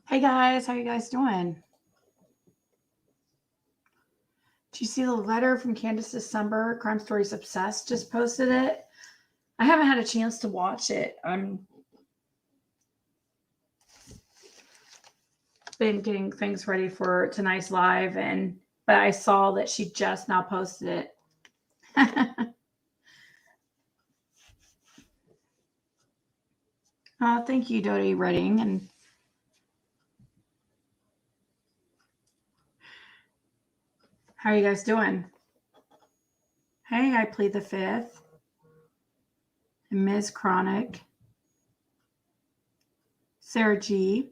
Hey guys, how you guys doing? Did you see the letter from Candus December? Crime Stories Obsessed just posted it. I haven't had a chance to watch it. I'm been getting things ready for tonight's live, but I saw that she just now posted it. Thank you, Dodie Redding, and how are you guys doing? Hey, I plead the fifth. And Ms. Chronic. Sarah G.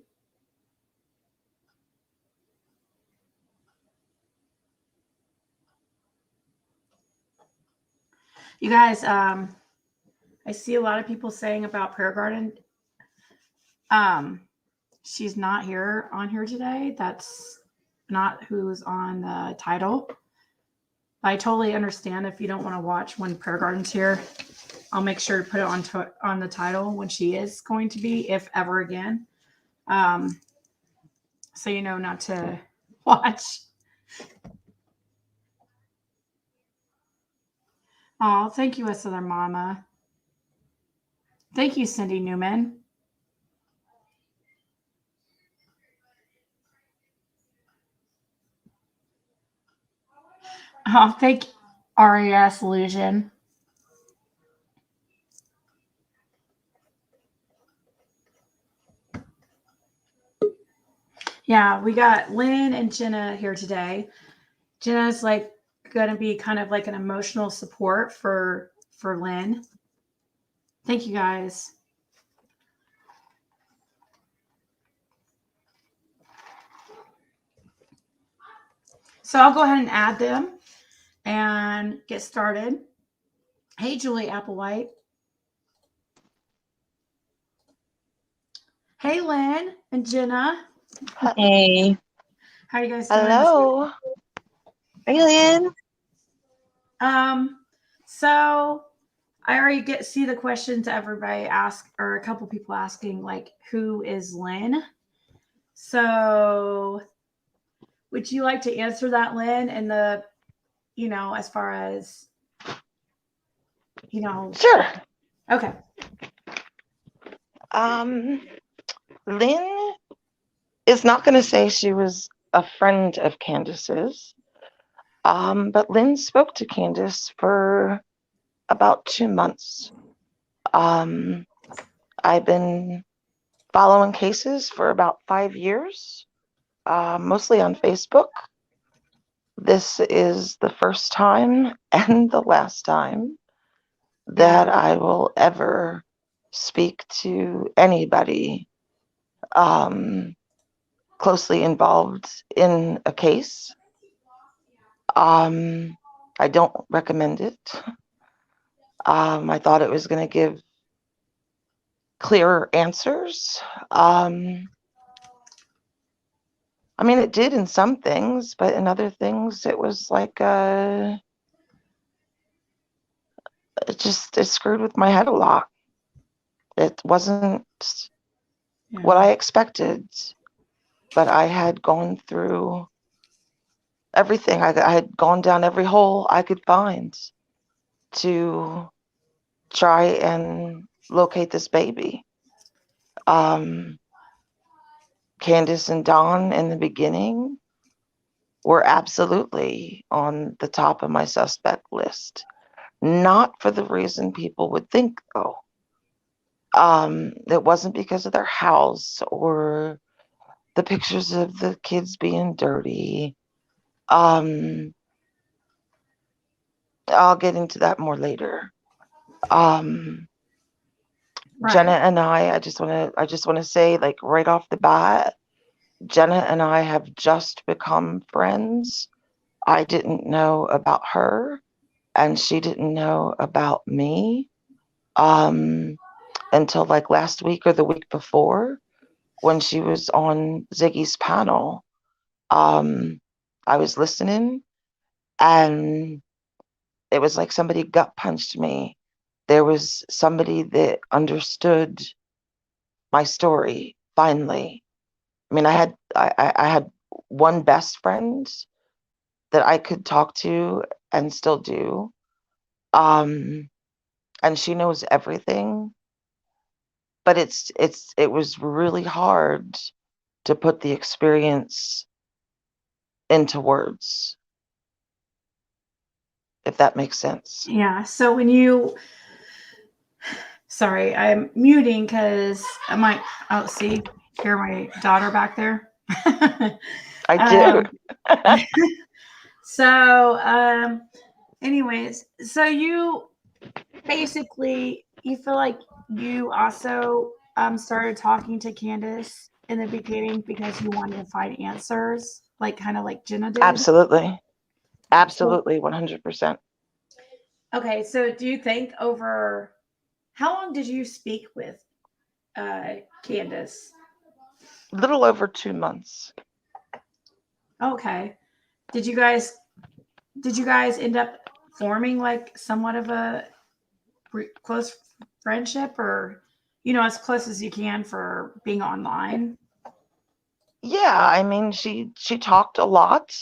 You guys, I see a lot of people saying about Prayer Garden. She's not here on here today. That's not who's on the title. I totally understand if you don't want to watch when Prayer Garden's here. I'll make sure to put it on the title when she is going to be, if ever again. So you know not to watch. Oh, thank you, Southern Mama. Thank you, Cindy Newman. Oh, thank RES Illusion. Yeah, we got Lynn and Jenna here today. Jenna's like going to be kind of like an emotional support for Lynn. Thank you guys. So I'll go ahead and add them and get started. Hey, Julie Applewhite. Hey, Lynn and Jenna. Hey. How are you guys doing? Hello. Hey, Lynn. So I already see the questions everybody ask, or a couple people asking, like, who is Lynn? So would you like to answer that, Lynn, in the, as far as, Sure. Okay. Lynn is not going to say she was a friend of Candus's, but Lynn spoke to Candus for about 2 months. I've been following cases for about 5 years, mostly on Facebook. This is the first time and the last time that I will ever speak to anybody closely involved in a case. I don't recommend it. I thought it was going to give clearer answers. I mean, it did in some things, but in other things, it was like it screwed with my head a lot. It wasn't what I expected, but I had gone through everything. I had gone down every hole I could find to try and locate this baby. Candus and Dawn in the beginning were absolutely on the top of my suspect list. Not for the reason people would think, though. It wasn't because of their house or the pictures of the kids being dirty. I'll get into that more later. Jenna and I just want to say, like, right off the bat, Jenna and I have just become friends. I didn't know about her, and she didn't know about me until like last week or the week before, when she was on Ziggy's panel. I was listening, and it was like somebody gut punched me. There was somebody that understood my story, finally. I mean, I had one best friend that I could talk to and still do. And she knows everything, but it was really hard to put the experience into words, if that makes sense. Yeah. So when you, sorry, I'm muting because I might, oh, see, hear my daughter back there. I do. um, so, anyways, so you basically, you feel like you also started talking to Candus in the beginning because you wanted to find answers, like kind of like Jenna did. Absolutely. So, Absolutely. 100%. okay, so do you think over how long did you speak with Candus? A little over 2 months. Okay. Did you guys end up forming like somewhat of a close friendship, or as close as you can for being online? Yeah, I mean, she talked a lot.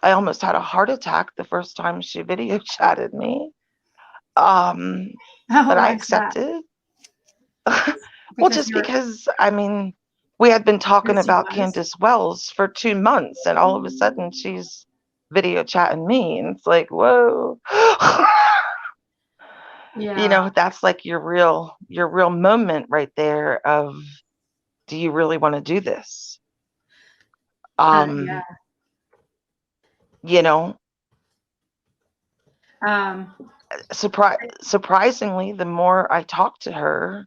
I almost had a heart attack the first time she video chatted me. Um, Oh, but I why is that? accepted. Well, Because just you're because, I mean, we had been talking yes, he about was. Candace Wells for 2 months, and all of a sudden she's video chatting me, and it's like, whoa. Yeah. That's like your real moment right there of, do you really want to do this? Yeah. Um, you know, Um, surprisingly, the more I talked to her,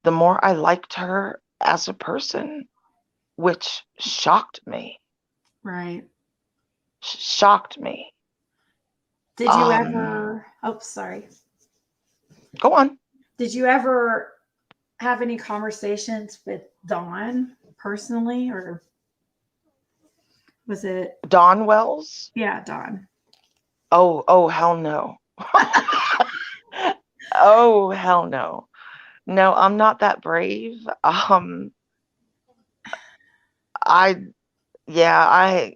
the more I liked her as a person, which shocked me. right. Shocked me. Did you Um, ever, oh, sorry. Go on. Did you ever have any conversations with Dawn personally, or was it, Dawn Wells? yeah, Dawn? Oh, hell no. Oh, hell no. No, I'm not that brave. I, yeah,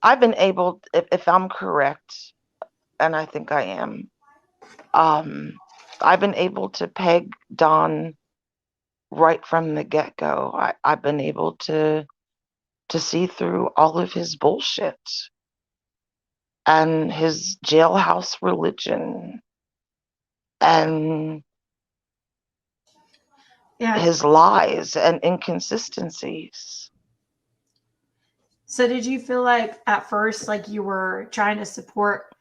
I've been able, if I'm correct, and I think I am, I've been able to peg Don right from the get-go. I've been able to see through all of his bullshit and his jailhouse religion and Yeah. his lies and inconsistencies. So did you feel like at first, like you were trying to support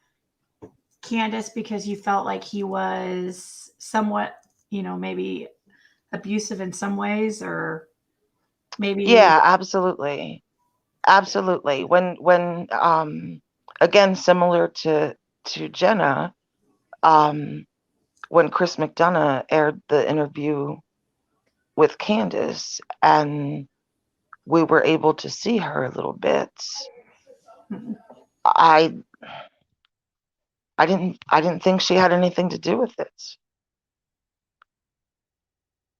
Candace because you felt like he was somewhat, maybe abusive in some ways, or maybe, Yeah, absolutely. Absolutely. When again, similar to Jenna, um when Chris McDonough aired the interview with Candus and we were able to see her a little bit, I I didn't think she had anything to do with it.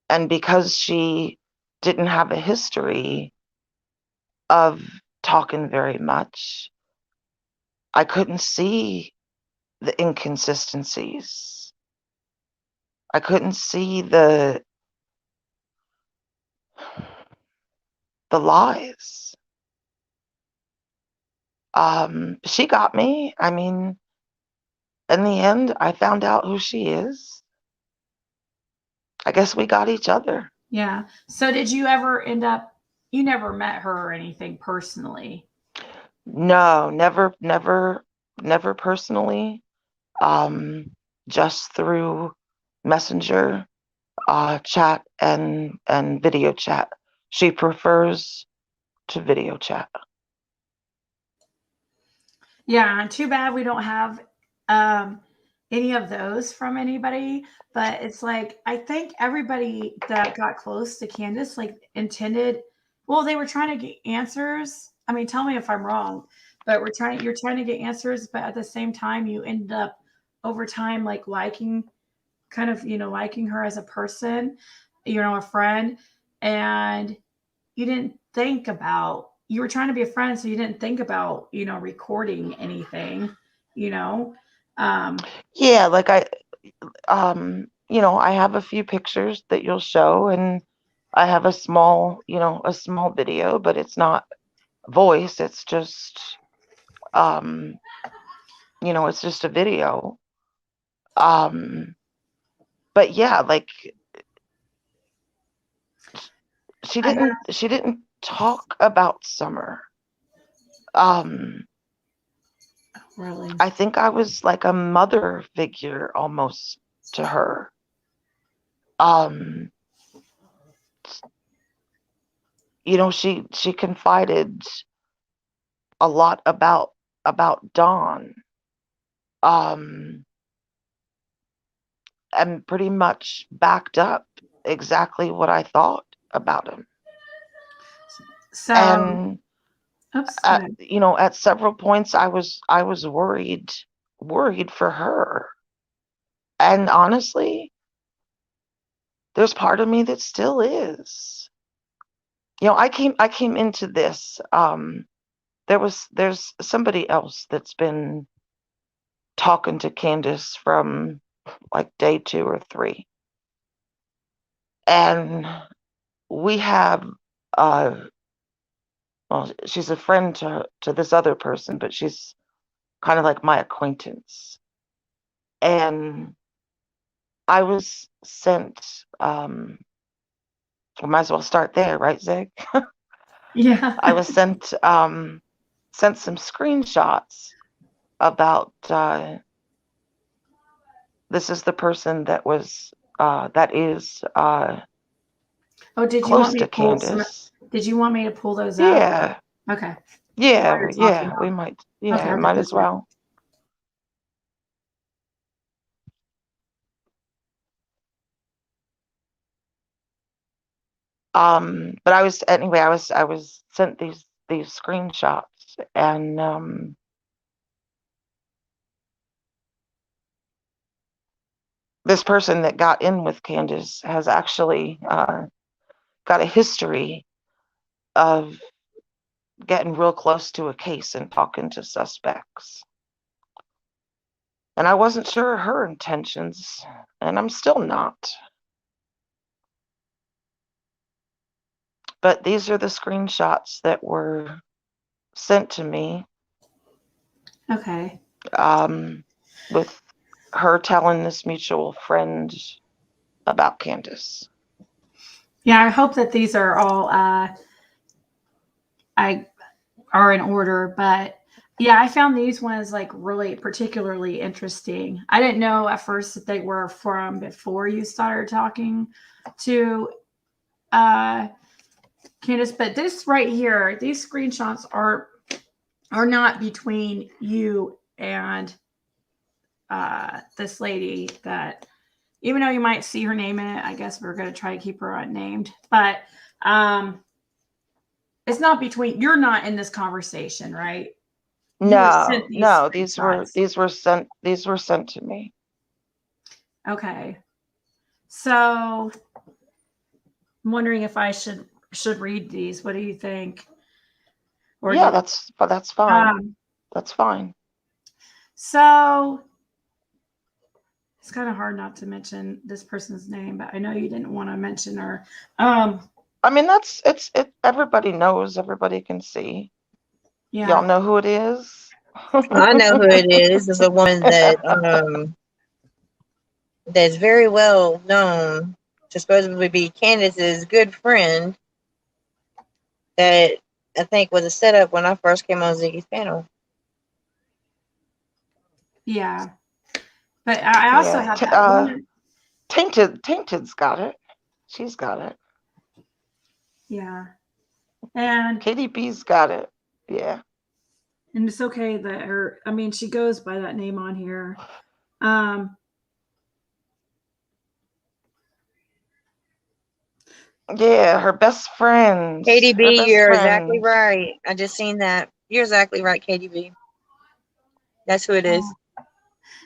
And because she didn't have a history of talking very much, I couldn't see the inconsistencies. I couldn't see the lies. She got me. I mean, in the end, I found out who she is. I guess we got each other. yeah. So did you ever end up, you never met her or anything personally? No, never personally. Um, just through Messenger, chat and video chat. She prefers to video chat. Yeah, too bad we don't have um, any of those from anybody. But it's like I think everybody that got close to Candace like intended. Well, they were trying to get answers. I mean, tell me if I'm wrong, but you're trying to get answers, but at the same time, you end up over time like liking, kind of liking her as a person, a friend. and you didn't think about, you were trying to be a friend, so you didn't think about, recording anything, you know. Yeah, like I have a few pictures that you'll show, and I have a small video, but it's not voice, it's just it's just a video. But yeah, like she I know. didn't talk about Summer. Really. I think I was like a mother figure almost to her. She confided a lot about Dawn. And pretty much backed up exactly what I thought about him. So, And oops, go ahead. at several points I was worried for her. And honestly, there's part of me that still is. I came into this. There's somebody else that's been talking to Candus from like day 2 or 3. And we have well, she's a friend to this other person, but she's kind of like my acquaintance. And I was sent, we might as well start there, right, Zig? Yeah. I was sent some screenshots about this is the person that is Oh, did you want close me to to pull some? Candace. Did you want me to pull those up? Yeah, Okay. While you're talking. we might, Okay, I'll get might those as ready. well. But I was sent these screenshots, and this person that got in with Candace has actually got a history of getting real close to a case and talking to suspects. And I wasn't sure of her intentions, and I'm still not. But these are the screenshots that were sent to me, Okay. with her telling this mutual friend about Candace. Yeah, I hope that these are all I are in order, but yeah, I found these ones like really particularly interesting. I didn't know at first that they were from before you started talking to uh Candace, but this right here, these screenshots are not between you and this lady, that even though you might see her name in it, I guess we're going to try to keep her unnamed, but it's not between, you're not in this conversation, right? You were sent these No, screenshots. these were sent to me. Okay. So I'm wondering if I should read these. What do you think? Or Yeah, do, that's fine. That's fine. So it's kind of hard not to mention this person's name, but I know you didn't want to mention her. I mean, everybody knows, everybody can see. Yeah. Y'all know who it is? I know who it is. It's a woman that that's very well known to supposedly be Candace's good friend. That I think was a setup when I first came on Ziggy's panel. Yeah. But I also have that woman. Tainted's got it. She's got it. Yeah. And KDB's got it. Yeah. and it's okay that her, I mean, she goes by that name on here. Yeah, her best friend. KDB, you're exactly right. I just seen that. You're exactly right, KDB. That's who it is.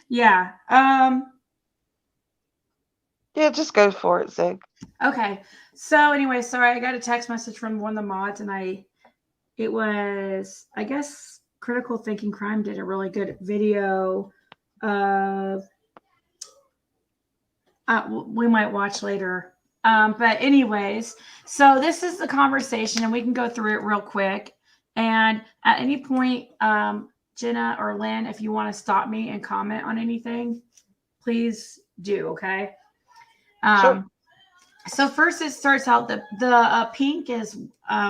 Yeah. Yeah, Yeah, just go for it, Zig. Okay. So anyway, sorry, I got a text message from one of the mods, and it was, I guess, Critical Thinking Crime did a really good video of, we might watch later. But anyways, so this is the conversation, and we can go through it real quick. And at any point, Jenna or Lynn, if you want to stop me and comment on anything, please do. Okay. Sure. So first, it starts out the pink is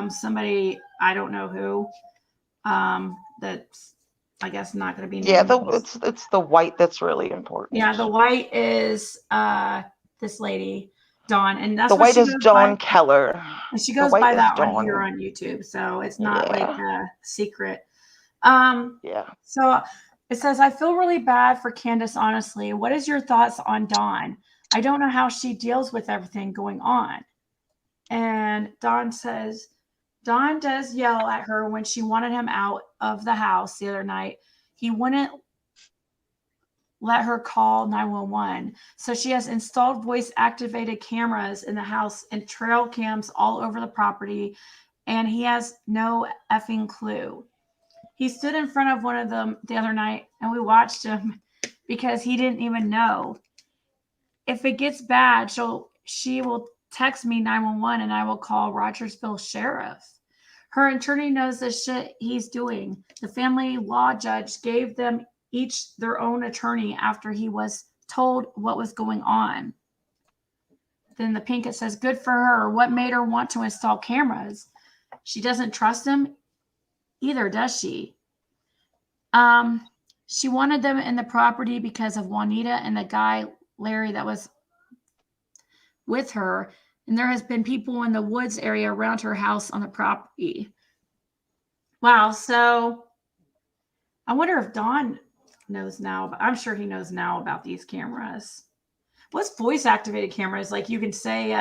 somebody, I don't know who. That's, I guess, not going to be Yeah, named. it's the white that's really important. Yeah, the white is this lady, Dawn, and that's The what white she is goes Dawn by. Keller. And she The goes white by is that on Dawn. here on YouTube, so it's not Yeah. like a secret. Yeah. So it says, I feel really bad for Candus, honestly. What is your thoughts on Dawn? I don't know how she deals with everything going on. And Dawn says, Dawn does yell at her when she wanted him out of the house the other night. He wouldn't let her call 911. So she has installed voice activated cameras in the house and trail cams all over the property. And he has no effing clue. He stood in front of one of them the other night, and we watched him because he didn't even know. If it gets bad, she will text me 911 and I will call Rogersville Sheriff. Her attorney knows the shit he's doing. The family law judge gave them each their own attorney after he was told what was going on. Then the pink, it says, good for her. What made her want to install cameras? She doesn't trust him either, does she? She wanted them in the property because of Juanita and the guy, Larry, that was with her. And there has been people in the woods area around her house on the property. Wow. So I wonder if Don knows now, but I'm sure he knows now about these cameras. What's voice activated cameras? Like you can say,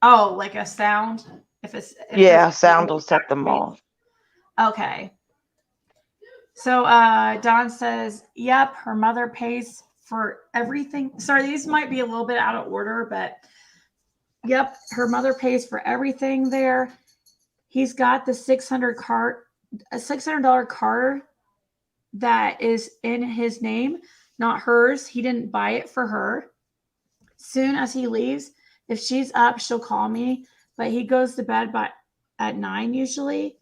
like a sound. If sound will set them off. Okay. So Don says, yep, her mother pays for everything. Sorry, these might be a little bit out of order, but yep, her mother pays for everything there. He's got the $600 car that is in his name, not hers. He didn't buy it for her. Soon as he leaves, if she's up, she'll call me, but he goes to bed at 9 usually.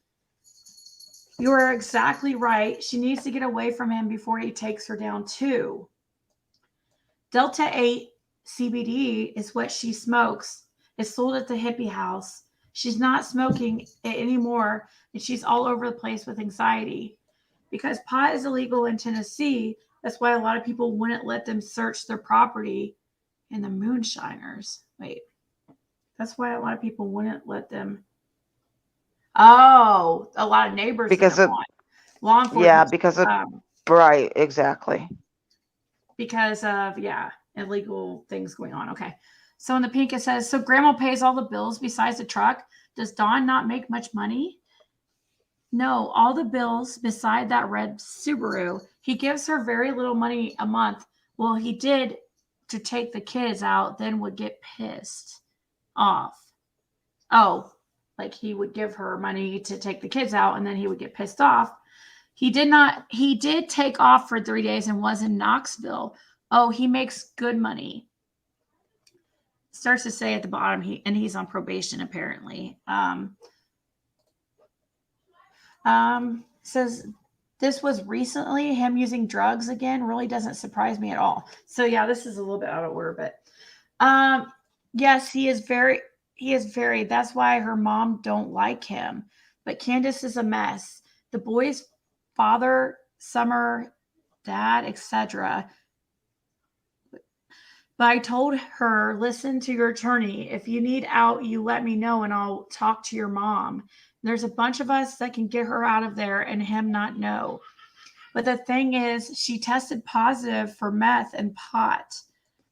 You are exactly right. She needs to get away from him before he takes her down too. Delta 8 CBD is what she smokes. It's sold at the hippie house. She's not smoking it anymore, and she's all over the place with anxiety. Because pot is illegal in Tennessee, that's why a lot of people wouldn't let them search their property. And the moonshiners. Wait, that's why a lot of people wouldn't let them. Oh, a lot of neighbors Because of law enforcement. Yeah, because of right, exactly. Because of illegal things going on. Okay. So in the pink it says, so grandma pays all the bills besides the truck. Does Dawn not make much money? No, all the bills beside that red Subaru. He gives her very little money a month. Well, he did to take the kids out, then would get pissed off. Oh, like he would give her money to take the kids out and then he would get pissed off. He did take off for 3 days and was in Knoxville. Oh, he makes good money. Starts to say at the bottom, he's on probation apparently. Says this was recently him using drugs again. Really doesn't surprise me at all. So yeah, this is a little bit out of order, but yes, he is very. That's why her mom don't like him. But Candus is a mess. The boy's father, Summer, dad, etc. But I told her, listen to your attorney. If you need out, you let me know and I'll talk to your mom. There's a bunch of us that can get her out of there and him not know. But the thing is, she tested positive for meth and pot,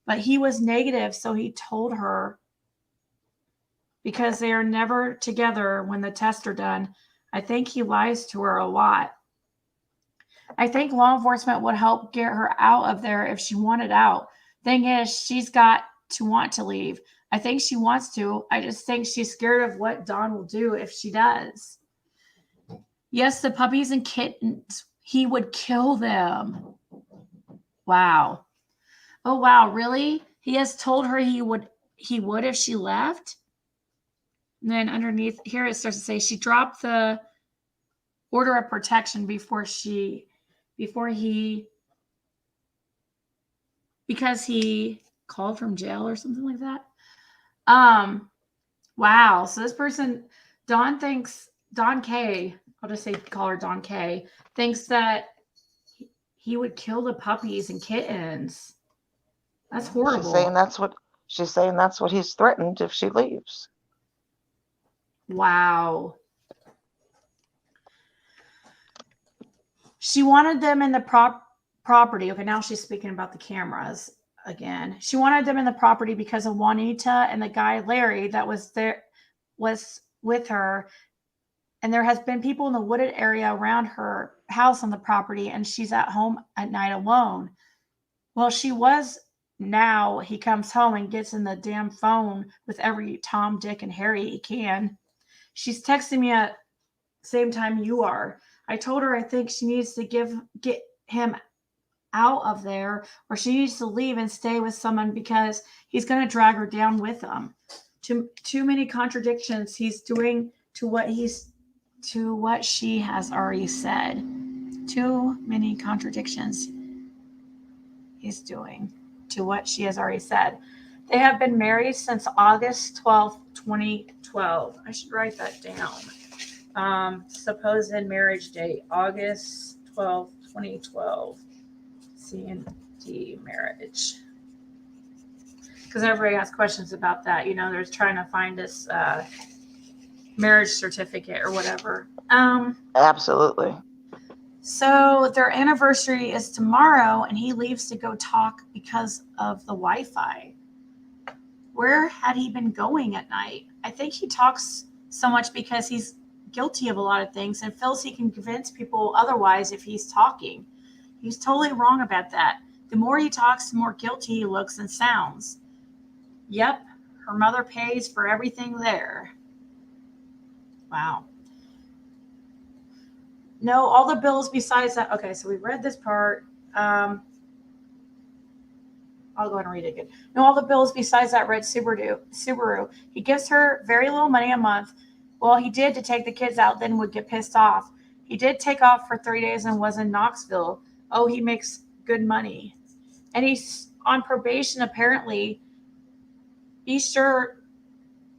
but he was negative. So he told her because they are never together when the tests are done. I think he lies to her a lot. I think law enforcement would help get her out of there if she wanted out. Thing is, she's got to want to leave. I think she wants to. I just think she's scared of what Don will do if she does. Yes, the puppies and kittens. He would kill them. Wow. Oh, wow. Really? He has told her he would if she left? And then underneath here it starts to say she dropped the order of protection because he called from jail or something like that. Wow. So this person, Don K, I'll just call her Don K, thinks that he would kill the puppies and kittens. That's horrible. She's saying that's what he's threatened if she leaves. Wow. She wanted them in the property. Okay, now she's speaking about the cameras again. She wanted them in the property because of Juanita and the guy Larry that was with her. And there has been people in the wooded area around her house on the property, and she's at home at night alone. Well, she was. Now he comes home and gets in the damn phone with every Tom, Dick, and Harry he can. She's texting me at the same time you are. I told her I think she needs to get him out of there, or she needs to leave and stay with someone because he's going to drag her down with him. Too many contradictions he's doing to what she has already said. Too many contradictions he's doing to what she has already said. They have been married since August 12th, 2012. I should write that down. Supposed marriage date, August 12th, 2012. C&D marriage. Because everybody has questions about that. You know, they're trying to find this marriage certificate or whatever. Absolutely. So their anniversary is tomorrow, and he leaves to go talk because of the Wi-Fi. Where had he been going at night? I think he talks so much because he's guilty of a lot of things and feels he can convince people otherwise if he's talking. He's totally wrong about that. The more he talks, the more guilty he looks and sounds. Yep, her mother pays for everything there. Wow. No, all the bills besides that. Okay, so we read this part. I'll go ahead and read it again. No, all the bills besides that red Subaru. He gives her very little money a month. Well, he did to take the kids out, then would get pissed off. He did take off for 3 days and was in Knoxville. Oh, he makes good money. And he's on probation, apparently. Be sure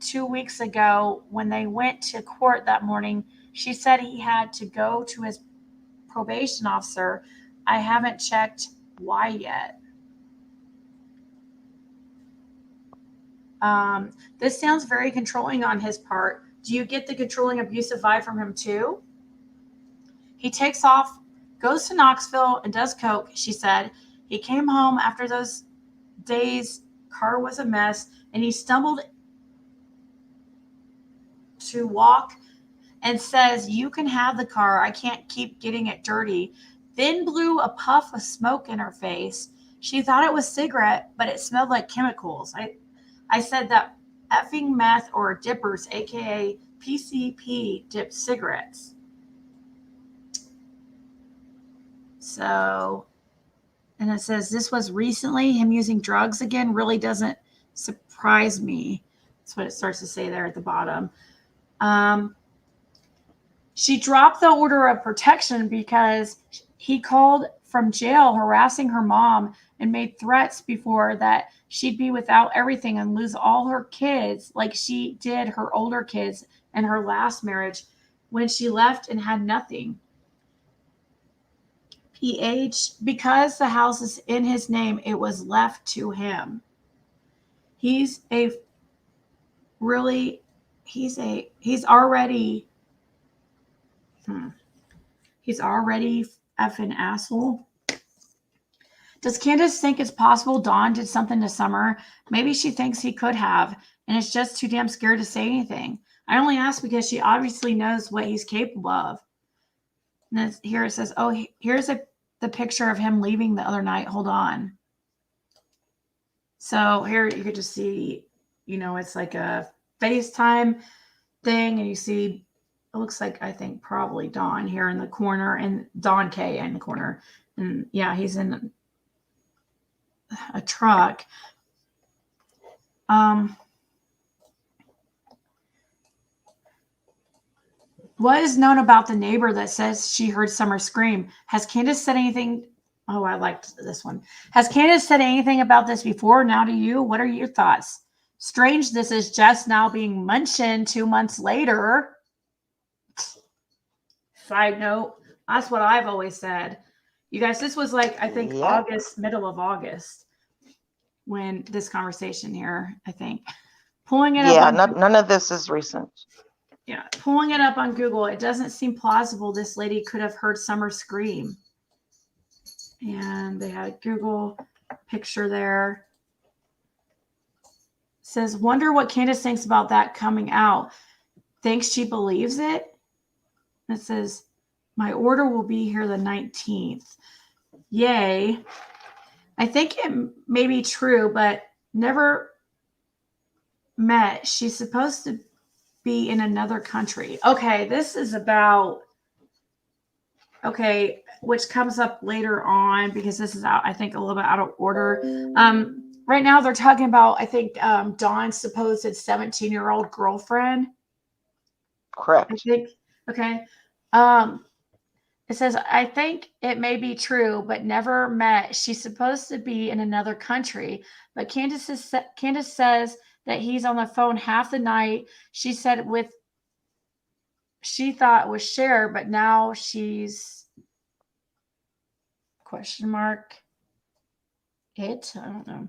2 weeks ago when they went to court that morning, she said he had to go to his probation officer. I haven't checked why yet. This sounds very controlling on his part. Do you get the controlling, abusive vibe from him too? He takes off, goes to Knoxville, and does coke, she said. He came home after those days. Car was a mess, and he stumbled to walk and says, you can have the car. I can't keep getting it dirty. Then blew a puff of smoke in her face. She thought it was cigarette, but it smelled like chemicals. I said that effing meth or dippers, aka PCP, dipped cigarettes. So, and it says this was recently. Him using drugs again really doesn't surprise me. That's what it starts to say there at the bottom. She dropped the order of protection because he called from jail harassing her mom and made threats before that she'd be without everything and lose all her kids like she did her older kids in her last marriage when she left and had nothing. PH, because the house is in his name, it was left to him. He's already effing asshole. Does Candus think it's possible Dawn did something to Summer? Maybe she thinks he could have, and is just too damn scared to say anything. I only ask because she obviously knows what he's capable of. And then here it says, oh, here's the picture of him leaving the other night. Hold on. So here you could just see, it's like a FaceTime thing, and you see, it looks like, I think probably Don here in the corner, and Don K in the corner. And yeah, he's in a truck. What is known about the neighbor that says she heard Summer scream? Has Candus said anything? Oh, I liked this one. Has Candus said anything about this before? Now to you, what are your thoughts? Strange this is just now being mentioned 2 months later. Side note, that's what I've always said. You guys, this was like, I think, Yep. August, middle of August, when this conversation here, I think. Pulling it Yeah, up. none of this is recent. Yeah, pulling it up on Google, it doesn't seem plausible this lady could have heard Summer scream. And they had a Google picture there. It says, wonder what Candus thinks about that coming out. Thinks she believes it? And it says, my order will be here the 19th. Yay. I think it may be true, but never met. She's supposed to be in another country. Okay, this is about, which comes up later on, because this is out, I think, a little bit out of order. Right now they're talking about, I think, Dawn's supposed 17-year-old girlfriend. Correct. I think. Okay. It says, I think it may be true, but never met. She's supposed to be in another country, but Candus says that he's on the phone half the night. She said she thought was Cher, but now she's question mark. I don't know.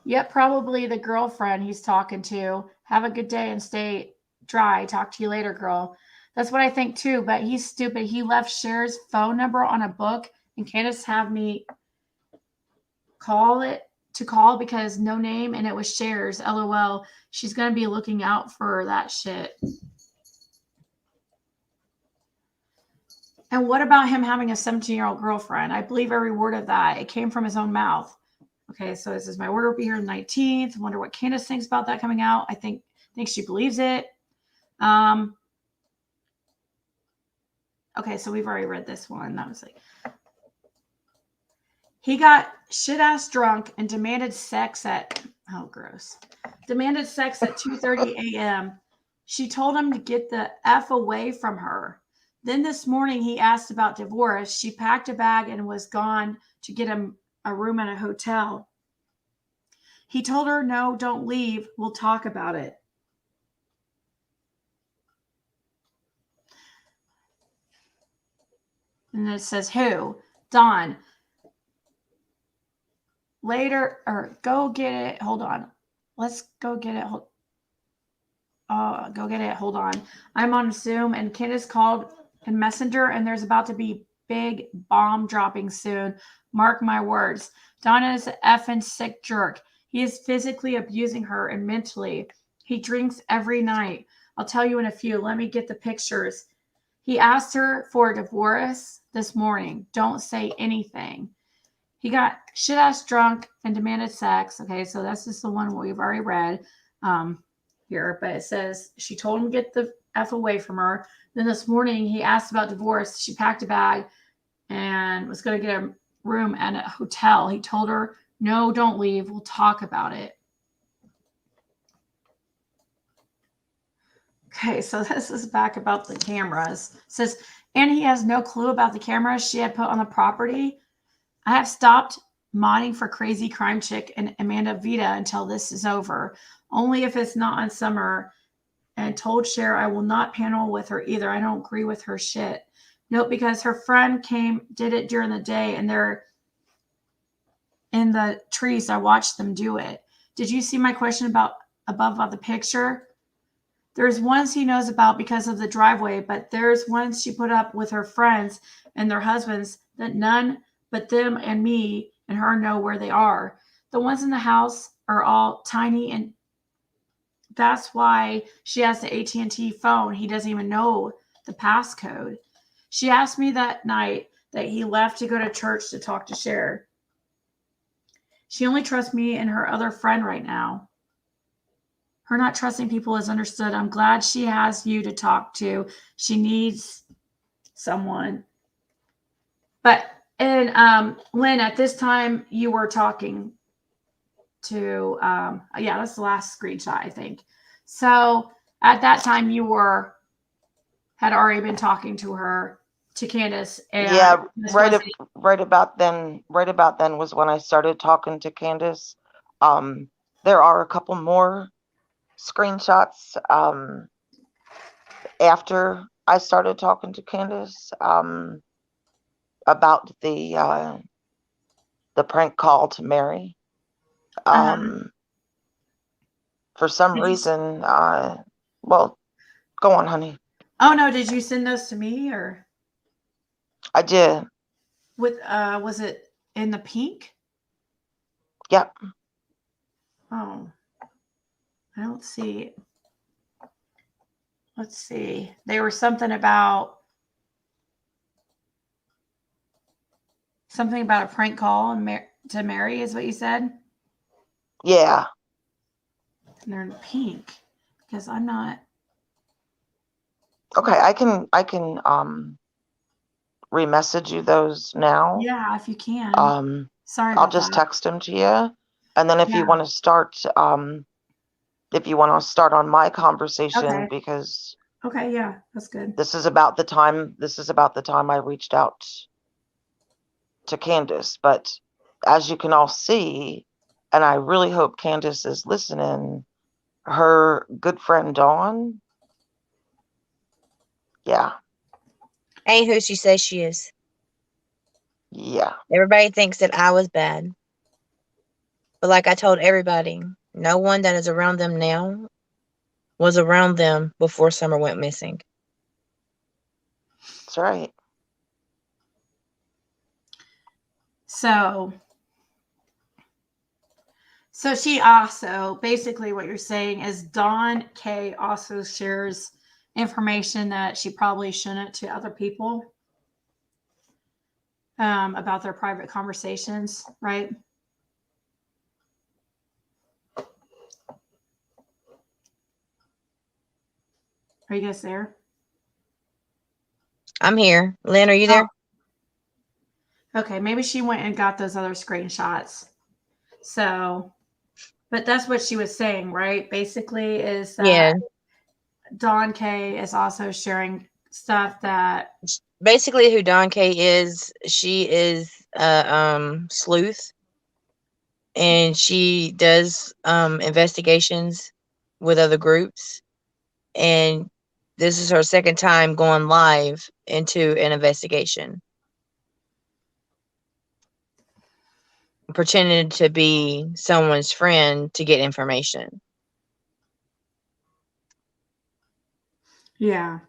Yep, probably the girlfriend he's talking to. Have a good day and stay dry. Talk to you later, girl. That's what I think too, but he's stupid. He left Cher's phone number on a book, and Candus had me call because no name, and it was Cher's. LOL. She's going to be looking out for that shit. And what about him having a 17-year-old girlfriend? I believe every word of that. It came from his own mouth. Okay, so this is my order will be here on the 19th. Wonder what Candus thinks about that coming out. I think she believes it. Okay, so we've already read this one. That was like, he got shit-ass drunk and demanded sex at, demanded sex at 2:30 a.m. She told him to get the F away from her. Then this morning he asked about divorce. She packed a bag and was gone to get him a room at a hotel. He told her, no, don't leave. We'll talk about it. And it says, who? Dawn. Later, or go get it. Hold on. Let's go get it. Go get it. Hold on. I'm on Zoom, and Candus called in Messenger, and there's about to be big bomb dropping soon. Mark my words. Donna is an effing sick jerk. He is physically abusing her and mentally. He drinks every night. I'll tell you in a few. Let me get the pictures. He asked her for a divorce this morning. Don't say anything. He got shit-ass drunk and demanded sex. Okay, so that's just the one we've already read here. But it says she told him to get the F away from her. Then this morning he asked about divorce. She packed a bag and was going to get a room at a hotel. He told her, no, don't leave. We'll talk about it. Okay, so this is back about the cameras. It says, and he has no clue about the cameras she had put on the property. I have stopped modding for Crazy Crime Chick and Amanda Vita until this is over. Only if it's not on Summer. And told Cher I will not panel with her either. I don't agree with her shit. Nope, because her friend did it during the day, and they're in the trees. I watched them do it. Did you see my question above the picture? There's ones he knows about because of the driveway, but there's ones she put up with her friends and their husbands that none but them and me and her know where they are. The ones in the house are all tiny, and that's why she has the AT&T phone. He doesn't even know the passcode. She asked me that night that he left to go to church to talk to Cher. She only trusts me and her other friend right now. Her not trusting people is understood. I'm glad she has you to talk to. She needs someone. But, and Lynn, at this time, you were talking to, yeah, that's the last screenshot, I think. So at that time, had already been talking to her, to Candus. And Yeah, right about then was when I started talking to Candus. There are a couple more screenshots after I started talking to Candus about the prank call to Mary. For some reason, well, go on, honey. Oh no, did you send those to me or? I did. With was it in the pink? Yep. Oh, I don't see. Let's see. They were something about a prank call to Mary, is what you said? Yeah. And they're in pink because I'm not. Okay, I can remessage you those now. Yeah, if you can. Sorry about I'll just text them to you, and then if you want to start on my conversation, Okay. because Okay, yeah, that's good. this is about the time I reached out to Candus. But as you can all see, and I really hope Candus is listening, her good friend Dawn, yeah, Ain't who she says she is. yeah, Everybody thinks that I was bad. But like I told everybody, no one that is around them now was around them before Summer went missing. that's right. So she also, basically what you're saying is Dawn K also shares information that she probably shouldn't to other people about their private conversations, right? Are you guys there? I'm here. Lynn, are you there? Okay, maybe she went and got those other screenshots. So, but that's what she was saying, right? Basically, is that Dawn K is also sharing stuff that. Basically, who Dawn K is, she is a sleuth, and she does investigations with other groups, and this is her second time going live into an investigation, pretending to be someone's friend to get information. Yeah.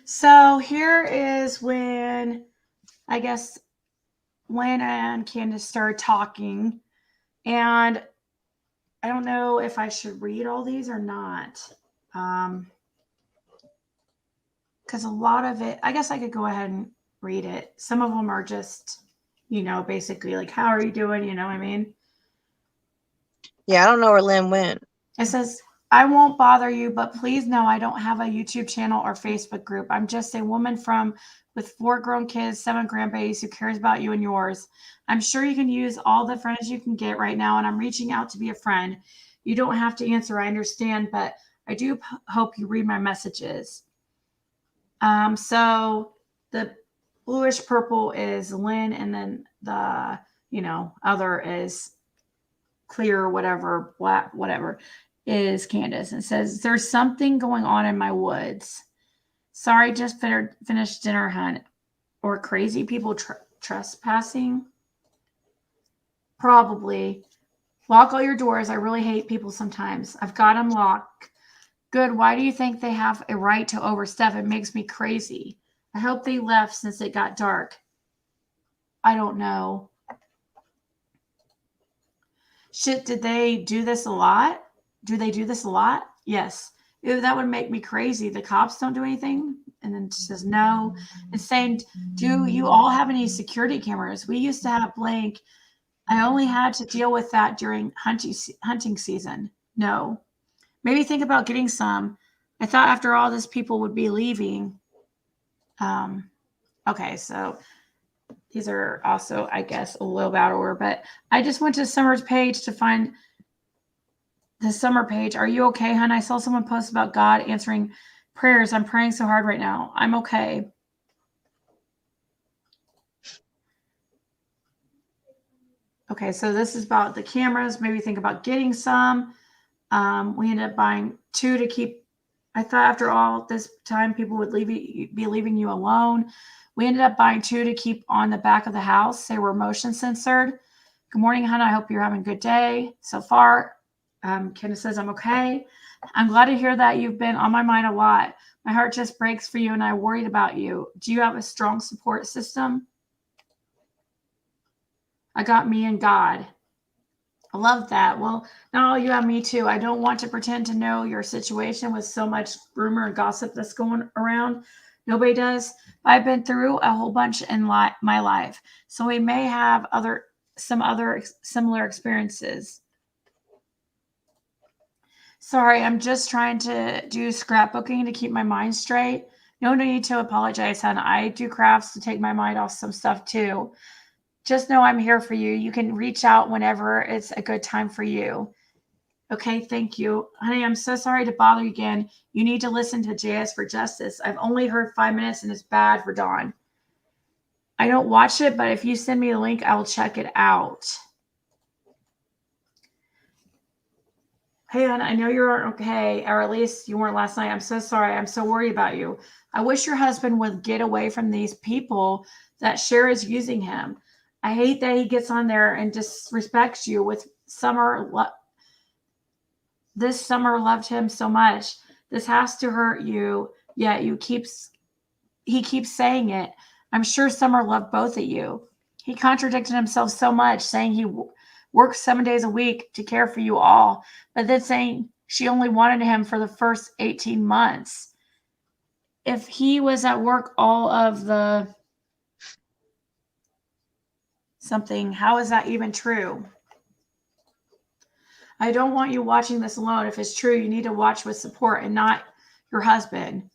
So here is when, I guess, Lynn and Candus started talking, and I don't know if I should read all these or not. Because a lot of it, I guess I could go ahead and read it. Some of them are just, basically like, how are you doing? You know what I mean? Yeah, I don't know where Lynn went. It says, I won't bother you, but please know I don't have a YouTube channel or Facebook group. I'm just a woman with 4 grown kids, 7 grandbabies who cares about you and yours. I'm sure you can use all the friends you can get right now, and I'm reaching out to be a friend. You don't have to answer, I understand, but I do hope you read my messages. So the bluish purple is Lynn, and then the, other is clear, whatever, black, whatever, is Candus. And says, there's something going on in my woods. Sorry, just finished dinner hunt. Or crazy people trespassing? Probably. Lock all your doors. I really hate people sometimes. I've got them locked. Good. Why do you think they have a right to overstep? It makes me crazy. I hope they left since it got dark. I don't know. Shit, did they do this a lot? Do they do this a lot? Yes. Ew, that would make me crazy. The cops don't do anything. And then she says, no. And saying, do you all have any security cameras? We used to have blank. I only had to deal with that during hunting season. No. Maybe think about getting some. I thought after all this, people would be leaving. Okay, so these are also, I guess, a little bit out of order, but I just went to Summer's page to find the Summer page. Are you okay, hon? I saw someone post about God answering prayers. I'm praying so hard right now. I'm okay. Okay, so this is about the cameras. Maybe think about getting some. We ended up buying 2 to keep. I thought after all this time, people would be leaving you alone. We ended up buying 2 to keep on the back of the house. They were motion censored. Good morning, hon. I hope you're having a good day so far. Candus says, I'm okay. I'm glad to hear that. You've been on my mind a lot. My heart just breaks for you, and I'm worried about you. Do you have a strong support system? I got me and God. I love that. Well, no, you have me too. I don't want to pretend to know your situation with so much rumor and gossip that's going around. Nobody does. I've been through a whole bunch in my life, so we may have some other similar experiences. Sorry, I'm just trying to do scrapbooking to keep my mind straight. No need to apologize, hon. I do crafts to take my mind off some stuff too. Just know I'm here for you. You can reach out whenever it's a good time for you. Okay, thank you. Honey, I'm so sorry to bother you again. You need to listen to JS for Justice. I've only heard 5 minutes and it's bad for Dawn. I don't watch it, but if you send me a link, I will check it out. Hey, hon, I know you aren't okay, or at least you weren't last night. I'm so sorry. I'm so worried about you. I wish your husband would get away from these people that Cher is using him. I hate that he gets on there and disrespects you with Summer. This Summer loved him so much. This has to hurt you. Yet he keeps saying it. I'm sure Summer loved both of you. He contradicted himself so much, saying he works 7 days a week to care for you all, but then saying she only wanted him for the first 18 months. If he was at work all of the something, how is that even true? I don't want you watching this alone. If it's true, you need to watch with support and not your husband.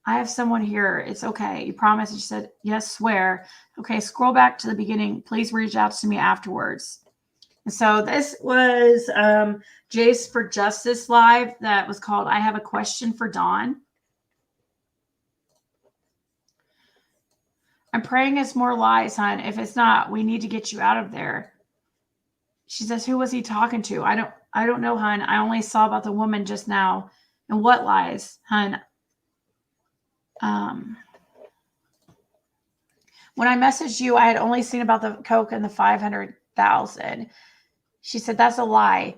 I have someone here. It's okay. You promise? She said, yes, swear. Okay, scroll back to the beginning. Please reach out to me afterwards. And so this was Jace for Justice Live that was called I Have a Question for Dawn. I'm praying it's more lies, hon. If it's not, we need to get you out of there. She says, who was he talking to? I don't know, hon. I only saw about the woman just now. And what lies, hon? When I messaged you, I had only seen about the Coke and the 500,000. She said, that's a lie.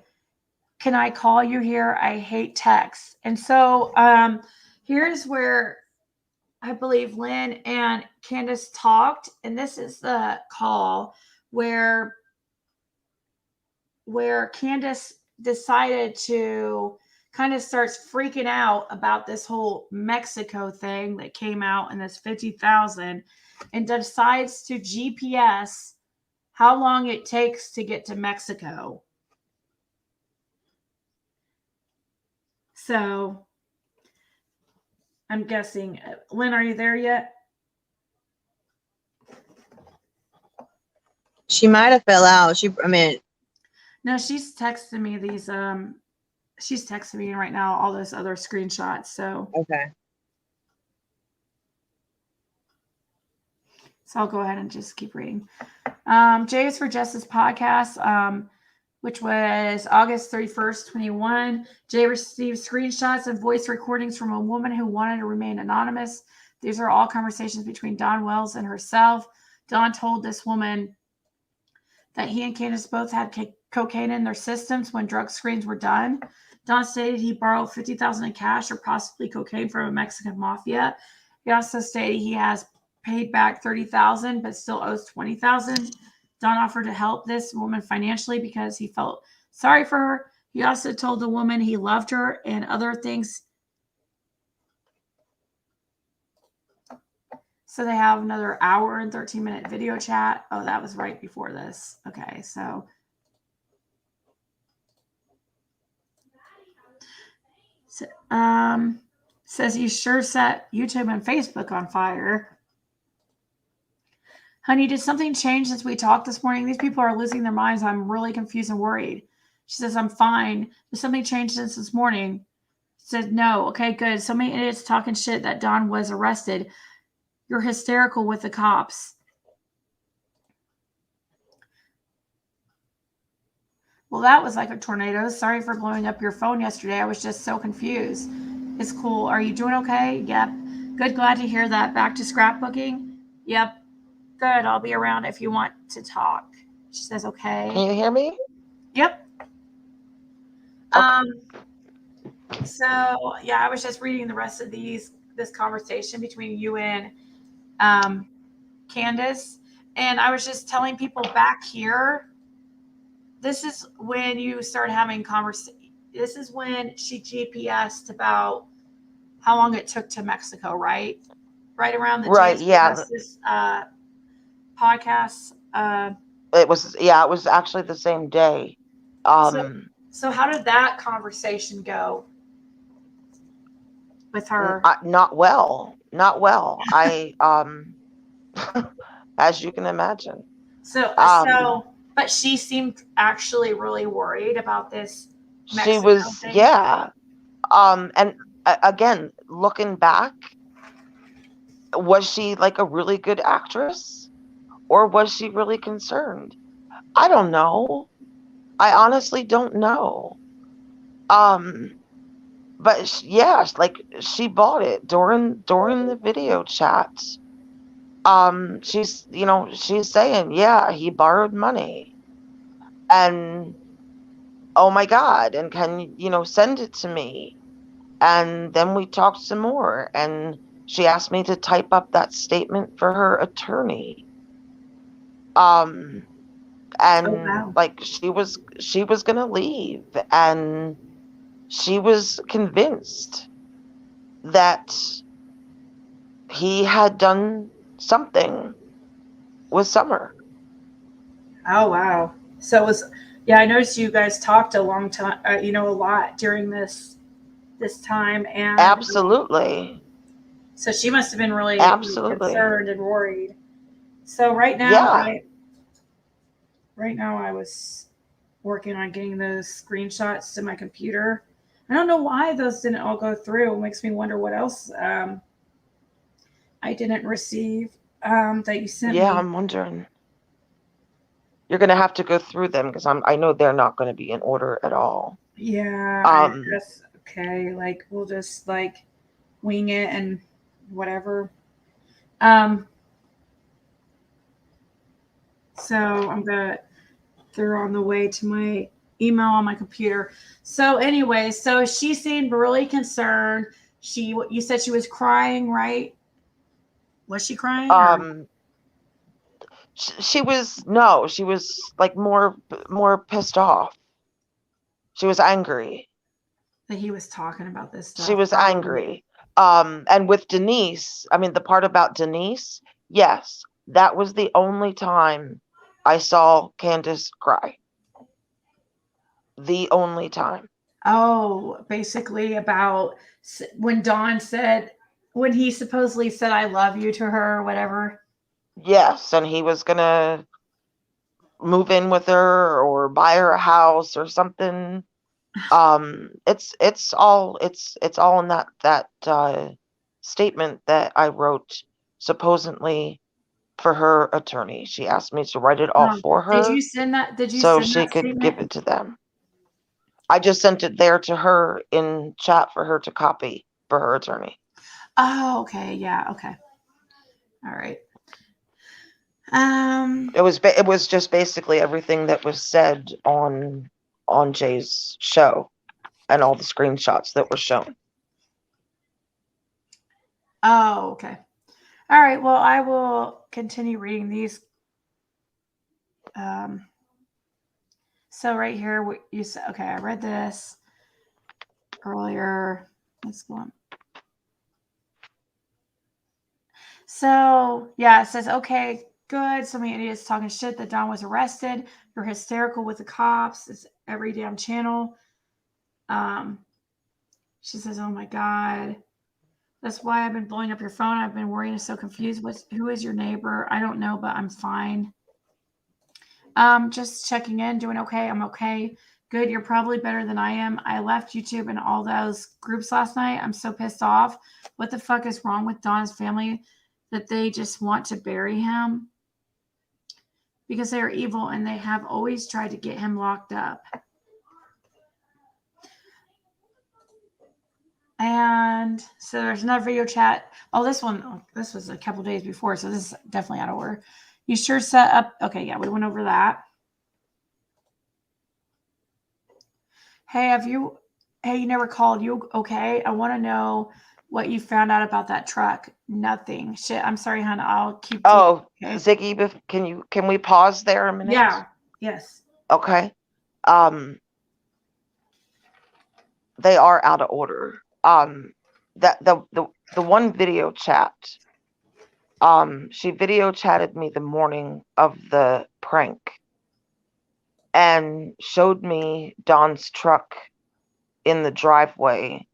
Can I call you here? I hate texts. And so here's where I believe Lynn and Candus talked. And this is the call where Candus decided to kind of starts freaking out about this whole Mexico thing that came out in this 50,000 and decides to GPS how long it takes to get to Mexico. So I'm guessing, Lynn, are you there yet? She might have fell out. No, she's texting me these, she's texting me right now all those other screenshots. So okay. So I'll go ahead and just keep reading. Jays for Justice podcast, which was August 31st, 21. Jay received screenshots and voice recordings from a woman who wanted to remain anonymous. These are all conversations between Dawn Wells and herself. Dawn told this woman that he and Candus both had cocaine in their systems when drug screens were done. Dawn stated he borrowed $50,000 in cash or possibly cocaine from a Mexican mafia. He also stated he has paid back $30,000 but still owes $20,000. Dawn offered to help this woman financially because he felt sorry for her. He also told the woman he loved her and other things. So they have another hour and 13-minute video chat. Oh, that was right before this. Okay, so says you sure set YouTube and Facebook on fire. Honey, did something change since we talked this morning? These people are losing their minds. I'm really confused and worried. She says, I'm fine. Did something change since this morning? Said, no. Okay, good. So many idiots talking shit that Don was arrested. You're hysterical with the cops. Well, that was like a tornado. Sorry for blowing up your phone yesterday. I was just so confused. It's cool. Are you doing okay? Yep. Good. Glad to hear that. Back to scrapbooking? Yep. Good. I'll be around if you want to talk. She says, okay. Can you hear me? Yep. Okay. So yeah, I was just reading the rest of this conversation between you and Candus, and I was just telling people back here, this is when you start having conversation. This is when she GPSed about how long it took to Mexico, right? Right around the Right, yeah. Justice podcast. It was actually the same day. So how did that conversation go with her? Not well. I as you can imagine. But she seemed actually really worried about this Mexico she was thing. Yeah. And again, looking back, was she like a really good actress, or was she really concerned? I don't know. I honestly don't know. But like she bought it during the video chat. She's saying, yeah, he borrowed money, and oh my God, and can send it to me? And then we talked some more, and she asked me to type up that statement for her attorney. And wow. like she was gonna leave, and she was convinced that he had done something with Summer. Oh wow. So it was, yeah, I noticed you guys talked a long time, a lot during this time, and Absolutely. so she must have been really Absolutely. concerned and worried. So right now, Yeah. I was working on getting those screenshots to my computer. I don't know why those didn't all go through. It makes me wonder what else I didn't receive that you sent me. Yeah, I'm wondering. You're gonna have to go through them because I know they're not going to be in order at all. Yeah, I guess okay. Like we'll just like wing it and whatever. So they're on the way to my email on my computer. So anyway, so she seemed really concerned. You said she was crying, right? Was she crying? She was like more pissed off. She was angry. That he was talking about this stuff. She was angry. And with Denise, I mean, the part about Denise, yes, that was the only time I saw Candus cry. The only time. Oh, basically about when when he supposedly said, I love you to her or whatever. Yes, and he was going to move in with her or buy her a house or something. It's all in that statement that I wrote supposedly for her attorney. She asked me to write it all for her. Did you send that? So she could give it to them. I just sent it there to her in chat for her to copy for her attorney. Oh, okay. Yeah. Okay. All right. It was just basically everything that was said on Jay's show and all the screenshots that were shown. Oh, okay. All right. Well, I will continue reading these. So right here, you said, okay, I read this earlier. Let's go on. So yeah, it says, okay, good. So many idiots talking shit that Don was arrested. You're hysterical with the cops. It's every damn channel. She says, oh my God. That's why I've been blowing up your phone. I've been worrying and so confused. Who is your neighbor? I don't know, but I'm fine. Just checking in, doing okay. I'm okay. Good. You're probably better than I am. I left YouTube and all those groups last night. I'm so pissed off. What the fuck is wrong with Don's family that they just want to bury him? Because they are evil and they have always tried to get him locked up. And so there's another video chat. Oh, this was a couple days before, so this is definitely out of order. You sure set up. Okay, yeah, we went over that. Hey, you never called. You okay? I want to know what you found out about that truck. Nothing. Shit, I'm sorry, hon. I'll keep Oh, okay? Ziggy, can we pause there a minute? Yeah. Yes. Okay. They are out of order. That the one video chat, she video chatted me the morning of the prank and showed me Don's truck in the driveway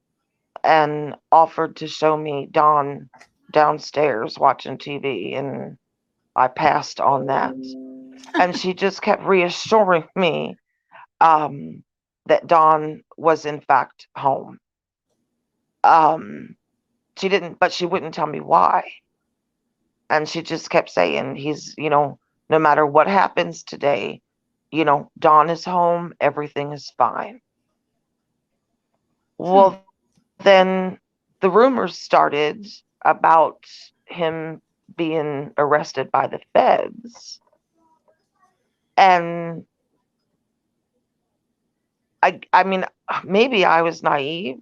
and offered to show me Don downstairs watching TV, and I passed on that. And she just kept reassuring me that Don was in fact home. She wouldn't tell me why. And she just kept saying, he's, no matter what happens today, Don is home, everything is fine. Well, then the rumors started about him being arrested by the feds. And I mean, maybe I was naive,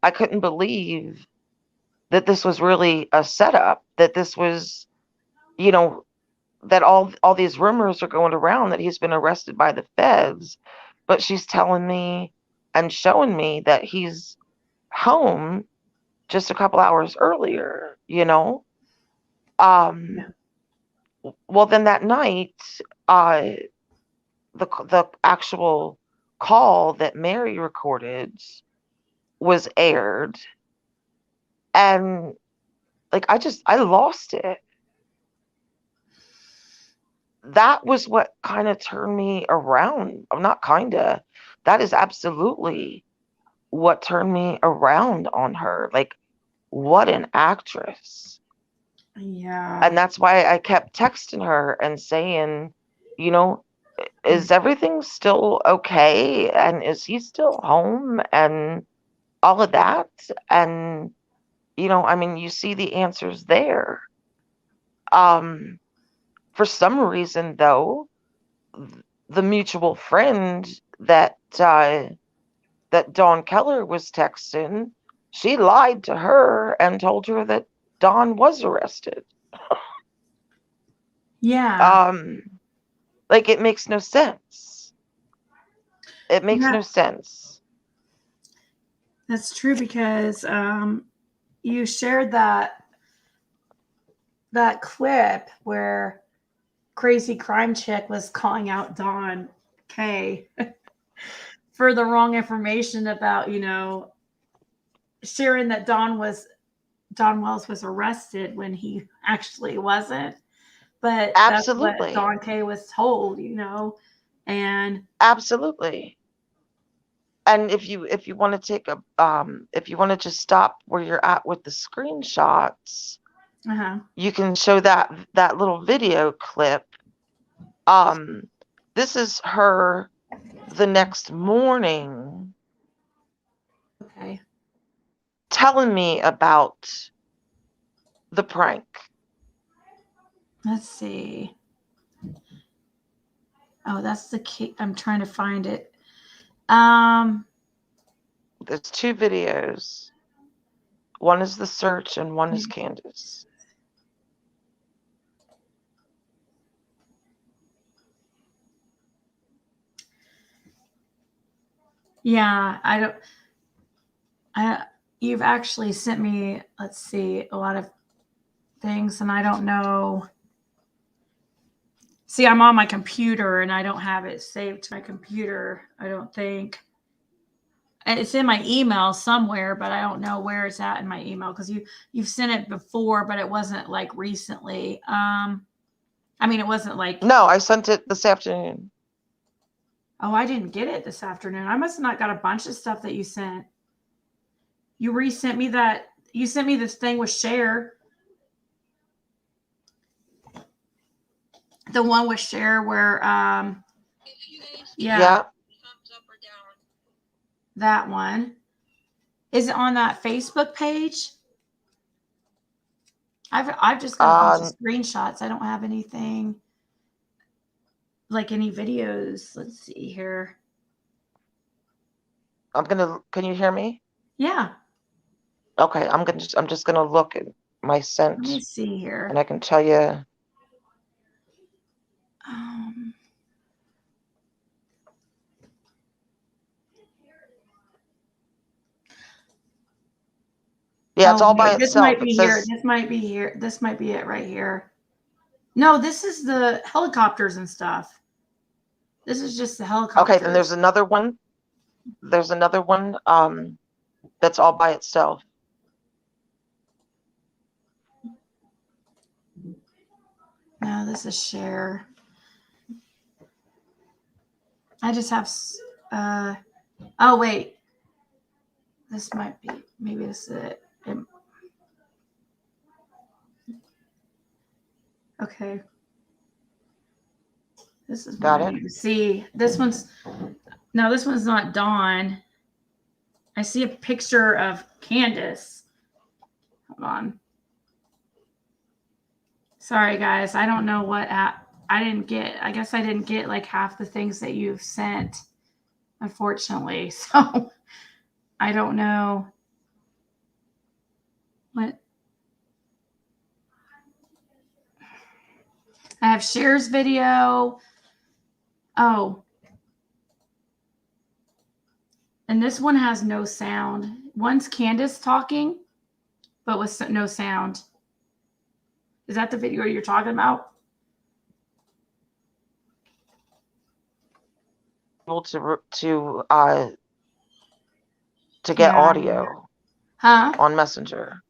I couldn't believe that this was really a setup, that this was, that all these rumors are going around that he's been arrested by the feds, but she's telling me and showing me that he's home just a couple hours earlier, Yeah. Well, then that night, the actual call that Mary recorded was aired, and like I lost it. That was what kind of turned me around. I'm not kinda. That is absolutely what turned me around on her. Like, what an actress. Yeah. And that's why I kept texting her and saying, is everything still okay? And is he still home? And all of that. And, you see the answers there. For some reason, though, the mutual friend that Dawn Keller was texting, she lied to her and told her that Dawn was arrested. Yeah. Like, it makes no sense. It makes no sense. That's true, because you shared that clip where Crazy Crime Chick was calling out Don K for the wrong information about, sharing that Don Wells was arrested when he actually wasn't. But Absolutely. that's what Don K was told, and absolutely. And if you want to take if you want to just stop where you're at with the screenshots, you can show that little video clip. This is her the next morning. Okay. Telling me about the prank. Let's see. Oh, that's the key. I'm trying to find it. There's two videos. One is the search and one is Candus. Yeah, I don't. You've actually sent me, let's see, a lot of things, and I don't know. See, I'm on my computer, and I don't have it saved to my computer. I don't think. And it's in my email somewhere, but I don't know where it's at in my email because you've sent it before, but it wasn't like recently. I mean, it wasn't like. No, I sent it this afternoon. Oh, I didn't get it this afternoon. I must have not got a bunch of stuff that you sent. You resent me that. You sent me this thing with Cher. The one with Cher where, yeah, that one. Is it on that Facebook page? I've just got a bunch of screenshots. I don't have anything like any videos. Let's see here. Can you hear me? Yeah. Okay, I'm just gonna look at my sent. Let me see here. And I can tell you. Yeah, it's all by itself. This might be here. This might be here. This might be it right here. No, this is the helicopters and stuff. This is just the helicopters. Okay, then there's another one. There's another one that's all by itself. No, this is Cher. I just have. Oh wait. This might be. Maybe this is it. Okay. This is got what I need to see. This one's not Dawn. I see a picture of Candus. Hold on. Sorry guys, I don't know what app I didn't get. I guess I didn't get like half the things that you've sent, unfortunately. So I don't know what. I have Cher's video. Oh. And this one has no sound. One's Candus talking, but with no sound. Is that the video you're talking about? Able to get audio on Messenger.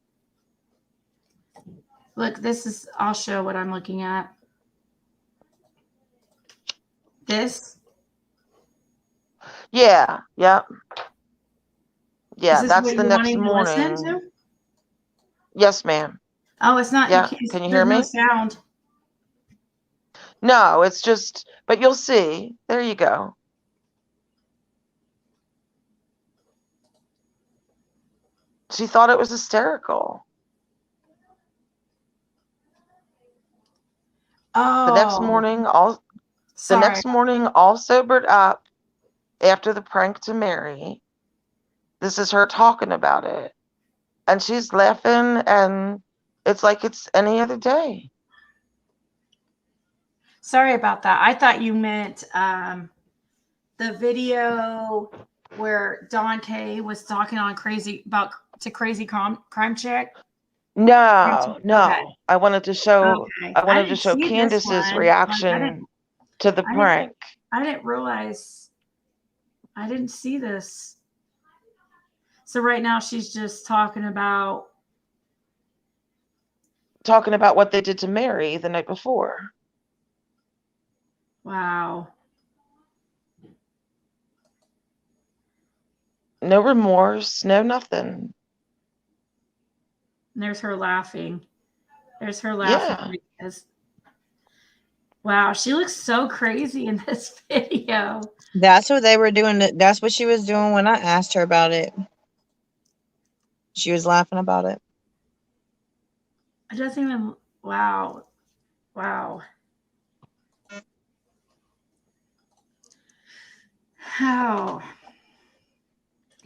Look, I'll show what I'm looking at. This? Yeah, yep. Yeah, that's the next wanting morning. To listen to? Yes, ma'am. Oh, it's not. Yeah. Can you hear me? No sound. No, it's just, but you'll see. There you go. She thought it was hysterical. Oh. The next morning, all sobered up after the prank to Mary. This is her talking about it. And she's laughing, and it's like it's any other day. Sorry about that. I thought you meant the video where Don K was talking on Crazy Crime Check. No. Okay. I wanted to show. Okay. I wanted to show Candus's reaction to the prank. I didn't realize. I didn't see this. So right now she's just talking about what they did to Mary the night before. Wow. No remorse, no nothing. And there's her laughing. Yeah. Because, wow, she looks so crazy in this video. That's what they were doing. That's what she was doing when I asked her about it. She was laughing about it. It doesn't even. Wow. Oh.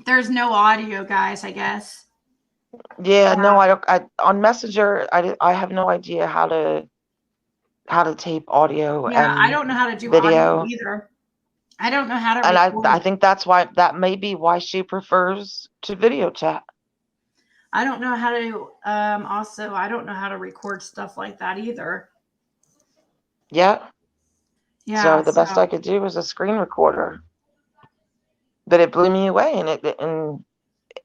There's no audio, guys, I guess. Yeah, no, I don't. On Messenger, I have no idea how to tape audio. Yeah, I don't know how to do video audio either. I don't know how to And I record. think that may be why she prefers to video chat. I don't know how to. Also, I don't know how to record stuff like that either. Yeah. Yeah. So the best I So could do was a screen recorder. But it blew me away,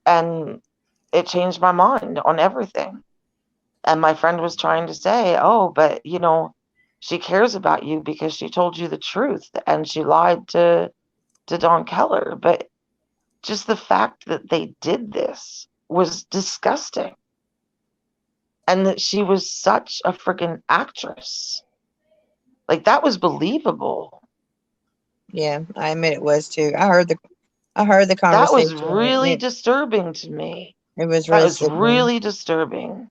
and it changed my mind on everything. And my friend was trying to say, "Oh, but she cares about you because she told you the truth and she lied to Don Keller." But just the fact that they did this was disgusting. And that she was such a freaking actress. Like, that was believable. Yeah, I admit it was too. I heard the That conversation. was really disturbing to me. It was That really was sickening. really disturbing.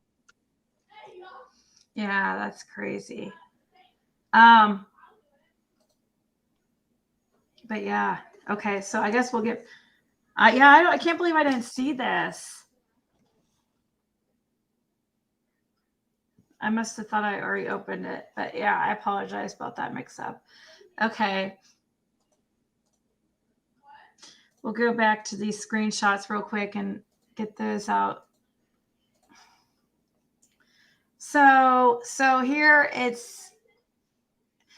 yeah, that's crazy. Um, but yeah, okay. So I guess we'll get. Yeah, I can't believe I didn't see this. I must have thought I already opened it, but yeah, I apologize about that mix-up. Okay, we'll go back to these screenshots real quick and get those out. So here it's.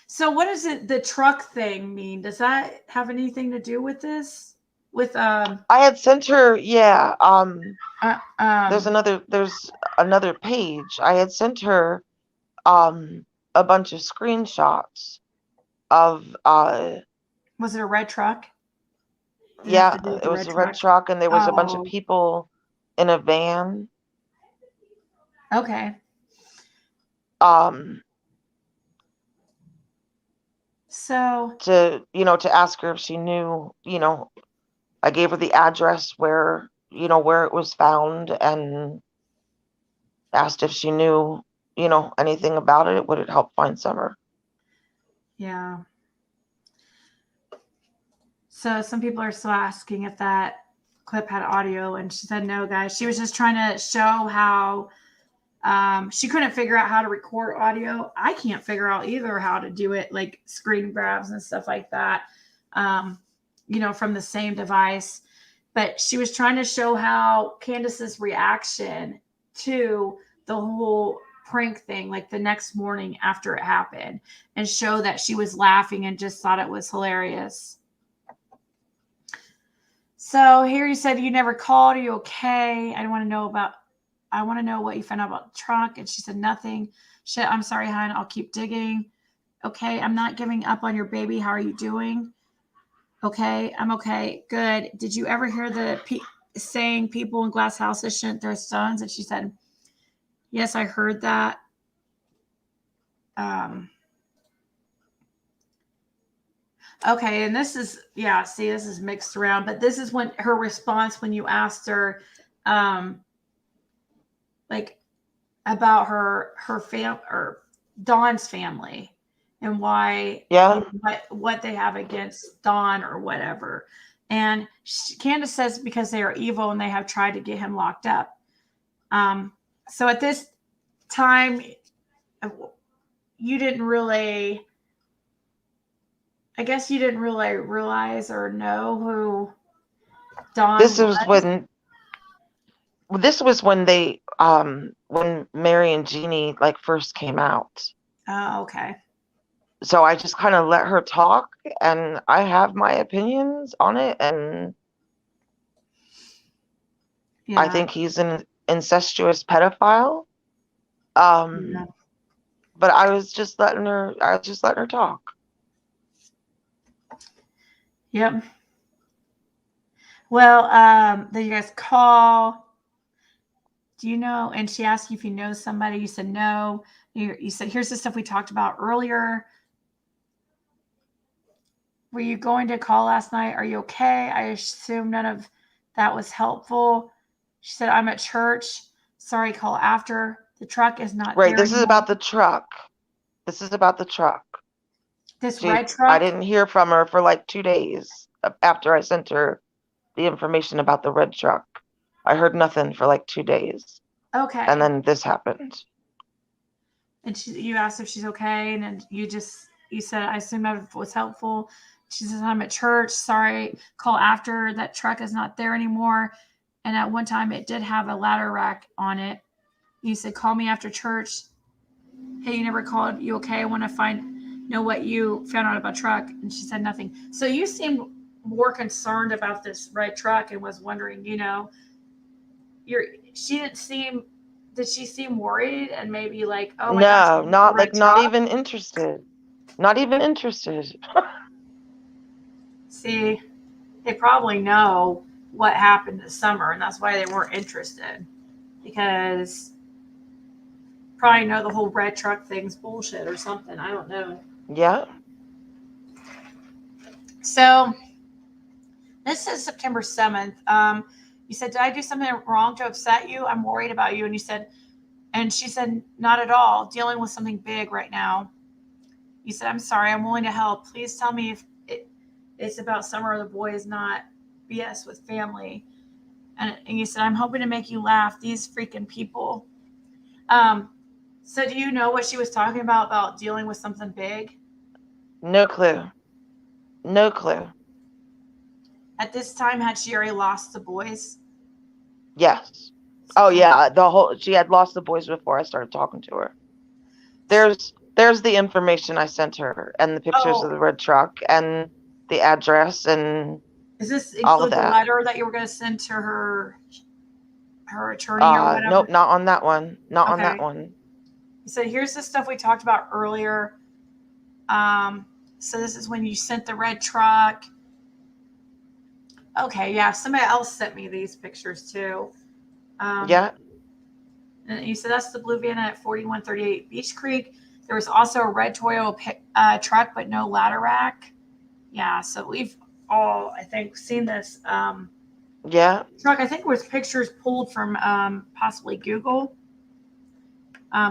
So what does the truck thing mean? Does that have anything to do with this? With I had sent her, yeah, uh, there's um another page. I had sent her a bunch of screenshots of was it a red truck? Did it have yeah, to do with it the was red a red truck? truck and there was a bunch of Oh, people in a van okay. um So to ask her if she knew, I gave her the address where it was found and asked if she knew, anything about it. Would it help find Summer? yeah. So some people are still asking if that clip had audio, and she said no, guys. She was just trying to show how she couldn't figure out how to record audio. I can't figure out either how to do it, like screen grabs and stuff like that, from the same device. But she was trying to show how Candus's reaction to the whole prank thing, like the next morning after it happened, and show that she was laughing and just thought it was hilarious. So here you said you never called. Are you okay? I want to know what you found out about the truck. And she said nothing. Shit, I'm sorry, hon. I'll keep digging. Okay, I'm not giving up on your baby. How are you doing? Okay, I'm okay. Good. Did you ever hear the saying people in glass houses shouldn't throw stones? And she said, yes, I heard that. Okay, and this is this is mixed around, but this is when her response when you asked her, like about her fam or Dawn's family and why Yeah. what they have against Dawn or whatever. And Candus says because they are evil and they have tried to get him locked up. So at this time, you didn't really, I guess you didn't really realize or know who Dawn This was. was when they when Mary and Jeannie like first came out. Oh, okay. So I just kind of let her talk, and I have my opinions on it, and Yeah. I think he's an incestuous pedophile. Yeah. But I was just letting her talk. Yep. Well, then you guys call. Do you know? And she asked you if you know somebody. You said no. You said, here's the stuff we talked about earlier. Were you going to call last night? Are you okay? I assume none of that was helpful. She said, I'm at church. Sorry, call after. The truck is not Right. there This is anymore. about the truck. This is about the truck. This red truck? I didn't hear from her for like 2 days after I sent her the information about the red truck. I heard nothing for like 2 days. Okay. And then this happened. And you asked if she's okay, and then you just you said, I assume that was helpful. She says, I'm at church. Sorry, call after. That truck is not there anymore. And at one time, it did have a ladder rack on it. You said, call me after church. Hey, you never called. You okay? I want to know what you found out about truck. And she said nothing. So you seemed more concerned about this red truck and was wondering, she didn't seem, did she seem worried and maybe like, oh my gosh, No, not red like, not truck? even interested. Not even interested. See, they probably know what happened this summer, and that's why they weren't interested. Because probably know the whole red truck thing's bullshit or something. I don't know. Yeah. So this is September 7th. You said, did I do something wrong to upset you? I'm worried about you. And she said, not at all. Dealing with something big right now. You said, I'm sorry. I'm willing to help. Please tell me if it's about summer or the boy is not BS with family. And you said, I'm hoping to make you laugh. These freaking people. So do you know what she was talking about dealing with something big? No clue. No clue. At this time, had she already lost the boys? Yes. Oh yeah, she had lost the boys before I started talking to her. There's the information I sent her and the pictures of the red truck and the address and does this all of include the that. letter that you were going to send to her attorney or whatever? Nope, not on that one. Not on that one. You said, here's the stuff we talked about earlier. So this is when you sent the red truck. Okay, yeah, somebody else sent me these pictures too. Yeah. And you said that's the blue van at 4138 Beach Creek. There was also a red Toyota truck, but no ladder rack. Yeah, so we've all, I think, seen this Yeah. truck. I think it was pictures pulled from possibly Google.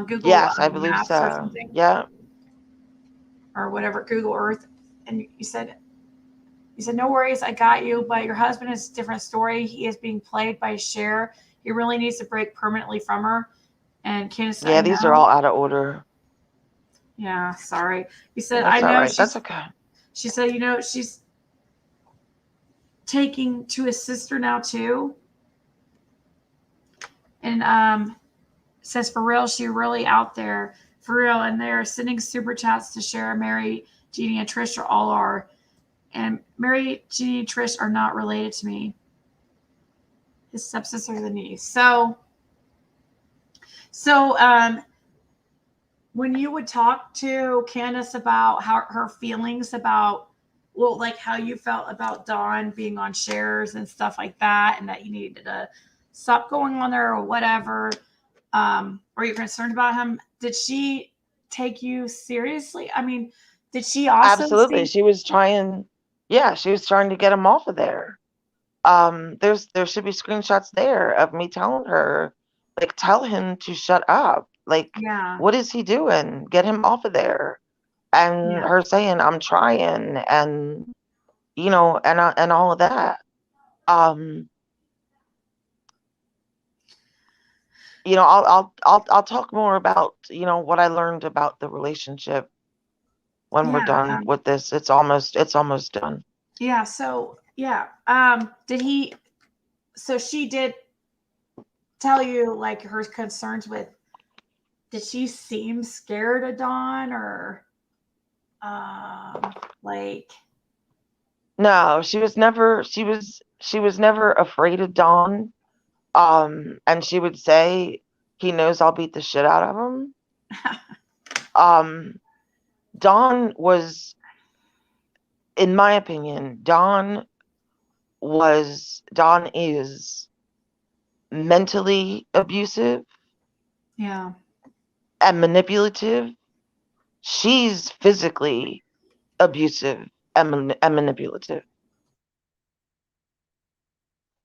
Google Yes, I believe Maps so. or something. Yeah. Or whatever, Google Earth. And you said, no worries, I got you, but your husband is a different story. He is being played by Cher. He really needs to break permanently from her. And Candus said, yeah, these are all out of order. Yeah, sorry. You said, That's I know. all right. That's okay. She said, she's taking to his sister now too. And says, for real, she really out there. For real. And they're sending super chats to Cher, Mary, Jeannie, and Trish all are. And Mary, Jeannie, and Trish are not related to me. His stepsister, the niece. So when you would talk to Candus about her feelings about, well, like how you felt about Dawn being on shares and stuff like that, and that you needed to stop going on there or whatever, or you're concerned about him, did she take you seriously? I mean, did she also Absolutely. She was trying to get him off of there. There should be screenshots there of me telling her, like, tell him to shut up. Like, what is he doing? Get him off of there. And her saying, I'm trying, and and all of that. I'll talk more about, what I learned about the relationship when we're done with this. It's almost done. Yeah. So she did tell you like her concerns with, did she seem scared of Dawn or like? No, she was never afraid of Dawn. And she would say, he knows I'll beat the shit out of him. Dawn was, in my opinion, Dawn is mentally abusive. Yeah. And manipulative. She's physically abusive and manipulative.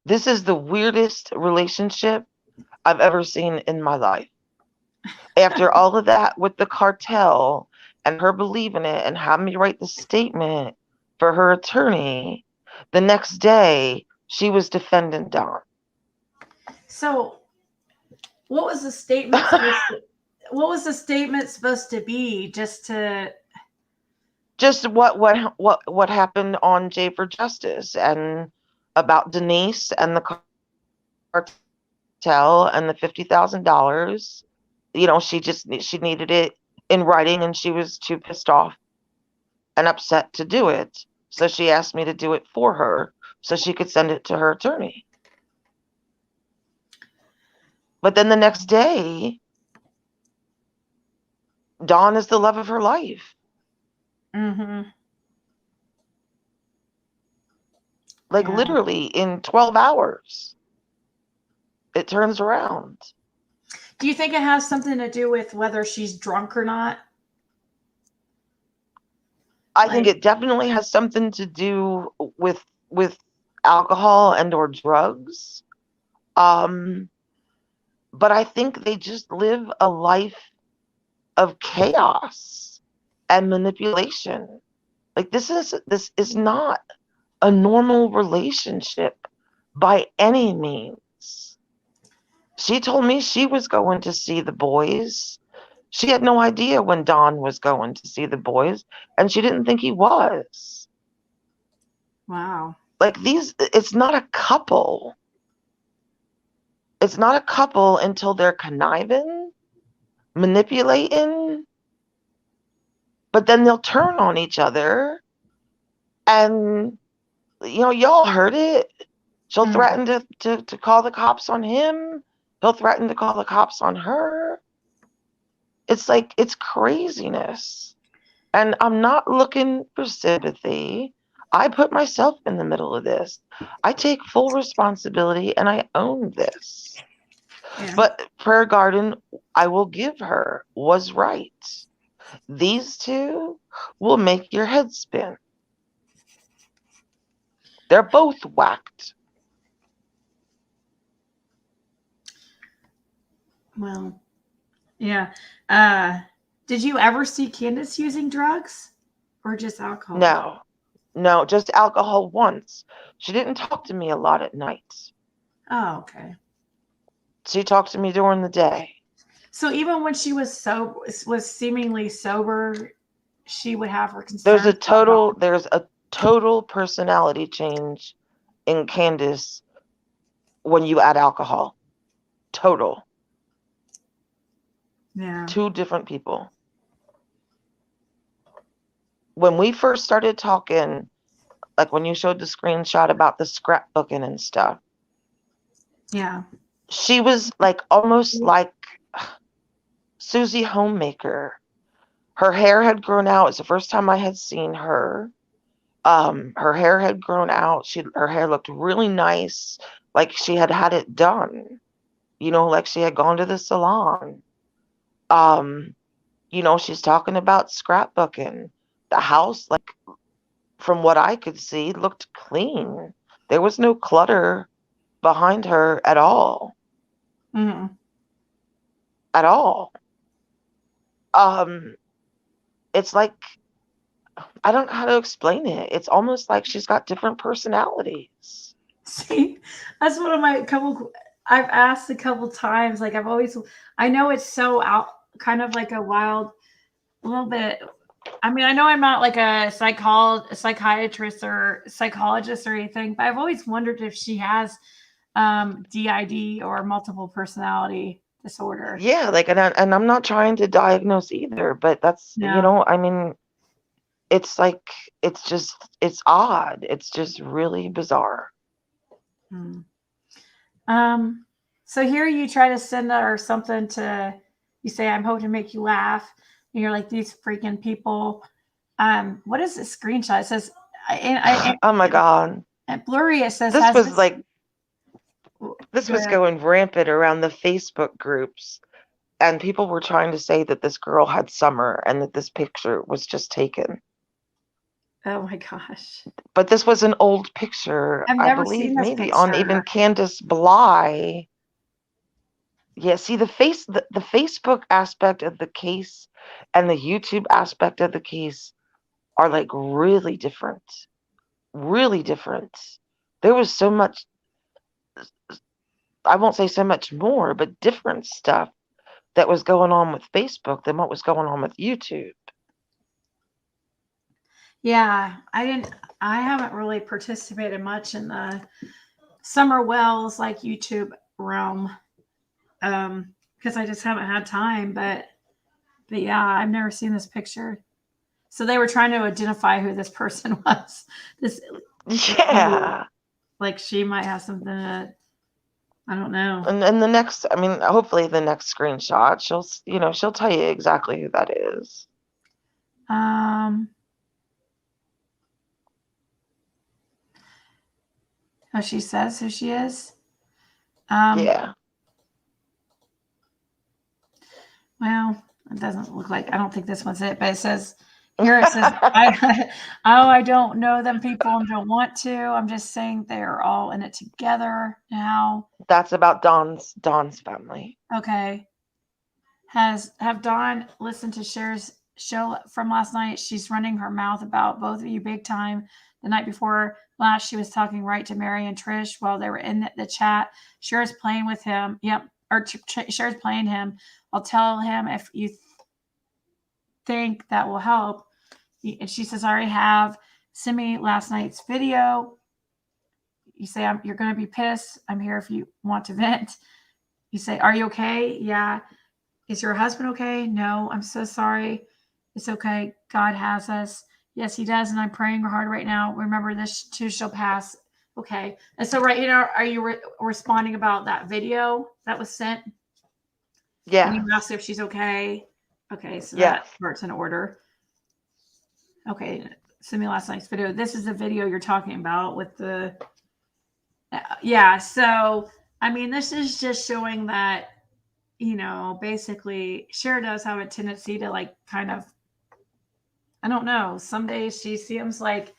This is the weirdest relationship I've ever seen in my life. After all of that with the cartel and her believing it and having me write the statement for her attorney, the next day she was defending Dawn. So what was the statement supposed to be? Just to, Just what happened on J for Justice and about Denise and the cartel and the $50,000. She needed it in writing, and she was too pissed off and upset to do it. So she asked me to do it for her so she could send it to her attorney. But then the next day, Dawn is the love of her life. Mm-hmm. Like Yeah. literally in 12 hours, it turns around. Do you think it has something to do with whether she's drunk or not? I think it definitely has something to do with alcohol and or drugs. But I think they just live a life of chaos and manipulation. Like this is not a normal relationship by any means. She told me she was going to see the boys. She had no idea when Don was going to see the boys, and she didn't think he was. Wow. Like it's not a couple. It's not a couple until they're conniving, manipulating, but then they'll turn on each other. And, y'all heard it. She'll threaten to call the cops on him. He'll threaten to call the cops on her. It's craziness. And I'm not looking for sympathy. I put myself in the middle of this. I take full responsibility and I own this. Yeah. But Prayer Garden, I will give her, was right. These two will make your head spin. They're both whacked. Well, yeah. Did you ever see Candus using drugs or just alcohol? No, just alcohol once. She didn't talk to me a lot at night. Oh, okay. She talked to me during the day. So even when she was seemingly sober, she would have her concerns. There's a total personality change in Candus when you add alcohol. Total. Yeah. Two different people. When we first started talking, like when you showed the screenshot about the scrapbooking and stuff, Yeah. she was like almost like Susie Homemaker. Her hair had grown out. It's the first time I had seen her. Her hair had grown out. Her hair looked really nice, like she had had it done. Like she had gone to the salon. She's talking about scrapbooking. The house, like from what I could see, looked clean. There was no clutter behind her at all. Mm-hmm. At all. It's like, I don't know how to explain it. It's almost like she's got different personalities. See, that's one of my I've asked a couple times. Like I know it's so out, kind of like a wild, a little bit. I mean, I know I'm not like a psychiatrist or psychologist or anything, but I've always wondered if she has DID or multiple personality disorder. Yeah, like, and I'm not trying to diagnose either, but that's, No. I mean, it's like, it's odd. It's just really bizarre. So here you try to send her something you say, I'm hoping to make you laugh. And you're like, these freaking people. What is this screenshot? It says, oh my God. And blurry, it says, this was ahead. going rampant around the Facebook groups. And people were trying to say that this girl had summer and that this picture was just taken. Oh my gosh. But this was an old picture, I've never seen this maybe picture. on even Candus Bly. Yeah, see the Facebook aspect of the case and the YouTube aspect of the case are like really different. Really different. There was so much, I won't say so much more, but different stuff that was going on with Facebook than what was going on with YouTube. Yeah, I haven't really participated much in the Summer Wells like YouTube realm. Because I just haven't had time. But yeah, I've never seen this picture. So they were trying to identify who this person was. This Yeah. like she might have something to, I don't know. And the next, I mean, hopefully the next screenshot, she'll tell you exactly who that is. Um oh, she says who she is. Yeah. Well, it doesn't look like, I don't think this one's it, but it says here, it says I don't know them people and don't want to. I'm just saying they're all in it together now. That's about Dawn's family. Okay. Have Dawn listened to Cher's show from last night? She's running her mouth about both of you big time. The night before last, she was talking right to Mary and Trish while they were in the chat. Cher's playing with him. Yep. Or Cher's playing him. I'll tell him if you think that will help. And she says, I already have. Send me last night's video. You say, you're going to be pissed. I'm here if you want to vent. You say, are you okay? Yeah. Is your husband okay? No, I'm so sorry. It's okay. God has us. Yes, he does. And I'm praying hard right now. Remember, this too shall pass. Okay. And so, right, are you responding about that video that was sent? Yeah. And you asked if she's okay. Okay. So Yes. that part's in order. Okay. Send me last night's video. This is the video you're talking about with the, yeah. So, I mean, this is just showing that, basically Cher does have a tendency to like kind of, I don't know, some days she seems like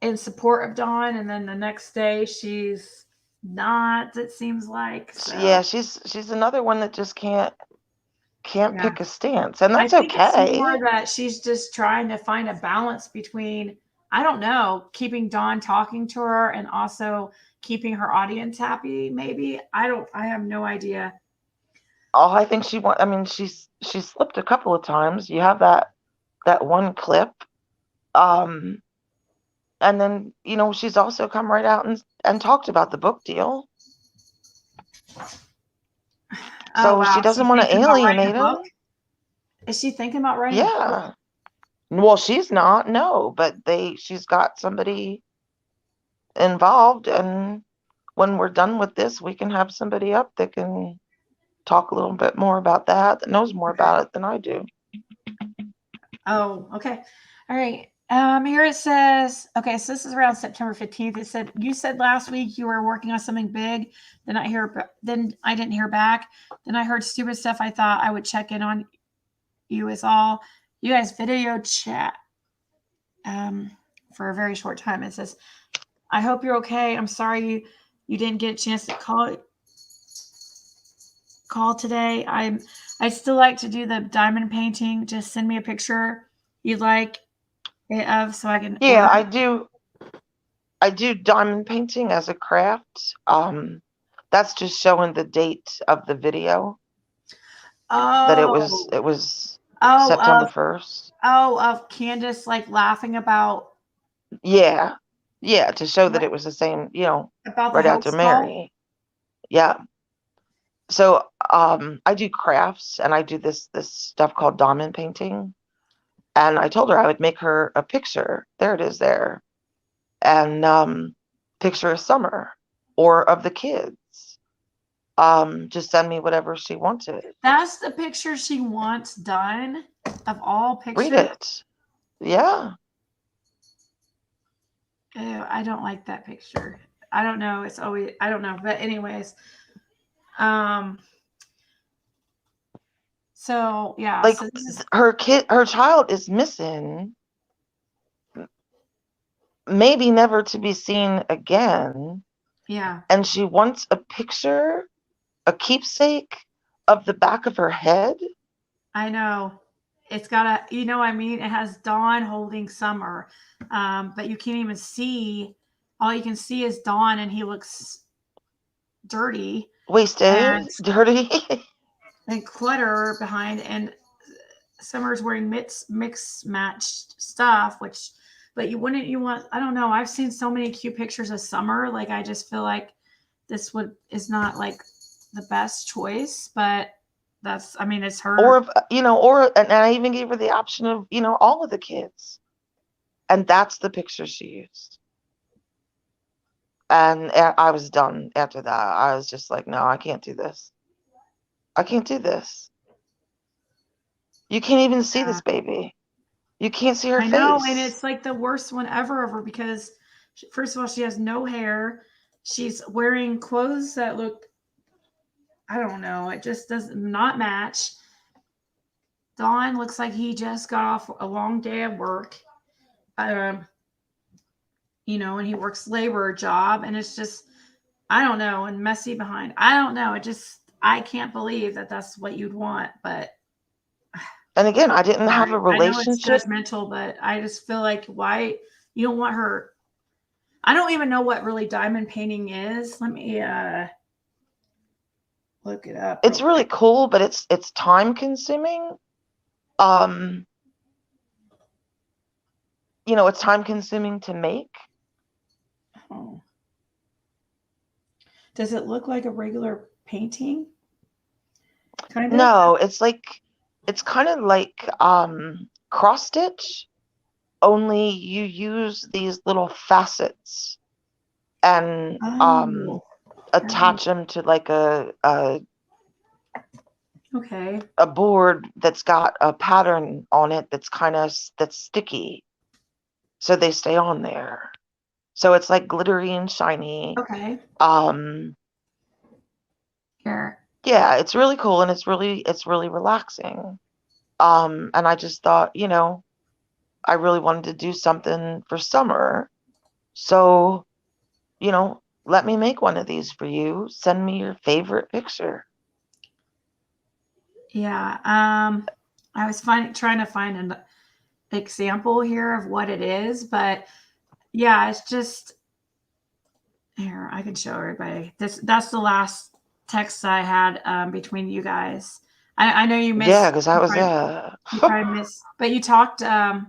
in support of Dawn and then the next day she's not, it seems like. So. Yeah, she's another one that just can't Yeah. pick a stance, and that's I think okay. It's more that she's just trying to find a balance between, I don't know, keeping Dawn talking to her and also keeping her audience happy, maybe. I have no idea. All I think I mean, she's slipped a couple of times. You have that one clip. And then, she's also come right out and talked about the book deal. So wow. she doesn't want to alienate him. Is she thinking about writing? Yeah. Well, she's not, no, but she's got somebody involved, and when we're done with this, we can have somebody up that can talk a little bit more about that knows more about it than I do. Oh, okay. All right. Here it says, okay, so this is around September 15th. It said, you said last week you were working on something big. Then I didn't hear back. Then I heard stupid stuff. I thought I would check in on you as all. You guys video chat for a very short time. It says, I hope you're okay. I'm sorry you didn't get a chance to call today. I'd still like to do the diamond painting. Just send me a picture you'd like it of so I can. Yeah, I do diamond painting as a craft. That's just showing the date of the video. Oh, that it was September 1st. Of Candus like laughing about. Yeah, to show that it was the same, about right after Mary. Yeah. So I do crafts and I do this stuff called diamond painting. And I told her I would make her a picture. There it is there. And picture of Summer or of the kids. Just send me whatever she wanted. That's the picture she wants done of all pictures. Read it. Yeah. Ew, I don't like that picture. I don't know. It's always, I don't know. But anyways, so yeah, like so her child is missing, maybe never to be seen again. Yeah. And she wants a picture, a keepsake of the back of her head. I know. It's got it has Dawn holding Summer, but you can't even see. All you can see is Dawn, and he looks dirty, wasted, dirty, and clutter behind. And Summer's wearing mixed matched stuff, but you want, I don't know. I've seen so many cute pictures of Summer. Like, I just feel like is not like the best choice, but I mean, it's her. Or, and I even gave her the option of, all of the kids. And that's the picture she used. And I was done after that. I was just like, no, I can't do this. I can't do this. You can't even see this baby. You can't see her face. I know, and it's like the worst one ever of her because, first of all, she has no hair. She's wearing clothes that look, I don't know, it just does not match. Don looks like he just got off a long day of work. And he works labor job, and it's just, I don't know, and messy behind. I don't know. I can't believe that that's what you'd want, but. And again, I didn't have a relationship. I know it's judgmental, but I just feel like, why you don't want her. I don't even know what really diamond painting is. Let me look it up. It's really cool, but it's time consuming. It's time consuming to make. Oh. Does it look like a regular painting? Kind of? No, it's kind of like cross stitch, only you use these little facets and attach them to like a board that's got a pattern on it that's sticky, so they stay on there. So it's like glittery and shiny. Okay. Here. Yeah, it's really cool, and it's really relaxing. And I just thought, I really wanted to do something for Summer. So, let me make one of these for you. Send me your favorite picture. Yeah. I was trying to find an example here of what it is, but yeah, it's just here. I can show everybody. That's the last text I had between you guys. I know you missed. Yeah, because I was you probably missed, but you talked. Here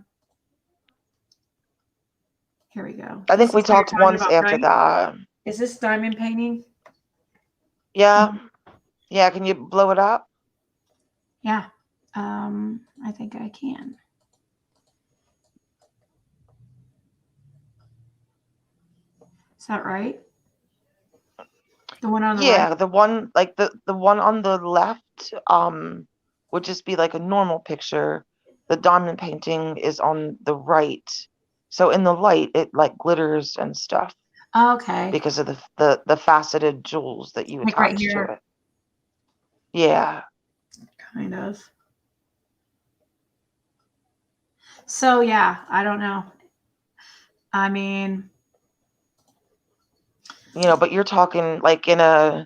we go. I think we talked once after that. Is this diamond painting? Yeah. Yeah. Can you blow it up? Yeah. I think I can. Is that right? The one on the right? The one, like the one on the left would just be like a normal picture. The diamond painting is on the right. So in the light, it like glitters and stuff. Okay. Because of the faceted jewels that you attach to it. Yeah. Kind of. So yeah, I don't know. I mean, but you're talking like in a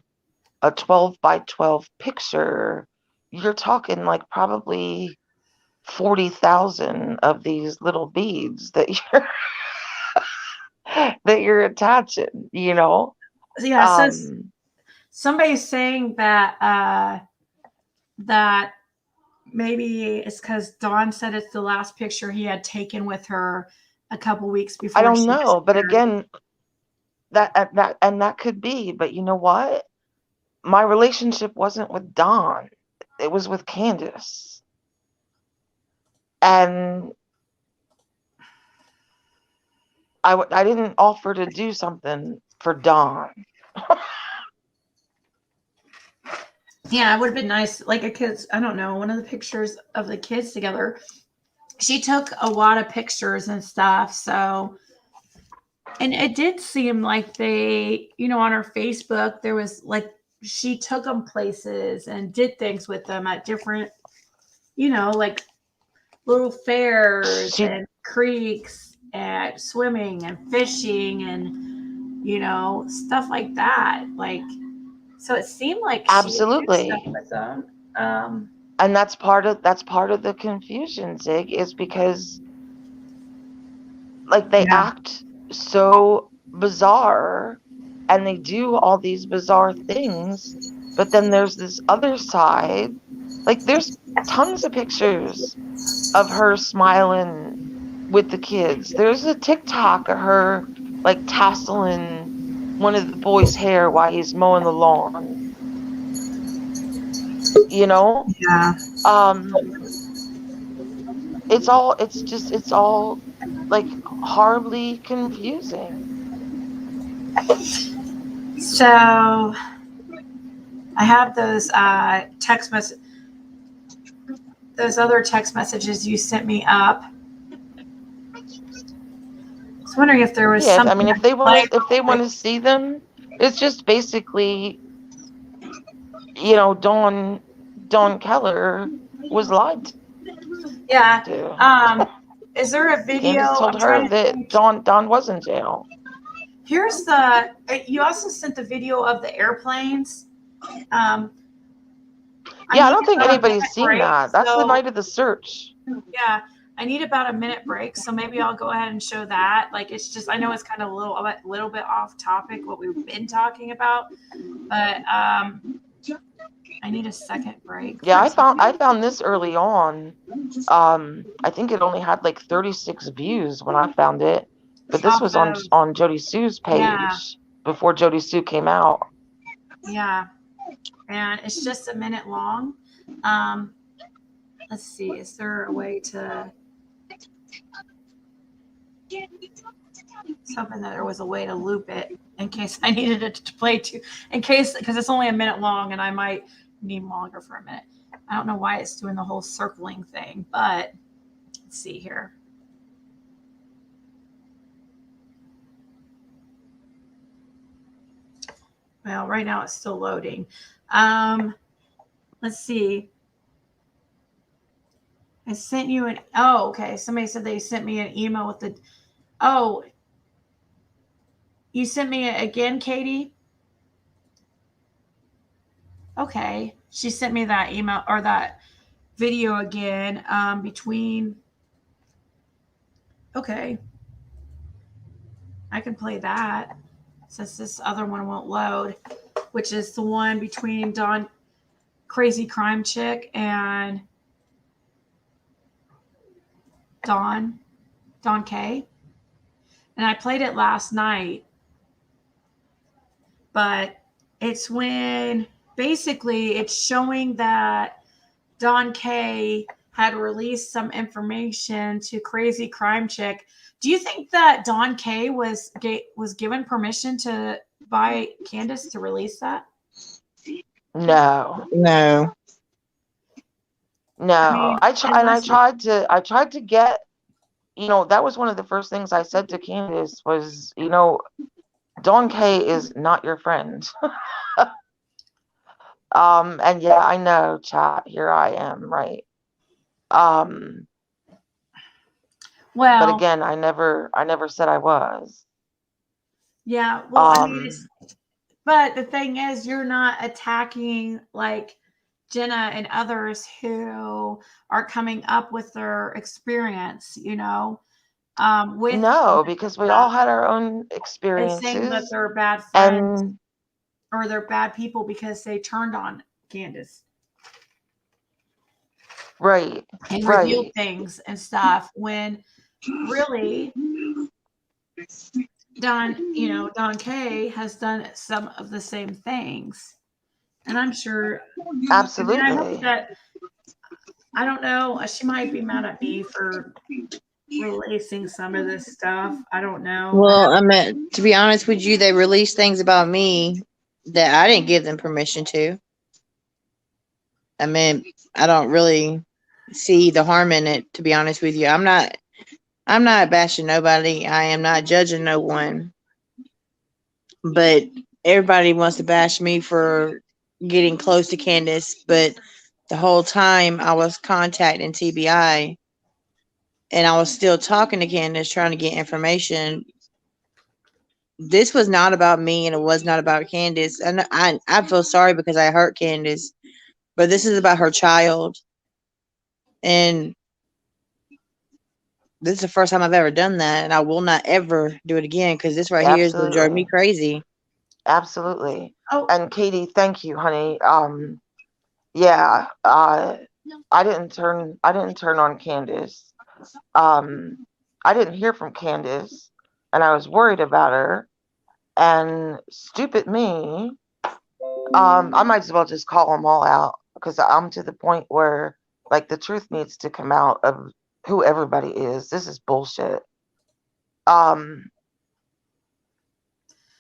12 by 12 picture, you're talking like probably 40,000 of these little beads that you're attaching, Yeah. So somebody's saying that that maybe it's because Dawn said it's the last picture he had taken with her a couple weeks before. I don't know, but again, that could be. But you know what? My relationship wasn't with Dawn; it was with Candus, and I didn't offer to do something for Dawn. Yeah, it would have been nice, like a kid's, I don't know, one of the pictures of the kids together. She took a lot of pictures and stuff. So, and it did seem like they, on her Facebook, there was like, she took them places and did things with them at different, like little fairs and creeks and swimming and fishing and, stuff like that. Like, so it seemed like absolutely she did stuff with them. And that's part of the confusion, Zig, is because like they act so bizarre and they do all these bizarre things, but then there's this other side Like, there's tons of pictures of her smiling with the kids. There's a TikTok of her like tasseling one of the boys' hair while he's mowing the lawn. You know, Yeah. it's all like horribly confusing. So I have those those other text messages you sent me up. I was wondering if there was Yeah, I something mean, I could play if they real want quick. to see them, it's just basically, you know, Dawn Keller was lied Yeah. to. Is there a video? Candace told I'm trying her to that think. Dawn was in jail. Here's the. You also sent the video of the airplanes. I Yeah, I need don't think about a anybody's minute seen break. that. That's the So night of the search. yeah, I need about a minute break. So maybe I'll go ahead and show that. Like it's just I know it's kind of a little bit off topic what we've been talking about, but I need a second break. Yeah, For I found this early on. I think it only had like 36 views when I found it, but this off was of on Jody Sue's yeah, page before Jody Sue came out. yeah, and it's just a minute long. Let's see, is there a way to something that there was a way to loop it in case I needed it to play too, in case because it's only a minute long and I might need longer for a minute. I don't know why it's doing the whole circling thing, but let's see here. Well, right now it's still loading. Let's see. I sent you an oh, okay. Somebody said they sent me an email with the oh, you sent me it again, Katie? Okay. She sent me that email or that video again between okay. I can play that since this other one won't load, which is the one between Dawn Crazy Crime Chick and Dawn K. And I played it last night, but it's when basically it's showing that Dawn K had released some information to Crazy Crime Chick. Do you think that Dawn K was given permission to by Candus to release that? No, No. I no. mean, I unless tried to get, you know, that was one of the first things I said to Candace was, you know, Dawn K is not your friend. And yeah, I know, chat. Here I am, right? But well, again, I never said I was. yeah, well, I mean, Um, but the thing is, you're not attacking like Jenna and others who are coming up with their experience, with no, because we all had our own and saying that experiences, they're bad friends and or they're bad people because they turned on Candus right, and revealed right, things and stuff when really Don K has done some of the same things. And I'm sure, I mean, I hope absolutely. that, I don't know, she might be mad at me for releasing some of this stuff. I don't know. Well, I mean, to be honest with you, they released things about me that I didn't give them permission to. I mean, I don't really see the harm in it, to be honest with you. I'm not bashing nobody. I am not judging no one. But everybody wants to bash me for getting close to Candace, but the whole time I was contacting TBI and I was still talking to Candace trying to get information. This was not about me and it was not about Candace. And I feel sorry because I hurt Candace, but this is about her child. And this is the first time I've ever done that. And I will not ever do it again because this right here is going to drive me Absolutely. crazy. Absolutely. Oh, And Katie, thank you, honey. Yeah, I didn't turn on Candus. I didn't hear from Candus, and I was worried about her. And stupid me, I might as well just call them all out because I'm to the point where like the truth needs to come out of who everybody is. This is bullshit. Um,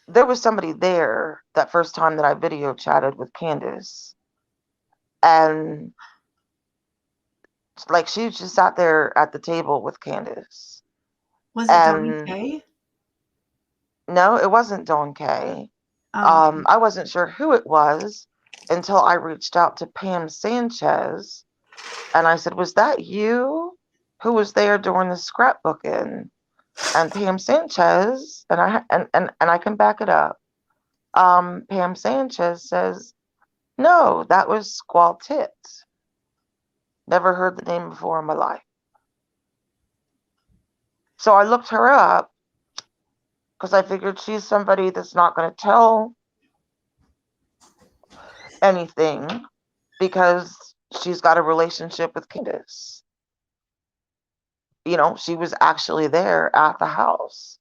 there was somebody there that first time that I video chatted with Candus, and like she just sat there at the table with Candus. Was it Donnie And K? no, it wasn't Dawn K. Oh, okay. I wasn't sure who it was until I reached out to Pam Sanchez and I said, "Was that you who was there during the scrapbooking?" And Pam Sanchez, and I can back it up. Pam Sanchez says, "No, that was Squall Tits. Never heard the name before in my life." So I looked her up because I figured she's somebody that's not going to tell anything because she's got a relationship with Candus. You know, she was actually there at the house.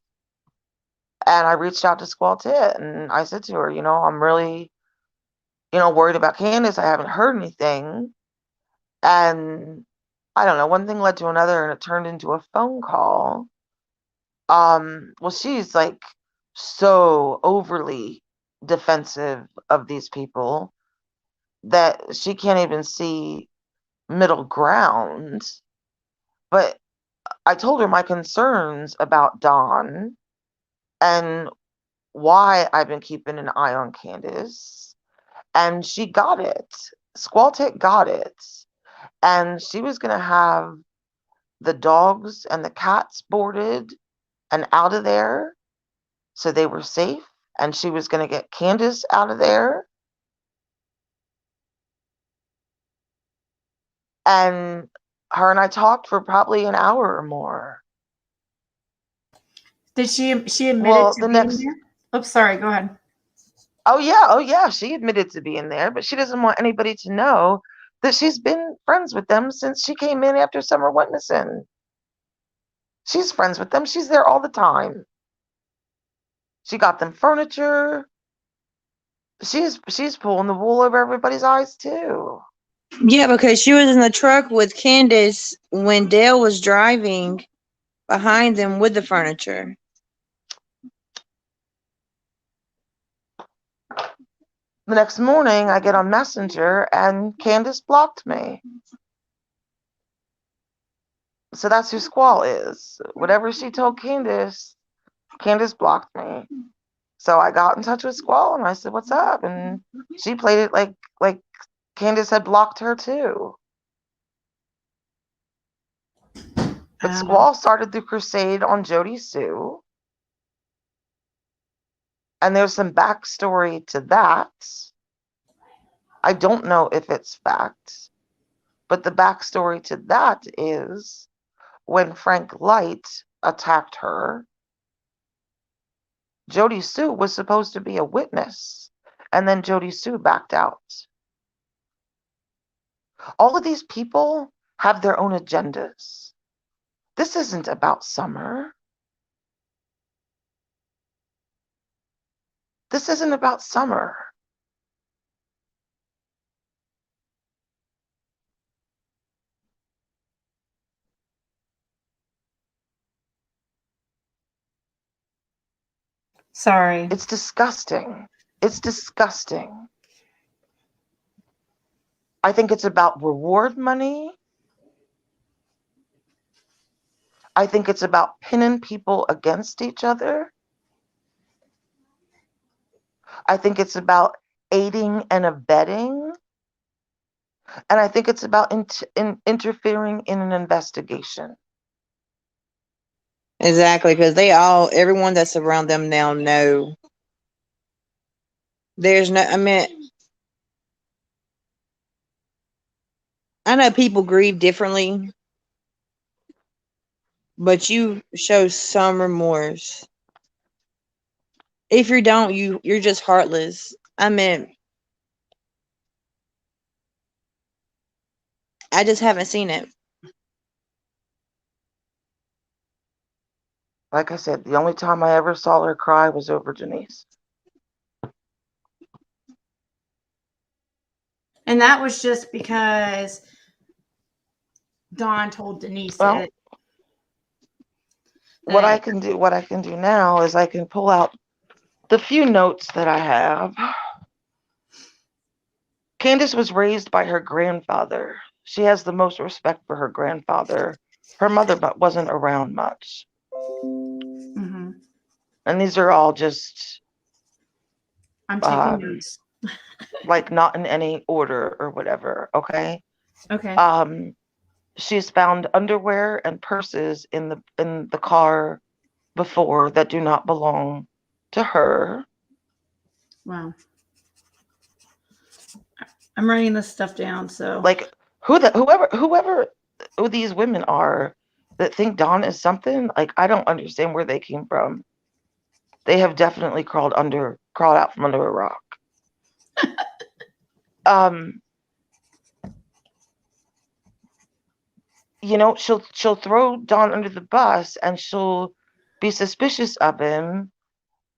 And I reached out to Squall Tit and I said to her, you know, I'm really, worried about Candus. I haven't heard anything. And I don't know, one thing led to another and it turned into a phone call. Well, she's like so overly defensive of these people that she can't even see middle ground. But I told her my concerns about Dawn and why I've been keeping an eye on Candus, and she got it. Squaltech got it. And she was going to have the dogs and the cats boarded and out of there so they were safe. And she was going to get Candus out of there. And her and I talked for probably an hour or more. Did she admitted Well, to the being next, there? Oops, sorry. Go ahead. oh yeah, she admitted to being there, but she doesn't want anybody to know that she's been friends with them since she came in after summer witnessing. She's friends with them. She's there all the time. She got them furniture. She's pulling the wool over everybody's eyes too. Yeah, because she was in the truck with Candace when Dale was driving behind them with the furniture. The next morning, I get on Messenger and Candus blocked me. So that's who Squall is. Whatever she told Candus blocked me. So I got in touch with Squall and I said, "What's up?" And she played it like Candus had blocked her too. But Squall started the crusade on Jody Sue. And there's some backstory to that. I don't know if it's fact, but the backstory to that is when Frank Light attacked her, Jody Sue was supposed to be a witness, and then Jody Sue backed out. All of these people have their own agendas. This isn't about Summer. This isn't about Summer. Sorry. It's disgusting. It's disgusting. I think it's about reward money. I think it's about pinning people against each other. I think it's about aiding and abetting. And I think it's about interfering in an investigation. Exactly, because everyone that's around them now know. There's no, I mean, I know people grieve differently, but you show some remorse. If you don't, you're just heartless. I mean, I just haven't seen it. Like I said, the only time I ever saw her cry was over Denise. And that was just because Dawn told Denise Well, it. what I can do now is I can pull out the few notes that I have. Candus was raised by her grandfather. She has the most respect for her grandfather. Her mother wasn't around much. Mm-hmm. And these are all just I'm taking notes. like not in any order or whatever, okay? Okay. She's found underwear and purses in the car before that do not belong to her. Wow. I'm writing this stuff down, so Like whoever who these women are that think Dawn is something, like I don't understand where they came from. They have definitely crawled out from under a rock. You know, she'll throw Dawn under the bus and she'll be suspicious of him,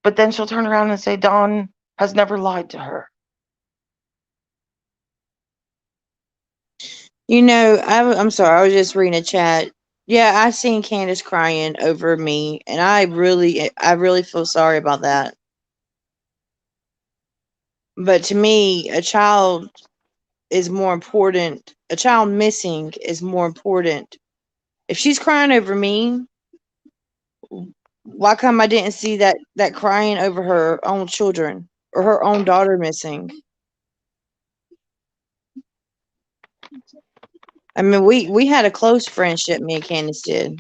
but then she'll turn around and say Dawn has never lied to her. You know, I'm sorry. I was just reading a chat. Yeah, I seen Candace crying over me, and I really feel sorry about that. But to me, a child is more important. A child missing is more important. If she's crying over me, why come I didn't see that crying over her own children or her own daughter missing? I mean, we had a close friendship, me and Candace did.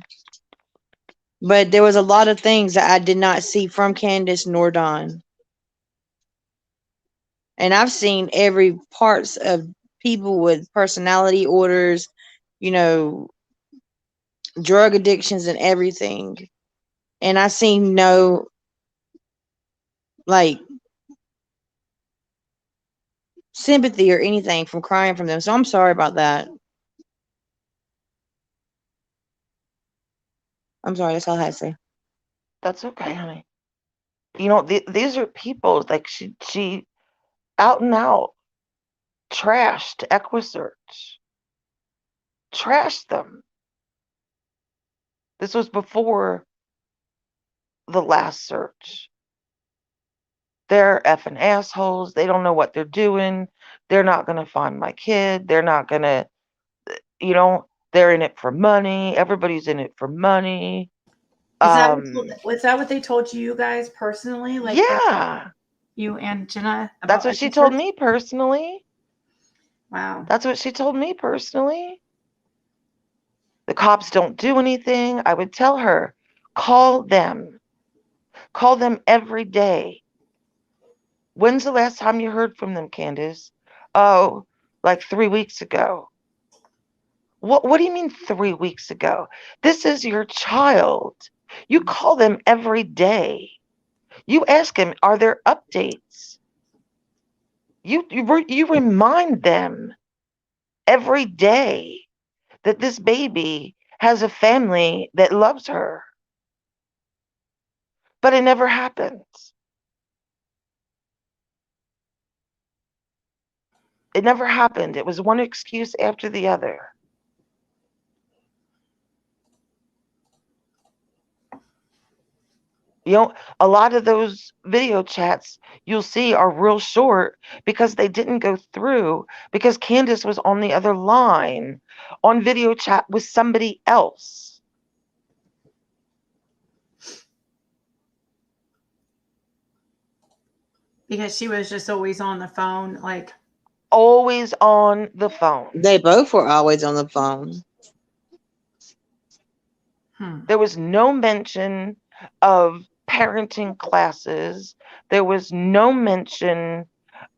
But there was a lot of things that I did not see from Candace nor Dawn. And I've seen every parts of people with personality orders, you know, drug addictions and everything. And I seen no like sympathy or anything from crying from them. So I'm sorry about that. I'm sorry, that's all I had to say. That's okay, honey. You know, these are people like she out and out trashed EquiSearch, trashed them. This was before the last search. They're effing assholes. They don't know what they're doing. They're not going to find my kid. They're not going to, you know, they're in it for money. Everybody's in it for money. is that what they told you guys personally? Like Yeah. you and Jenna about That's what she told me personally. Wow. That's what she told me personally. The cops don't do anything. I would tell her, call them. Call them every day. When's the last time you heard from them, Candus? Oh, like 3 weeks ago. What do you mean 3 weeks ago? This is your child. You call them every day. You ask them, are there updates? You remind them every day that this baby has a family that loves her. But it never happens. It never happened. It was one excuse after the other. You know, a lot of those video chats you'll see are real short because they didn't go through because Candus was on the other line on video chat with somebody else. Because she was just always on the phone, like Always on the phone. They both were always on the phone. There was no mention of parenting classes. There was no mention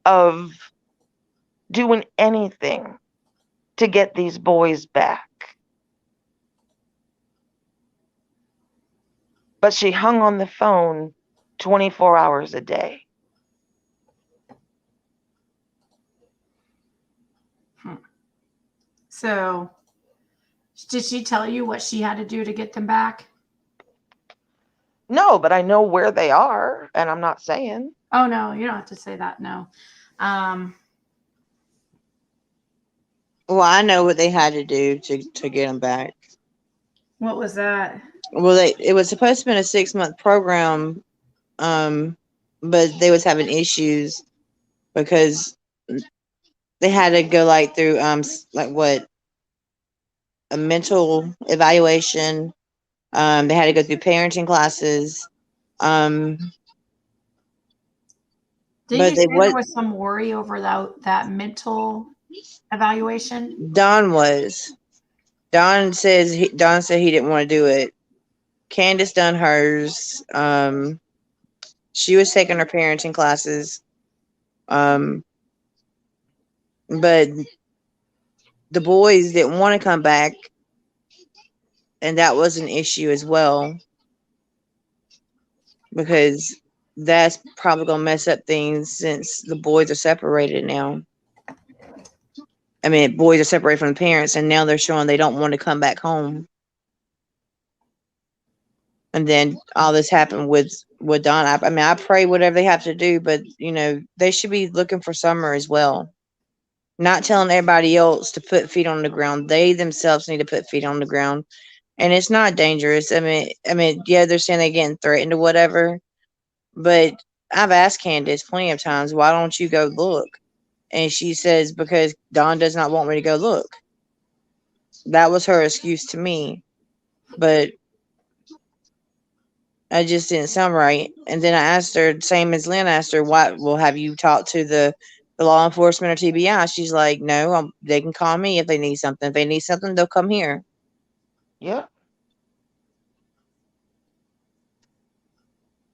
of doing anything to get these boys back. But she hung on the phone 24 hours a day. So, did she tell you what she had to do to get them back? No, but I know where they are, and I'm not saying. Oh no, you don't have to say that. No. Well, I know what they had to do to get them back. What was that? Well, it was supposed to be a 6-month program, but they was having issues because they had to go like through like what, a mental evaluation. They had to go through parenting classes. Didn't But you they say there what was some worry over that mental evaluation? Don said he didn't want to do it. Candus done hers. She was taking her parenting classes. But the boys didn't want to come back, and that was an issue as well, because that's probably gonna mess up things since the boys are separated now. I mean, boys are separated from the parents, and now they're showing they don't want to come back home. And then all this happened with Don. I mean, I pray whatever they have to do, but they should be looking for Summer as well. Not telling everybody else to put feet on the ground. They themselves need to put feet on the ground. And it's not dangerous. I mean, yeah, they're saying they're getting threatened or whatever. But I've asked Candus plenty of times, why don't you go look? And she says, because Don does not want me to go look. That was her excuse to me. But I just didn't sound right. And then I asked her, same as Lynn asked her, what, well, have you talked to the law enforcement or TBI? She's like, no, they can call me if they need something. If they need something, they'll come here. Yeah.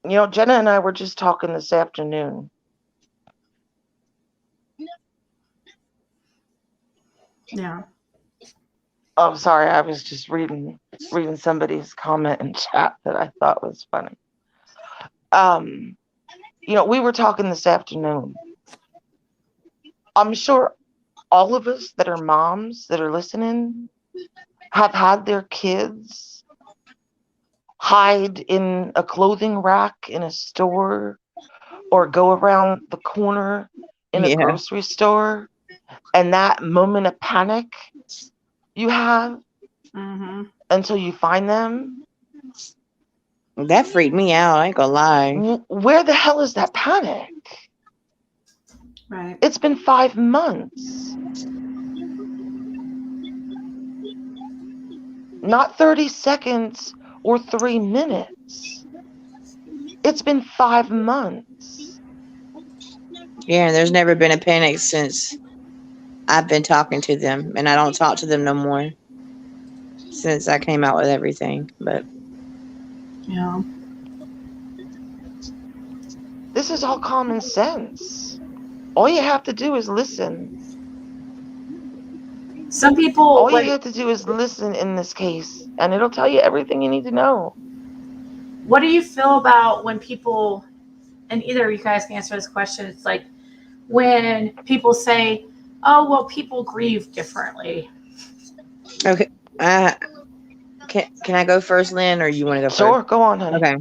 Jenna and I were just talking this afternoon. Yeah. Oh, sorry, I was just reading somebody's comment in chat that I thought was funny. We were talking this afternoon. I'm sure all of us that are moms that are listening have had their kids hide in a clothing rack in a store or go around the corner in a grocery store, and that moment of panic you have until you find them. That freaked me out. I ain't gonna lie. Where the hell is that panic? Right. It's been 5 months. Not 30 seconds or 3 minutes. It's been 5 months. Yeah, and there's never been a panic since I've been talking to them, and I don't talk to them no more since I came out with everything. But yeah, this is all common sense. All you have to do is listen. Some people. All you have to do is listen in this case, and it'll tell you everything you need to know. What do you feel about when people, and either of you guys can answer this question, it's like when people say, oh, well, people grieve differently. okay, can I go first, Lynn, or you want to go first? Sure, go on, honey. Okay.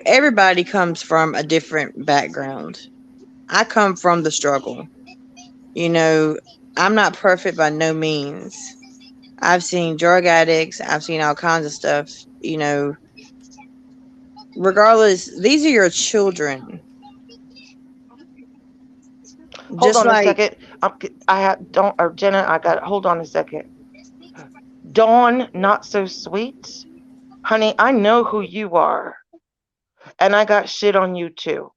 Everybody comes from a different background. I come from the struggle. I'm not perfect by no means. I've seen drug addicts. I've seen all kinds of stuff. Regardless, these are your children. Hold on a second. Jenna, I got, hold on a second. Dawn, not so sweet. Honey, I know who you are. And I got shit on you too.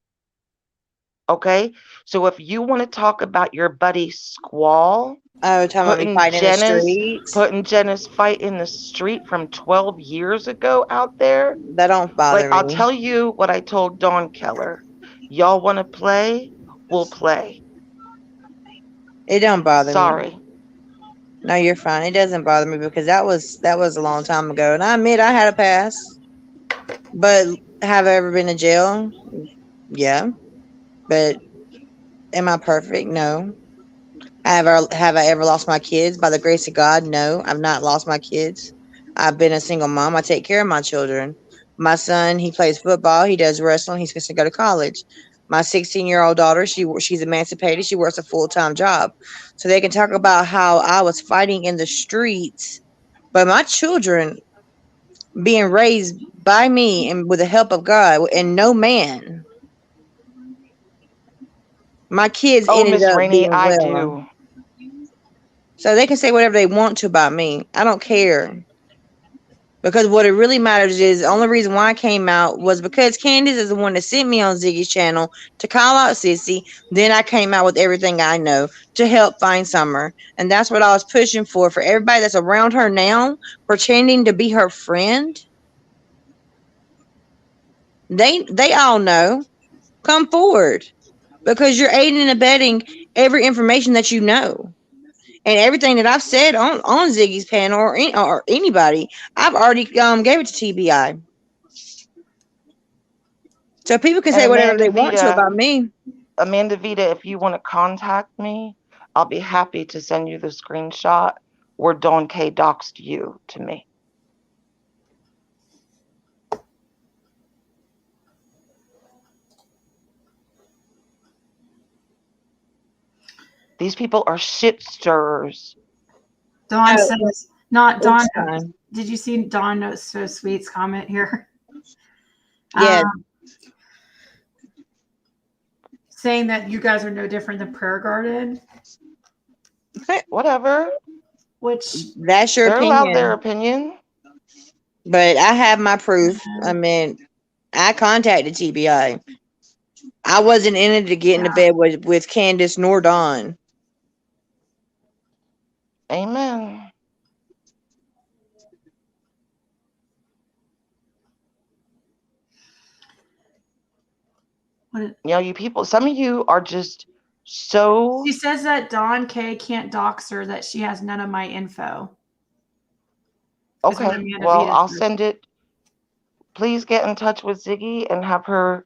Okay? So if you want to talk about your buddy Squall, putting Jenna's fight in the street from 12 years ago out there, that don't bother me. I'll tell you what I told Dawn Keller. Y'all want to play? We'll play. It don't bother me. Sorry. No, you're fine. It doesn't bother me because that was a long time ago. And I admit I had a past. But have I ever been to jail? Yeah. But am I perfect? No. Have I ever lost my kids? By the grace of God, no, I've not lost my kids. I've been a single mom. I take care of my children. My son, he plays football. He does wrestling. He's supposed to go to college. My 16-year-old daughter, she's emancipated. She works a full-time job. So they can talk about how I was fighting in the streets, but my children being raised by me and with the help of God and no man. My kids Oh, ended Miss up Rainey, being I well. do. So they can say whatever they want to about me. I don't care. Because what it really matters is the only reason why I came out was because Candus is the one that sent me on Ziggy's channel to call out Sissy. Then I came out with everything I know to help find Summer. And that's what I was pushing for everybody that's around her now, pretending to be her friend. They all know. Come forward. Because you're aiding and abetting every information that you know. And everything that I've said on Ziggy's panel or anybody, I've already gave it to TBI. So people can And say whatever they want to about me. Amanda Vita, if you want to contact me, I'll be happy to send you the screenshot where Dawn K doxed you to me. These people are shit stirrers. Dawn Oh, says, not Dawn. fine. Did you see Dawn So Sweet's comment here? Yeah. Saying that you guys are no different than Prayer Garden. Whatever. Which That's your They're allowed opinion. their opinion. But I have my proof. I mean, I contacted TBI. I wasn't in it to get into bed with Candus nor Dawn. Amen. You know, you people, some of you are just so. She says that Dawn K can't dox her, that she has none of my info. Okay, well, I'll send it. Please get in touch with Ziggy and have her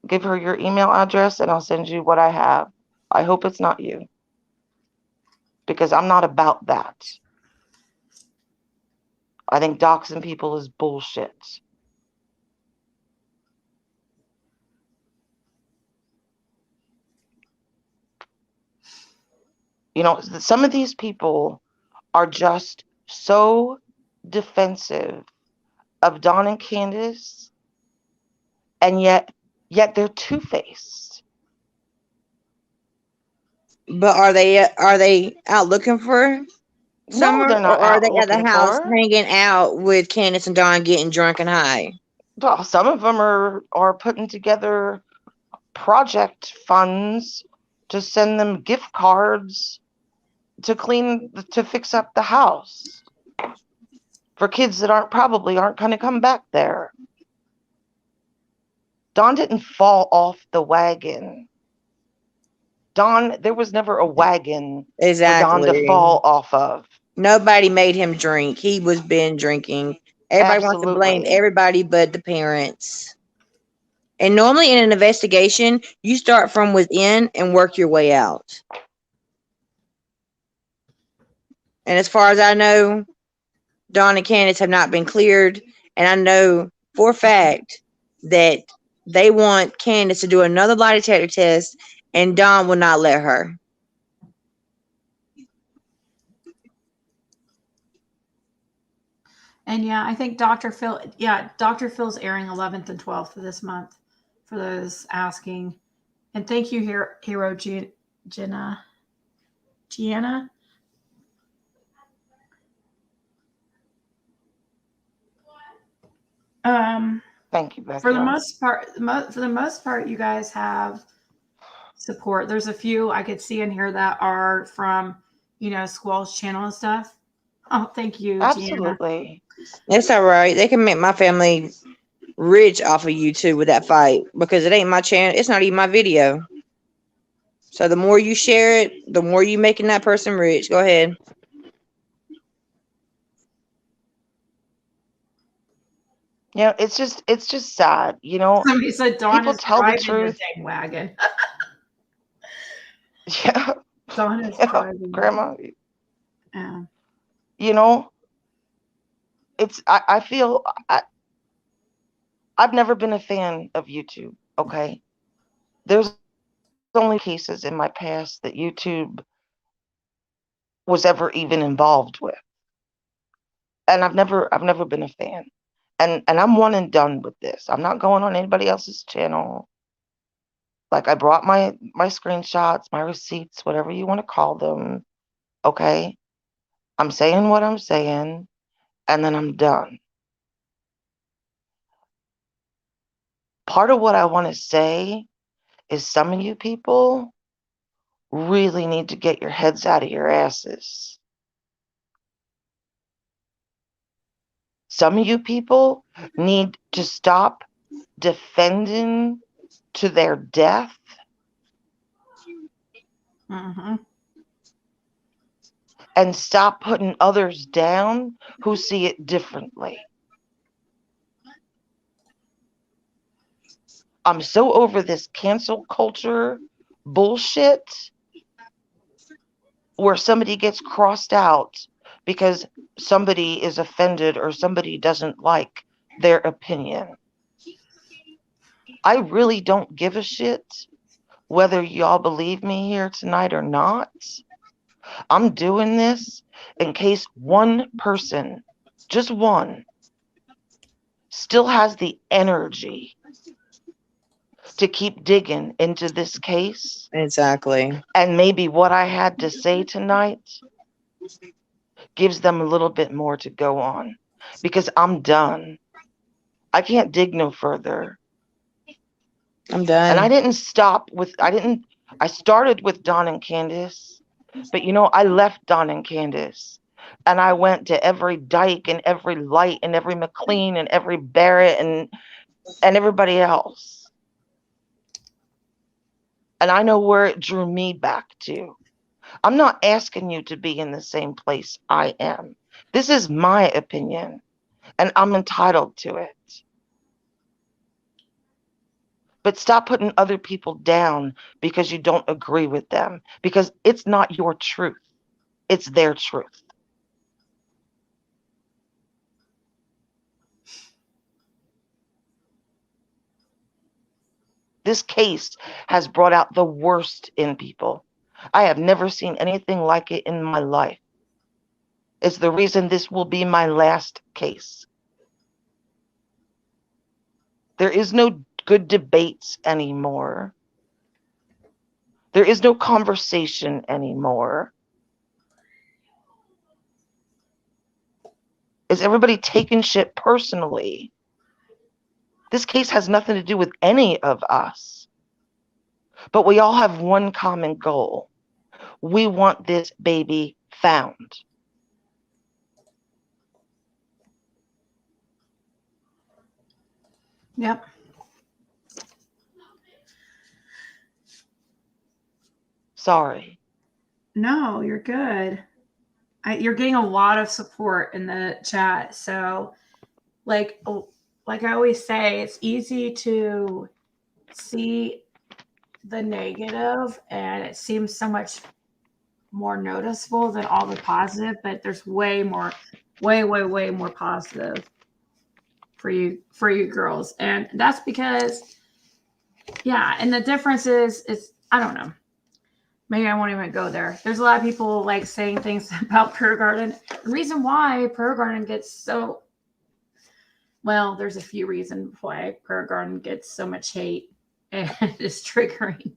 give her your email address, and I'll send you what I have. I hope it's not you, because I'm not about that. I think doxing people is bullshit. You know, some of these people are just so defensive of Dawn and Candus, and yet they're two-faced. But are they out looking for Summer, No, they're not or are out they at the looking house for her. hanging out with Candus and Dawn, getting drunk and high? Well, some of them are putting together project funds to send them gift cards to fix up the house for kids that probably aren't going to come back there. Dawn didn't fall off the wagon. Dawn, there was never a wagon for Dawn to fall off of. Nobody made him drink. He was been drinking. Everybody wants to blame everybody but the parents. And normally in an investigation, you start from within and work your way out. And as far as I know, Dawn and Candus have not been cleared. And I know for a fact that they want Candus to do another lie detector test, and Dawn will not let her. And yeah, I think Dr. Phil's airing 11th and 12th of this month for those asking. And thank you, Hero Jenna. Thank you, Becca. For the most part, you guys have support. There's a few I could see in here that are from, Squall's channel and stuff. Oh, thank you, Absolutely. Gianna. It's all right. They can make my family rich off of YouTube with that fight, because it ain't my channel. It's not even my video. So the more you share it, the more you making that person rich. Go ahead. Yeah, it's just sad, Somebody said Dawn people is tell the driving truth. the dang wagon. Yeah. Dawn is driving. Grandma, Yeah. you know, I feel I've never been a fan of YouTube. Okay. There's only cases in my past that YouTube was ever even involved with. And I've never been a fan. And I'm one and done with this. I'm not going on anybody else's channel. Like, I brought my screenshots, my receipts, whatever you want to call them. Okay. I'm saying what I'm saying, and then I'm done. Part of what I want to say is some of you people really need to get your heads out of your asses. Some of you people need to stop defending to their death Mm-hmm. and stop putting others down who see it differently. I'm so over this cancel culture bullshit where somebody gets crossed out because somebody is offended or somebody doesn't like their opinion. I really don't give a shit whether y'all believe me here tonight or not. I'm doing this in case one person, just one, still has the energy to keep digging into this case. Exactly. And maybe what I had to say tonight gives them a little bit more to go on, because I'm done. I can't dig no further. I'm done. And I didn't stop with, I started with Dawn and Candus, but I left Dawn and Candus and I went to every Dyke and every Light and every McLean and every Barrett and everybody else. And I know where it drew me back to. I'm not asking you to be in the same place I am. This is my opinion, and I'm entitled to it. But stop putting other people down because you don't agree with them, because it's not your truth. It's their truth. This case has brought out the worst in people. I have never seen anything like it in my life. It's the reason this will be my last case. There is no good debates anymore. There is no conversation anymore. Is everybody taking shit personally? This case has nothing to do with any of us. But we all have one common goal. We want this baby found. Yep. Sorry. No, you're good. You're getting a lot of support in the chat. So, like I always say, it's easy to see the negative, and it seems so much more noticeable than all the positive. But there's way more positive for you girls, and that's because, yeah. And the difference is I don't know. Maybe I won't even go there. There's a lot of people like saying things about Prayer Garden. The reason why Prayer Garden gets so, well, there's a few reasons why Prayer Garden gets so much hate and is triggering.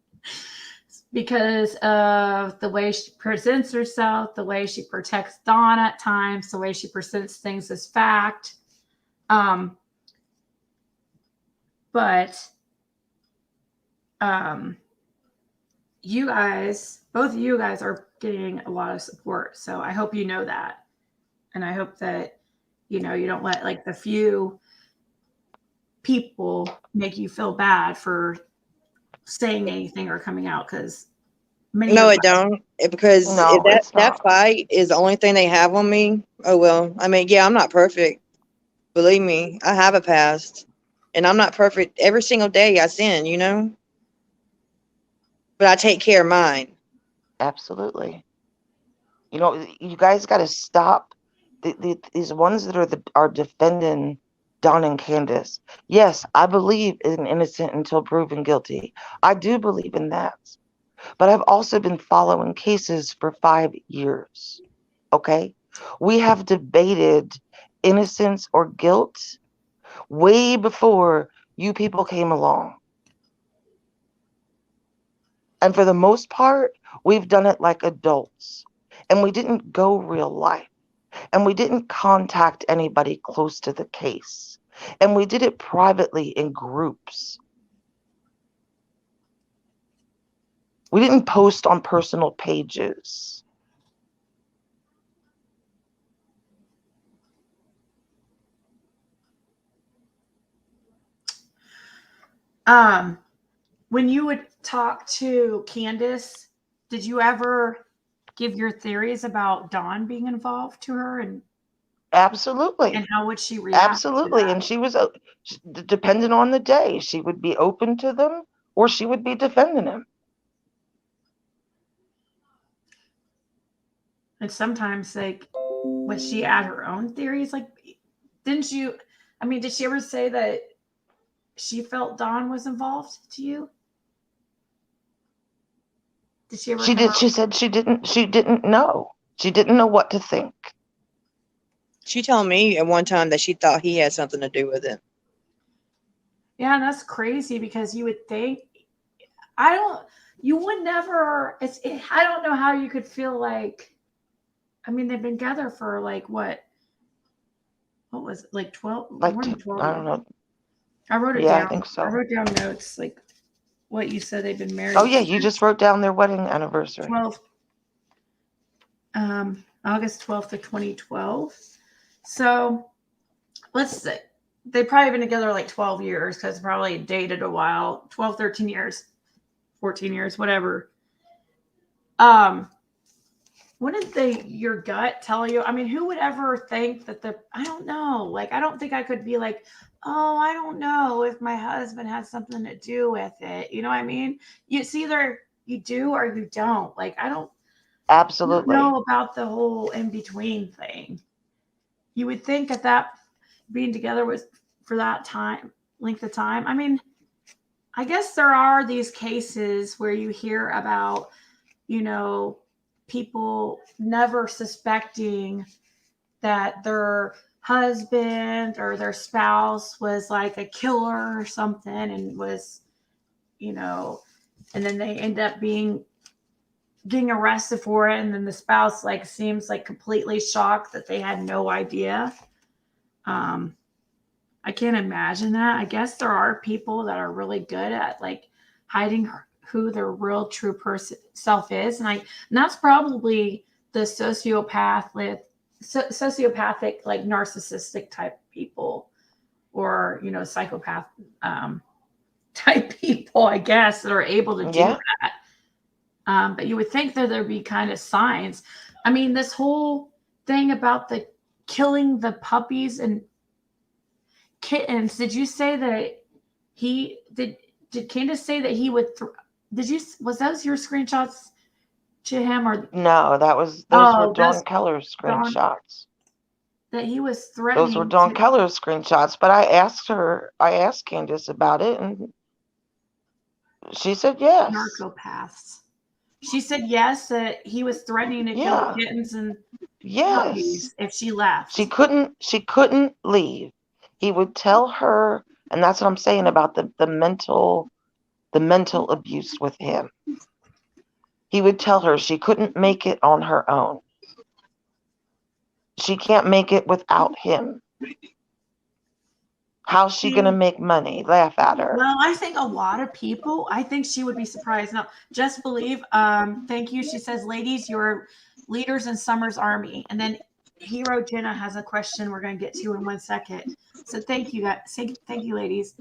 It's because of the way she presents herself, the way she protects Dawn at times, the way she presents things as fact. But you guys, both of you guys are getting a lot of support. So I hope you know that. And I hope that, you don't let like the few people make you feel bad for saying anything or coming out, because No, it don't. Because No, if it's that not. fight is the only thing they have on me, oh well. I mean, yeah, I'm not perfect. Believe me, I have a past. And I'm not perfect. Every single day I sin, But I take care of mine. Absolutely. You know, you guys got to stop these ones that are defending Don and Candus. Yes, I believe in innocent until proven guilty. I do believe in that. But I've also been following cases for 5 years. Okay? We have debated innocence or guilt way before you people came along. And for the most part, we've done it like adults. And we didn't go real life. And we didn't contact anybody close to the case. And we did it privately in groups. We didn't post on personal pages. When you would talk to Candus, did you ever give your theories about Dawn being involved to her, and Absolutely. how would she react? Absolutely. To that? And she was, depending on the day, she would be open to them or she would be defending him. And sometimes, like, would she add her own theories? Like, didn't you? I mean, did she ever say that she felt Dawn was involved to you? Did she ever? She did. She said she didn't know. She didn't know what to think. She told me at one time that she thought he had something to do with it. Yeah, and that's crazy because you would think, you would never, I don't know how you could feel like, I mean, they've been together for like what was it, like 12, Like, more than 12 I don't know. I wrote it Yeah, down. I think so. I wrote down notes, like what you said they've been married. Oh yeah, you just wrote down their wedding anniversary. 12, August 12th of 2012. So let's say they've probably been together like 12 years because probably dated a while, 12, 13 years, 14 years, whatever. Wouldn't your gut tell you? I mean, who would ever think that I don't know. Like, I don't think I could be like, oh, I don't know if my husband has something to do with it. You know what I mean? It's either you do or you don't. Like, I don't know about the whole in between thing. You would think that being together was for that length of time. I mean, I guess there are these cases where you hear about, people never suspecting that their husband or their spouse was like a killer or something and was, and then they end up getting arrested for it. And then the spouse like seems like completely shocked that they had no idea. I can't imagine that. I guess there are people that are really good at like hiding who their real true self is. And that's probably the sociopathic, like narcissistic type people or, psychopath type people, I guess, that are able to do that. But you would think that there'd be kind of signs. I mean, this whole thing about the killing the puppies and kittens, did you say that did Candus say that he would was those your screenshots to him? Or no, those were Dawn Keller's screenshots. That he was threatening. Those were Dawn Keller's screenshots, but I asked Candus about it and she said yes. Narcopaths. She said yes, that he was threatening to kill kittens and puppies if she left. She couldn't leave. He would tell her, and that's what I'm saying about the mental abuse with him. He would tell her she couldn't make it on her own. She can't make it without him. How's she going to make money? Laugh at her. Well, I think a lot of people, I think she would be surprised. Now, Just Believe, thank you. She says, ladies, you're leaders in Summer's army. And then Hero Jenna has a question we're going to get to in 1 second. So thank you, guys. Thank you, ladies.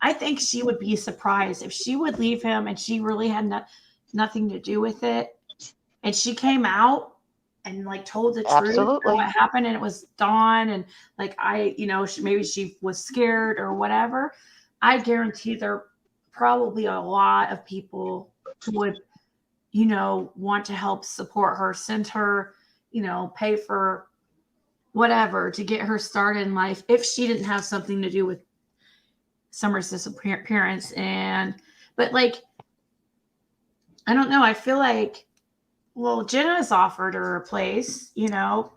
I think she would be surprised if she would leave him and she really had nothing to do with it. And she came out and like told the truth of what happened, and it was Dawn, and like maybe she was scared or whatever. I guarantee there are probably a lot of people who would, want to help support her, send her, pay for whatever to get her started in life if she didn't have something to do with Summer's disappearance. But like, I don't know. I feel like, well, Jenna has offered her a place,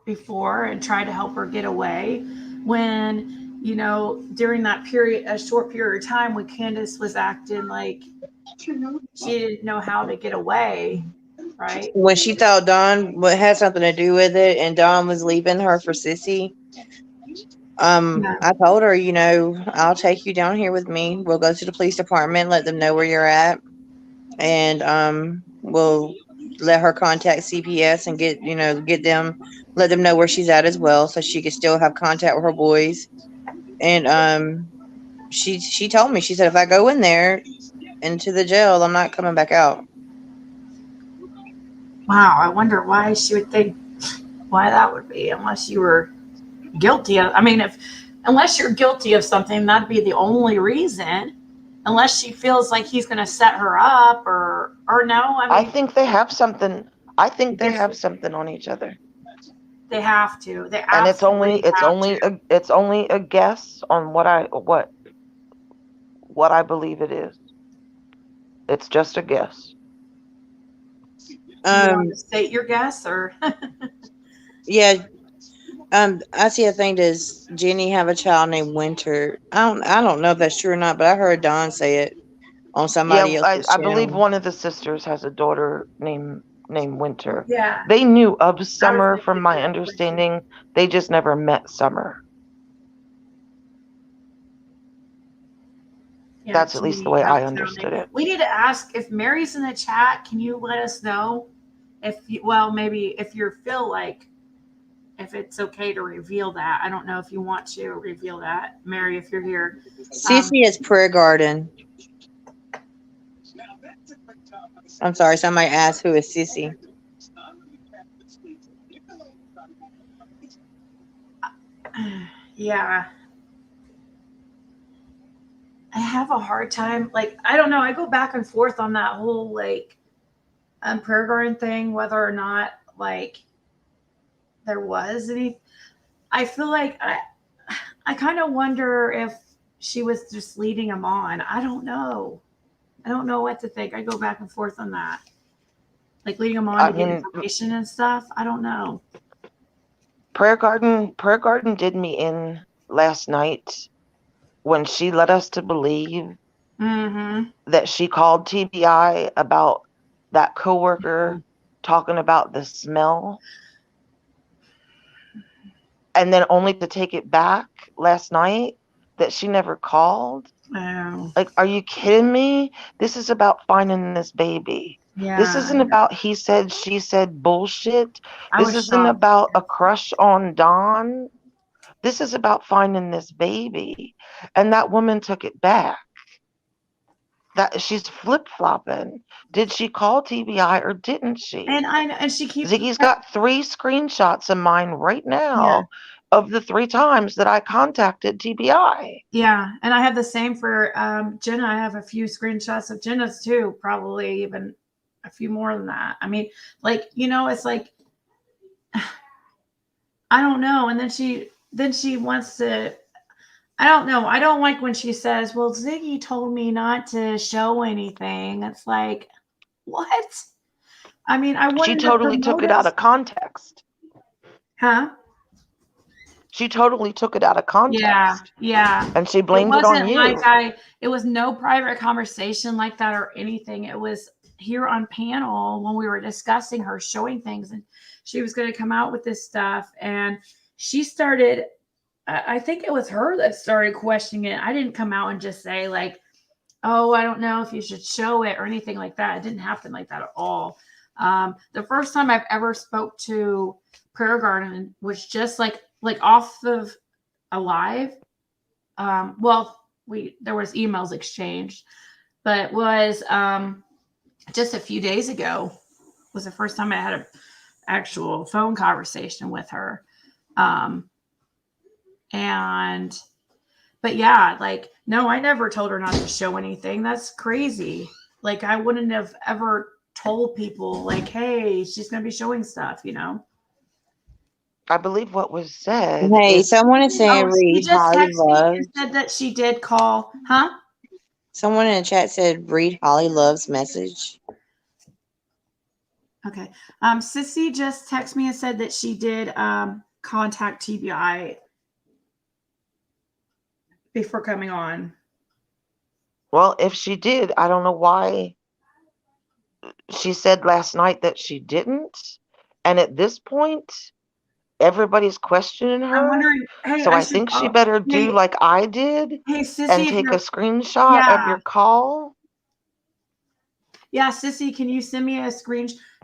before and tried to help her get away when, during that period, a short period of time when Candus was acting like she didn't know how to get away, right? When she thought Dawn had something to do with it, and Dawn was leaving her for Sissy, Yeah. I told her, I'll take you down here with me. We'll go to the police department, let them know where you're at, and we'll let her contact CPS and let them know where she's at as well, so she can still have contact with her boys. And she told me, she said, if I go in there into the jail, I'm not coming back out. Wow, I wonder why she would think why that would be, unless you were guilty of. I mean, unless you're guilty of something, that'd be the only reason. Unless she feels like he's going to set her up, or no. I I mean, think they have something. I think they have something on each other. they have to. They And it's absolutely have to. it's only a guess on what I believe it is. It's just a guess. Do you want to state your guess, or? Yeah. I see a thing. Does Jenny have a child named Winter? I don't know if that's true or not, but I heard Dawn say it on somebody Yeah, else's I believe channel. one of the sisters has a daughter named Winter. Yeah. They knew of I was Summer, thinking from my Winter. understanding. They just never met Summer. Yeah, That's at least the way I understood it. We need to ask if Mary's in the chat. Can you let us know maybe if you feel like if it's okay to reveal that. I don't know if you want to reveal that, Mary, if you're here. Sissy is Prayer Garden. I'm sorry, somebody asked who is Sissy. Yeah. I have a hard time. Like, I don't know. I go back and forth on that whole prayer garden thing, whether or not there was any. I feel like I kind of wonder if she was just leading him on. I don't know. I don't know what to think. I go back and forth on that. Like leading him on to get information and stuff. I don't know. Prayer Garden did me in last night when she led us to believe that she called TBI about that coworker talking about the smell, and then only to take it back last night that she never called. Wow. Like, are you kidding me? This is about finding this baby. Yeah. This isn't about he said, she said bullshit. This isn't shocked. about a crush on Dawn. This is about finding this baby. And that woman took it back. That she's flip-flopping. Did she call TBI or didn't she? And she keeps Ziggy's got 3 screenshots of mine right now of the 3 times that I contacted TBI. Yeah, and I have the same for Jenna. I have a few screenshots of Jenna's too, probably even a few more than that. I mean, it's like I don't know. And then she wants to. I don't know. I don't like when she says, "Well, Ziggy told me not to show anything." It's like, what? I mean, I want. She totally took it out of context. Huh? She totally took it out of context. Yeah. And she blamed it on you. It was no private conversation like that or anything. It was here on panel when we were discussing her showing things, and she was going to come out with this stuff. And she started, I think it was her that started questioning it. I didn't come out and just say oh, I don't know if you should show it or anything like that. It didn't happen like that at all. The first time I've ever spoke to Prayer Garden was just like off of a live. There was emails exchanged, but it was just a few days ago was the first time I had an actual phone conversation with her. But yeah, no, I never told her not to show anything. That's crazy. I wouldn't have ever told people like, hey, she's going to be showing stuff, you know? I believe what was said Hey, is someone is saying Oh, she read just Holly texted me and Loves. said that she did call. Huh? Someone in the chat said read Holly Loves message. Okay. Sissy just texted me and said that she did contact TBI before coming on. well, if she did, I don't know why she said last night that she didn't. And at this point, everybody's questioning I'm her. wondering, hey, So I think she better do like I did hey, Sissy, and if take you're, a screenshot of your call. yeah, Sissy, can you send me a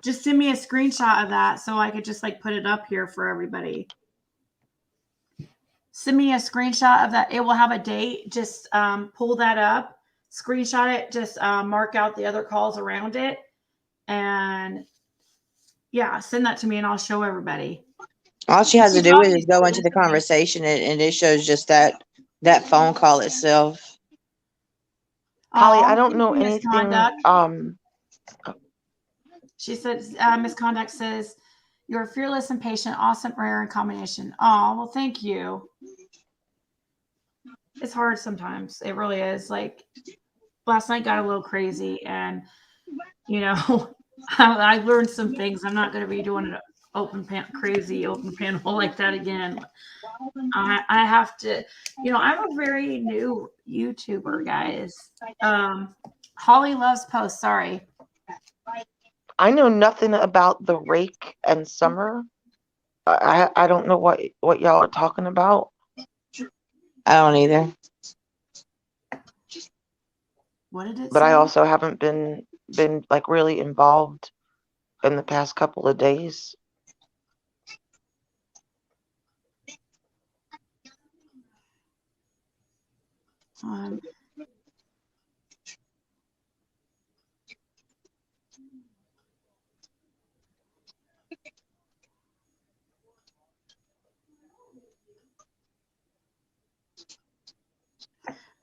just send me a screenshot of that so I could just like put it up here for everybody. Send me a screenshot of that. It will have a date. Just pull that up, screenshot it, just mark out the other calls around it. And yeah, send that to me and I'll show everybody. All she has to She do is probably go into sent the it to me. conversation and it shows just that phone call itself. Holly, I Oh, don't thank know you, anything. Misconduct. She says, Misconduct says, you're fearless and patient, awesome, rare, and combination. Oh, well, thank you. It's hard sometimes. It really is. Like last night got a little crazy and, you know, I learned some things. I'm not going to be doing an crazy open panel like that again. I have to, you know, I'm a very new YouTuber, guys. Holly loves posts. Sorry. I know nothing about the rake and summer. I don't know what y'all are talking about. I don't either. What did it But say? I also haven't been like really involved in the past couple of days.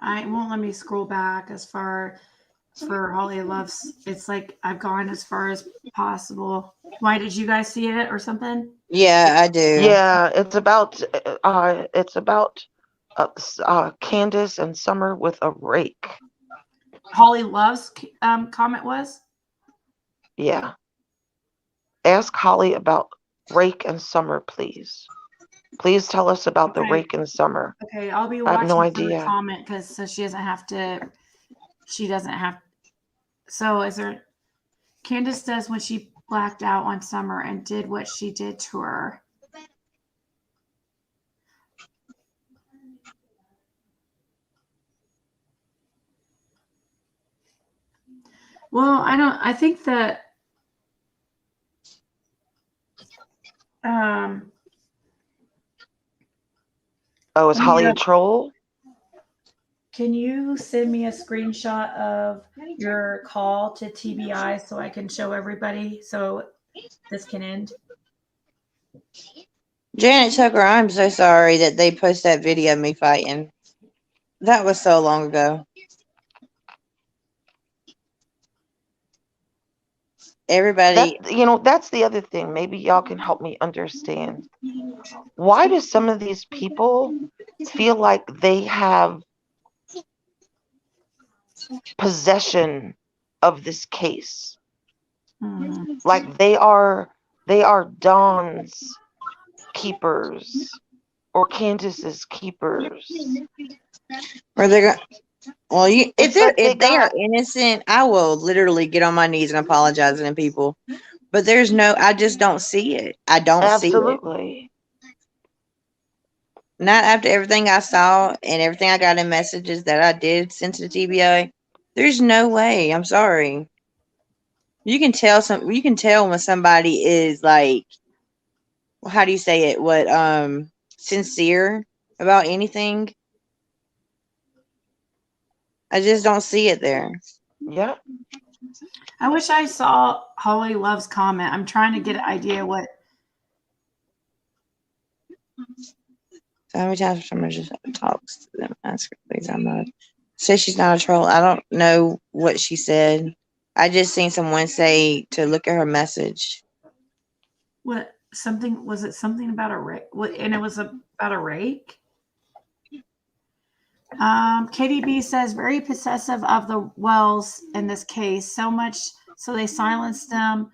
I won't let me scroll back as far for Holly Loves. It's like I've gone as far as possible. Why did you guys see it or something? Yeah, I do. Yeah, it's about Candus and Summer with a rake. Holly Loves comment was? Yeah. Ask Holly about rake and Summer, please. Please tell us about the rake and Summer. Okay, I'll be I have watching no for idea. the comment because so she doesn't have to. She doesn't have. So is there? Candus does when she blacked out on Summer and did what she did to her. Well, I don't. I think that. Oh, is Holly a troll? Can you send me a screenshot of your call to TBI so I can show everybody so this can end? Janet Tucker, I'm so sorry that they posted that video of me fighting. That was so long ago. Everybody, that's the other thing. Maybe y'all can help me understand. Why do some of these people feel like they have possession of this case? Like they are Dawn's keepers or Candace's keepers. or they're going. Well, if they are innocent, I will literally get on my knees and apologize to them people. But there's no, I just don't see it. I don't see it. Absolutely. Not after everything I saw and everything I got in messages that I did send to the TBI. There's no way. I'm sorry. You can tell when somebody is like, how do you say it? What sincere about anything. I just don't see it there. Yeah. I wish I saw Holly Love's comment. I'm trying to get an idea what. So how many times someone just talks to them? Ask her, please. I'm not. Say she's not a troll. I don't know what she said. I just seen someone say to look at her message. What something was it? Something about a rake? And it was about a rake. KDB says very possessive of the Wells in this case, so much so they silenced them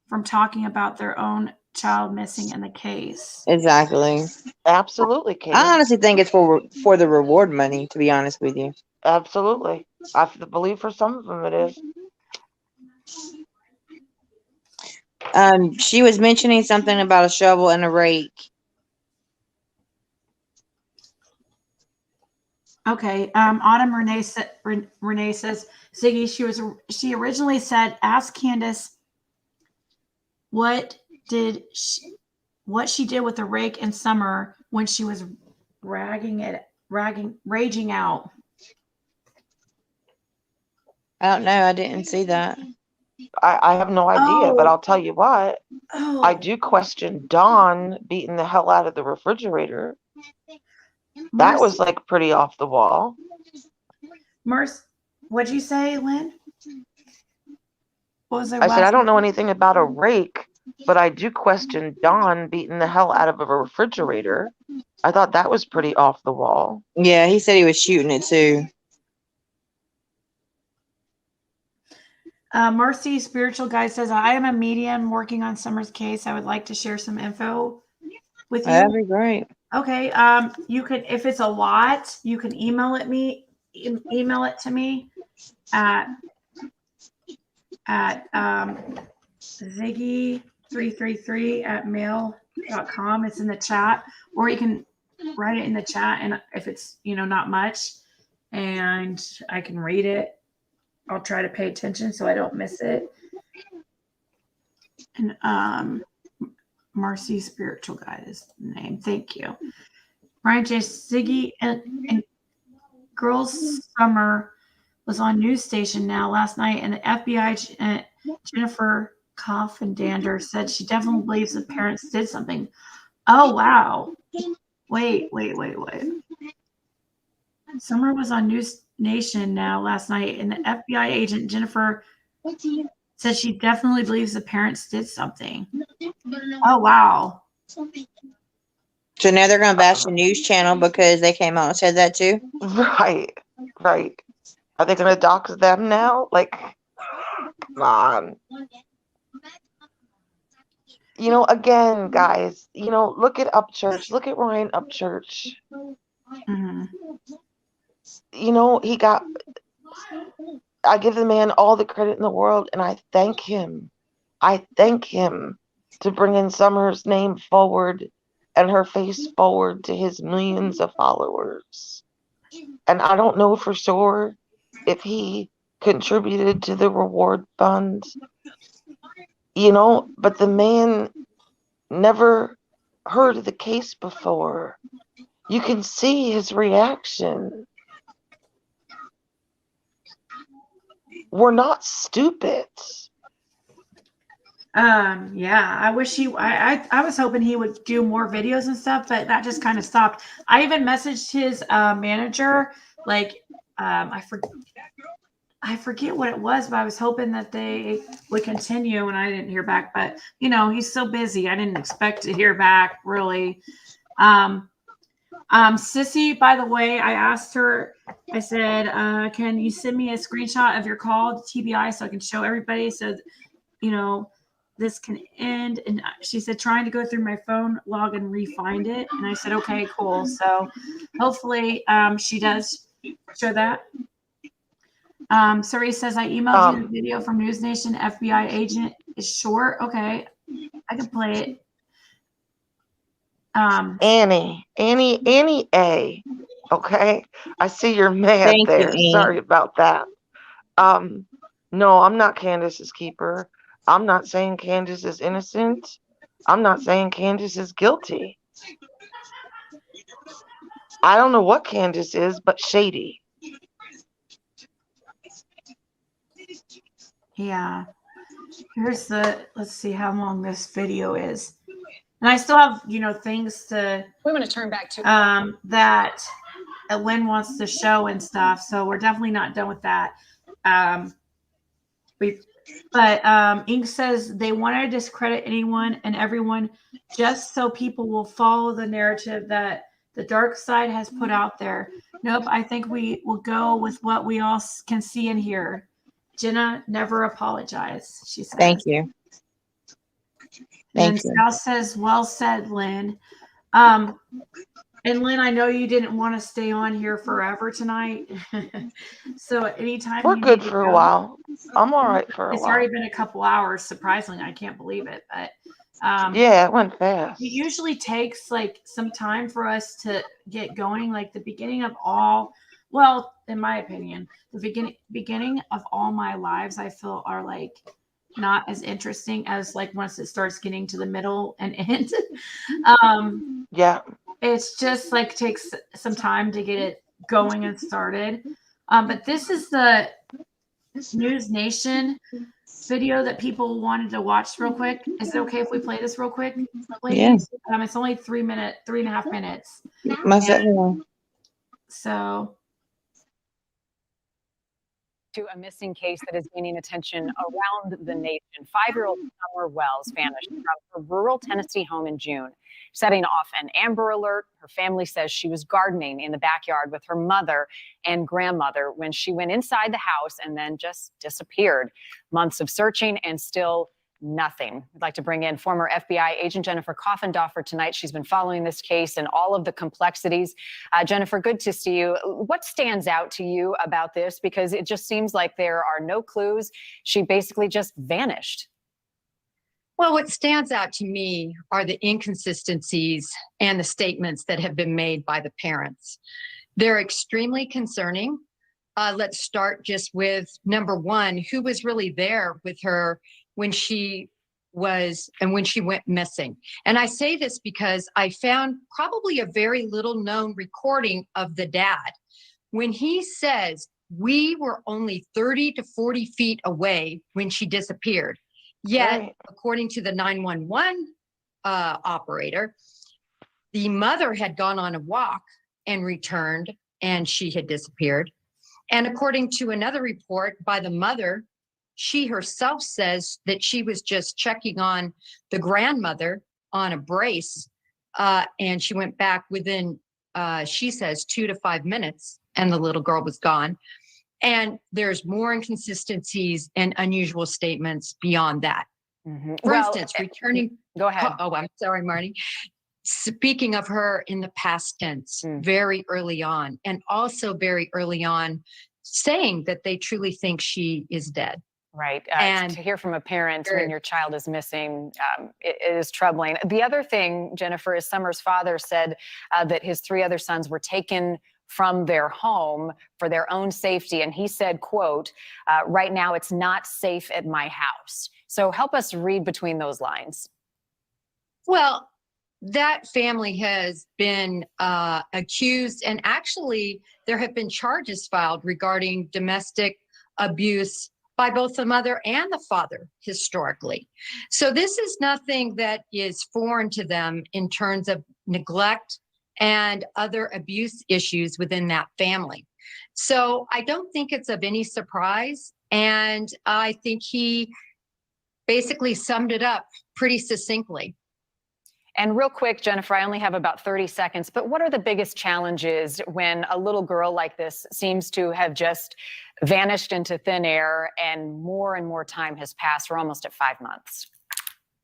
from talking about their own child missing in the case. Exactly. Absolutely, Katie. I honestly think it's for the reward money, to be honest with you. Absolutely. I believe for some of them it is. She was mentioning something about a shovel and a rake. Okay. Autumn Renee says, Ziggy, she originally said, ask Candus what she did with the rake in summer when she was raging out. I don't know. I didn't see that. I have no idea, but I'll tell you what. Oh. I do question Dawn beating the hell out of the refrigerator. That was like pretty off the wall. What'd you say, Lynn? What was I said, I don't know anything about a rake, but I do question Dawn beating the hell out of a refrigerator. I thought that was pretty off the wall. Yeah, he said he was shooting it too. Mercy Spiritual Guide says, I am a medium working on Summer's case. I would like to share some info with you. That'd be great. Okay. You could, if it's a lot, you can email it to me at ziggy333@mail.com. It's in the chat, or you can write it in the chat. And if it's, not much and I can read it, I'll try to pay attention so I don't miss it. And Marcy Spiritual Guide is the name. Thank you. Brian J. Ziggy and Girls Summer was on news station now last night, and the FBI Jennifer Coffendander said she definitely believes the parents did something. Oh wow. Wait. Summer was on News Nation now last night, and the FBI agent Jennifer said she definitely believes the parents did something. Oh wow. So now they're gonna bash the news channel because they came out and said that too? Right. Are they gonna dox them now? Like, come on. Again, guys, look at Upchurch. Look at Ryan Upchurch. Mm-hmm. I give the man all the credit in the world, and I thank him. To bring in Summer's name forward and her face forward to his millions of followers. And I don't know for sure if he contributed to the reward fund, but the man never heard of the case before. You can see his reaction. We're not stupid. Yeah, I wish I was hoping he would do more videos and stuff, but that just kind of stopped. I even messaged his manager, I forget what it was, but I was hoping that they would continue, and I didn't hear back. But he's so busy, I didn't expect to hear back really. Sissy, by the way, I asked her, I said, can you send me a screenshot of your call to TBI so I can show everybody so this can end? And she said, trying to go through my phone log and re-find it. And I said, okay, cool. So hopefully she does show that. Sari says, I emailed you the video from News Nation. FBI agent is short. Okay, I can play it. Annie A. Okay, I see you're mad. Thank there. You, Sorry about that. No, I'm not Candus's keeper. I'm not saying Candus is innocent. I'm not saying Candus is guilty. I don't know what Candus is, but shady. Yeah. Let's see how long this video is. And I still have, things to. We want to turn back to that Lynn wants to show and stuff. So we're definitely not done with that. But Ink says they want to discredit anyone and everyone just so people will follow the narrative that the dark side has put out there. Nope, I think we will go with what we all can see and hear. Jenna, never apologize, she says. Thank you. And Thank you. Sal says, well said, Lynn. And Lynn, I know you didn't want to stay on here forever tonight. So anytime We're you good need to for a go, while. I'm all right for a it's while. already been a couple hours, surprisingly. I can't believe it. But yeah, it went fast. it usually takes like some time for us to get going. Like the beginning of all, well, in my opinion, the beginning of all my lives, I feel are like not as interesting as like once it starts getting to the middle and end. Yeah. It's just like takes some time to get it going and started. But this is the News Nation video that people wanted to watch real quick. Is it okay if we play this real quick, ladies? Yeah. It's only 3.5 minutes. Most definitely. So to a missing case that is gaining attention around the nation. 5-year-old Summer Wells vanished from her rural Tennessee home in June, setting off an Amber Alert. Her family says she was gardening in the backyard with her mother and grandmother when she went inside the house and then just disappeared. Months of searching and still nothing. I'd like to bring in former FBI agent Jennifer Coffindoffer tonight. She's been following this case and all of the complexities. Jennifer, good to see you. What stands out to you about this? Because it just seems like there are no clues. She basically just vanished. Well, what stands out to me are the inconsistencies and the statements that have been made by the parents. They're extremely concerning. Let's start just with number one, who was really there with her when she went missing. And I say this because I found probably a very little known recording of the dad. When he says, we were only 30 to 40 feet away when she disappeared. Yet, Right. according to the 911 operator, the mother had gone on a walk and returned and she had disappeared. And according to another report by the mother, she herself says that she was just checking on the grandmother on a brace, and she went back within, she says, 2 to 5 minutes, and the little girl was gone. And there's more inconsistencies and unusual statements beyond that. Mm-hmm. For instance, returning. Go ahead. Oh, I'm sorry, Marty. Speaking of her in the past tense, very early on, and also very early on, saying that they truly think she is dead. Right. And to hear from a parent when your child is missing, it is troubling. The other thing, Jennifer, is Summer's father said that his 3 other sons were taken from their home for their own safety. And he said, quote, right now it's not safe at my house. So help us read between those lines. Well, that family has been accused, and actually there have been charges filed regarding domestic abuse by both the mother and the father historically. So this is nothing that is foreign to them in terms of neglect and other abuse issues within that family. So I don't think it's of any surprise. And I think he basically summed it up pretty succinctly. And real quick, Jennifer, I only have about 30 seconds, but what are the biggest challenges when a little girl like this seems to have just vanished into thin air and more time has passed? We're almost at 5 months.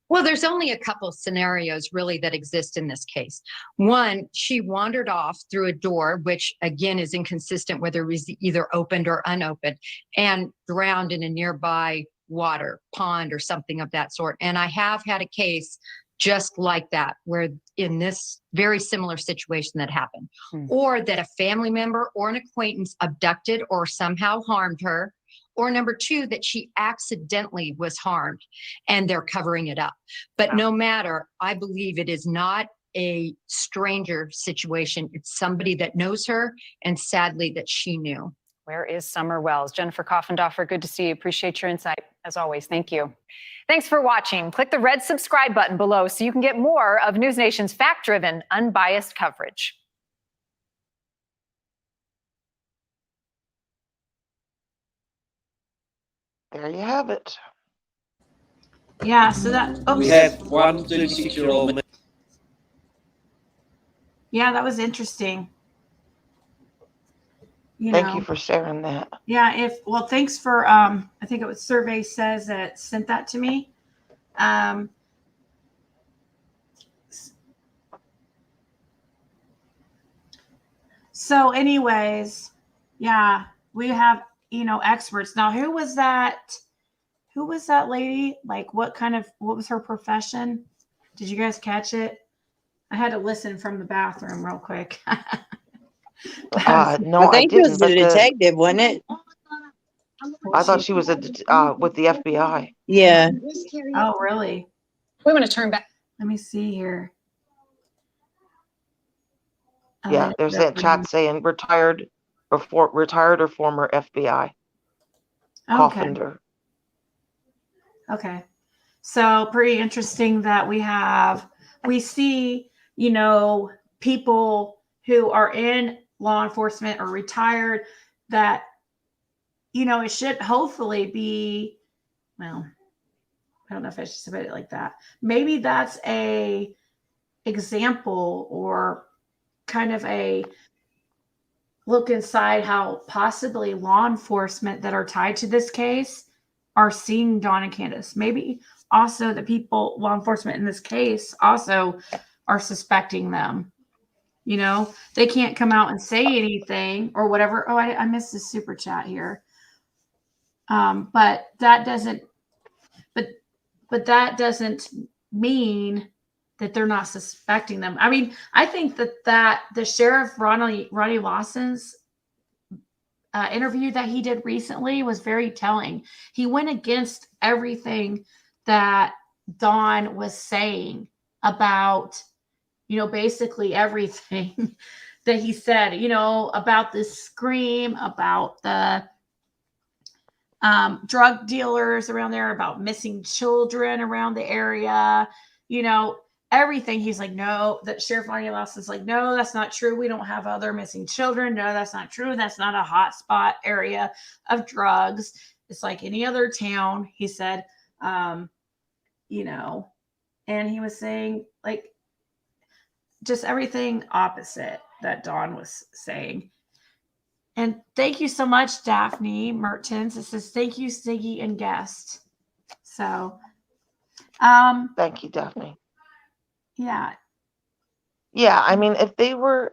Well, there's only a couple scenarios really that exist in this case. One, she wandered off through a door, which again is inconsistent whether it was either opened or unopened, and drowned in a nearby water pond or something of that sort. And I have had a case just like that, where in this very similar situation that happened, or that a family member or an acquaintance abducted or somehow harmed her, or number 2, that she accidentally was harmed and they're covering it up. But no matter, I believe it is not a stranger situation. It's somebody that knows her, and sadly that she knew. Where is Summer Wells? Jennifer Coffindoffer, good to see you. Appreciate your insight as always. Thank you. Thanks for watching. Click the red subscribe button below so you can get more of News Nation's fact-driven, unbiased coverage. There you have it. Yeah, so that We have one 36-year-old. yeah, that was interesting. Thank you for sharing that. Yeah, thanks for I think it was Survey Says that sent that to me. So anyways, yeah, we have, experts. Now, who was that lady? Like what was her profession? Did you guys catch it? I had to listen from the bathroom real quick. No, I think she didn't. was a detective, wasn't it? I thought she was with the FBI. Yeah. Oh, really? We want to turn back. Let me see here. Yeah, there's that chat saying retired or former FBI. Coffender. Okay. So pretty interesting that we see, people who are in law enforcement or retired that, it should hopefully be, well, I don't know if I should put it like that. Maybe that's a example or kind of a look inside how possibly law enforcement that are tied to this case are seeing Dawn and Candus. Maybe also the law enforcement in this case also are suspecting them. They can't come out and say anything or whatever. Oh, I missed the super chat here. But that doesn't mean that they're not suspecting them. I mean, I think that the Sheriff Ronnie Lawson's interview that he did recently was very telling. He went against everything that Dawn was saying about, basically everything that he said, about the scream, about the drug dealers around there, about missing children around the area, everything. He's like, no, that Sheriff Ronnie Lawson's like, no, that's not true. We don't have other missing children. No, that's not true. That's not a hot spot area of drugs. It's like any other town, he said, and he was saying like just everything opposite that Dawn was saying. And thank you so much, Daphne Mertens. It says, thank you, Ziggy and guest. So, thank you, Daphne. Yeah. Yeah, I mean, if they were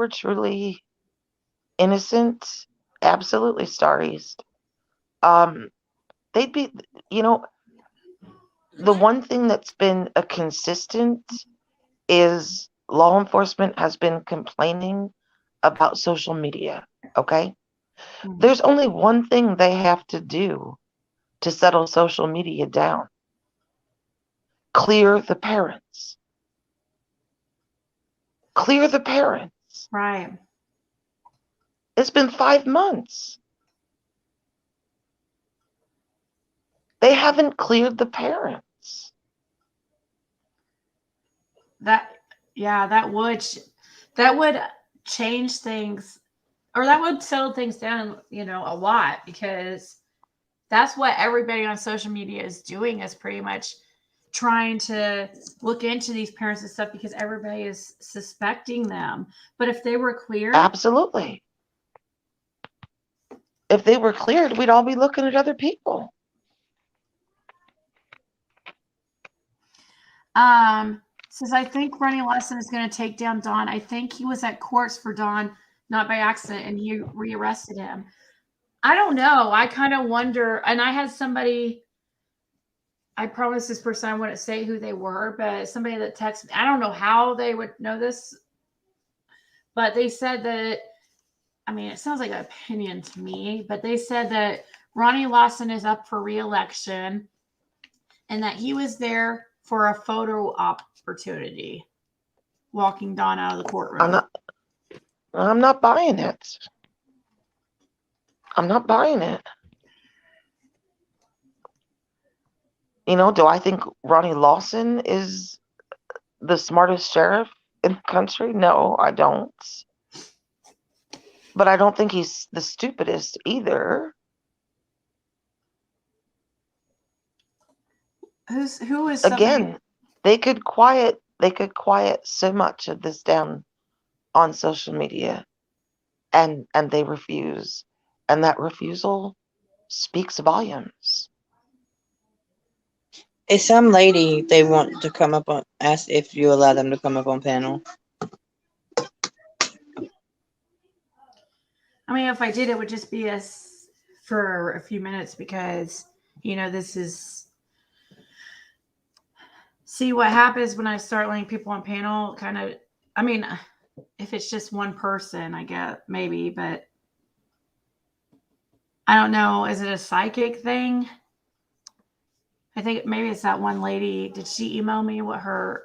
truly innocent, absolutely, Star East. They'd be, the one thing that's been a consistent is law enforcement has been complaining about social media. Okay. Mhm. There's only one thing they have to do to settle social media down. Clear the parents. Clear the parents. Right. It's been 5 months. They haven't cleared the parents. That would change things, or that would settle things down, a lot, because that's what everybody on social media is doing, is pretty much trying to look into these parents and stuff, because everybody is suspecting them. But if they were clear, absolutely. If they were cleared, we'd all be looking at other people. Says, I think Ronnie Lawson is going to take down Dawn. I think he was at courts for Dawn, not by accident, and he rearrested him. I don't know. I kind of wonder. And I had somebody, I promised this person I wouldn't say who they were, but somebody that texted me. I don't know how they would know this, but they said that, I mean, it sounds like an opinion to me, but they said that Ronnie Lawson is up for re-election and that he was there for a photo opportunity, walking Dawn out of the courtroom. I'm not buying it. I'm not buying it. Do I think Ronnie Lawson is the smartest sheriff in the country? No, I don't. But I don't think he's the stupidest either. who is somebody? Again, they could quiet so much of this down on social media, and they refuse, and that refusal speaks volumes. It's some lady they want to come up on. Ask if you allow them to come up on panel. I mean, if I did, it would just be for a few minutes because, this is. See what happens when I start letting people on panel kind of, I mean, if it's just one person, I get maybe, but I don't know. Is it a psychic thing? I think maybe it's that one lady. Did she email me what her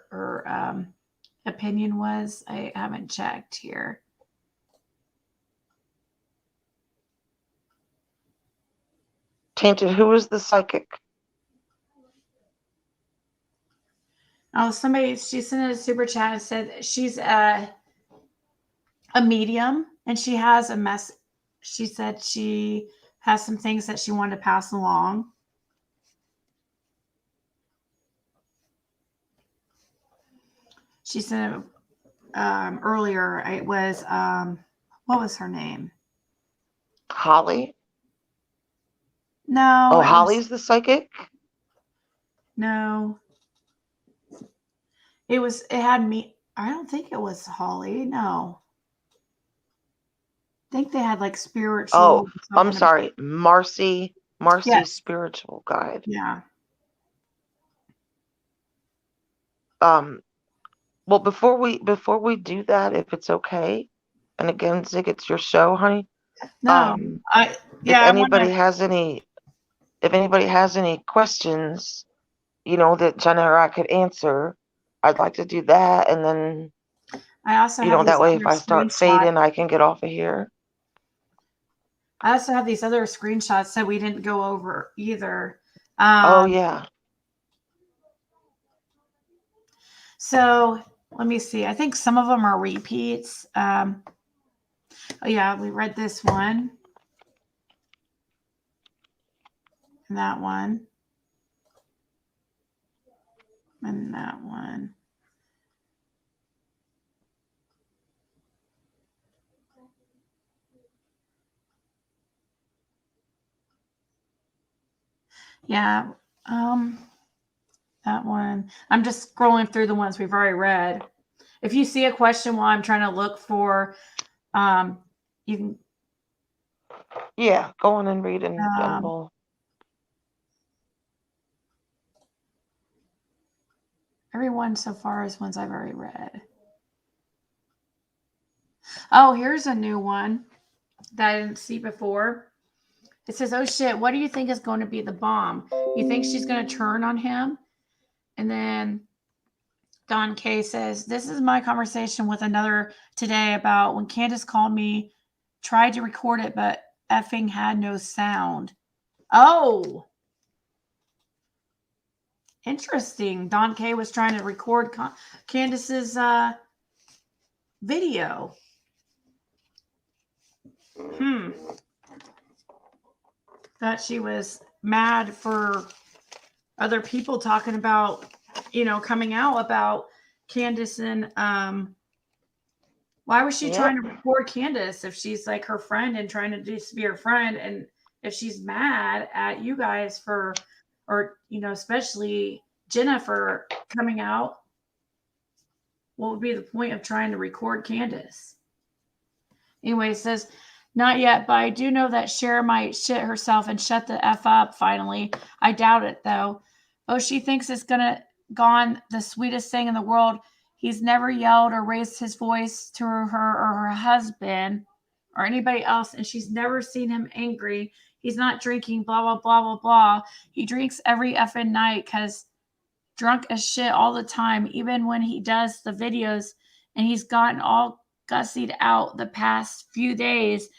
opinion was? I haven't checked here. Tainted, who is the psychic? Oh, she sent a super chat and said she's a medium and she has a mess. She said she has some things that she wanted to pass along. She said earlier, it was, what was her name? Holly? No. Oh, Holly's the psychic? No. It had me. I don't think it was Holly. No. I think they had like spiritual. Oh, I'm sorry. Marcy's Yes. spiritual guide. Yeah. Well, before we do that, if it's okay, and again, Zig, it's your show, honey. No. If anybody has any questions, that Jenna or I could answer, I'd like to do that, and then I also have that way, these if I start fading, I can get off of here. I also have these other screenshots that we didn't go over either. Oh yeah. So let me see. I think some of them are repeats. Oh yeah, we read this one. And that one. And that one. Yeah. That one. I'm just scrolling through the ones we've already read. If you see a question while I'm trying to look for, you can. Yeah, go on and read and we'll. Everyone so far is ones I've already read. Oh, here's a new one that I didn't see before. It says, oh shit, what do you think is going to be the bomb? You think she's going to turn on him? And then Don K says, this is my conversation with another today about when Candus called me, tried to record it, but effing had no sound. Oh, interesting. Don K was trying to record Candus's video. That she was mad for other people talking about, coming out about Candus and why was she trying to record Candus if she's like her friend and trying to just be her friend? And if she's mad at you guys or especially Jenna for coming out, what would be the point of trying to record Candus? Anyway, it says, not yet, but I do know that Cher might shit herself and shut the F up finally. I doubt it, though. Oh, she thinks it's gone the sweetest thing in the world. He's never yelled or raised his voice to her or her husband or anybody else, and she's never seen him angry. He's not drinking, blah, blah, blah, blah, blah. He drinks every effing night because drunk as shit all the time, even when he does the videos, and he's gotten all gussied out the past few days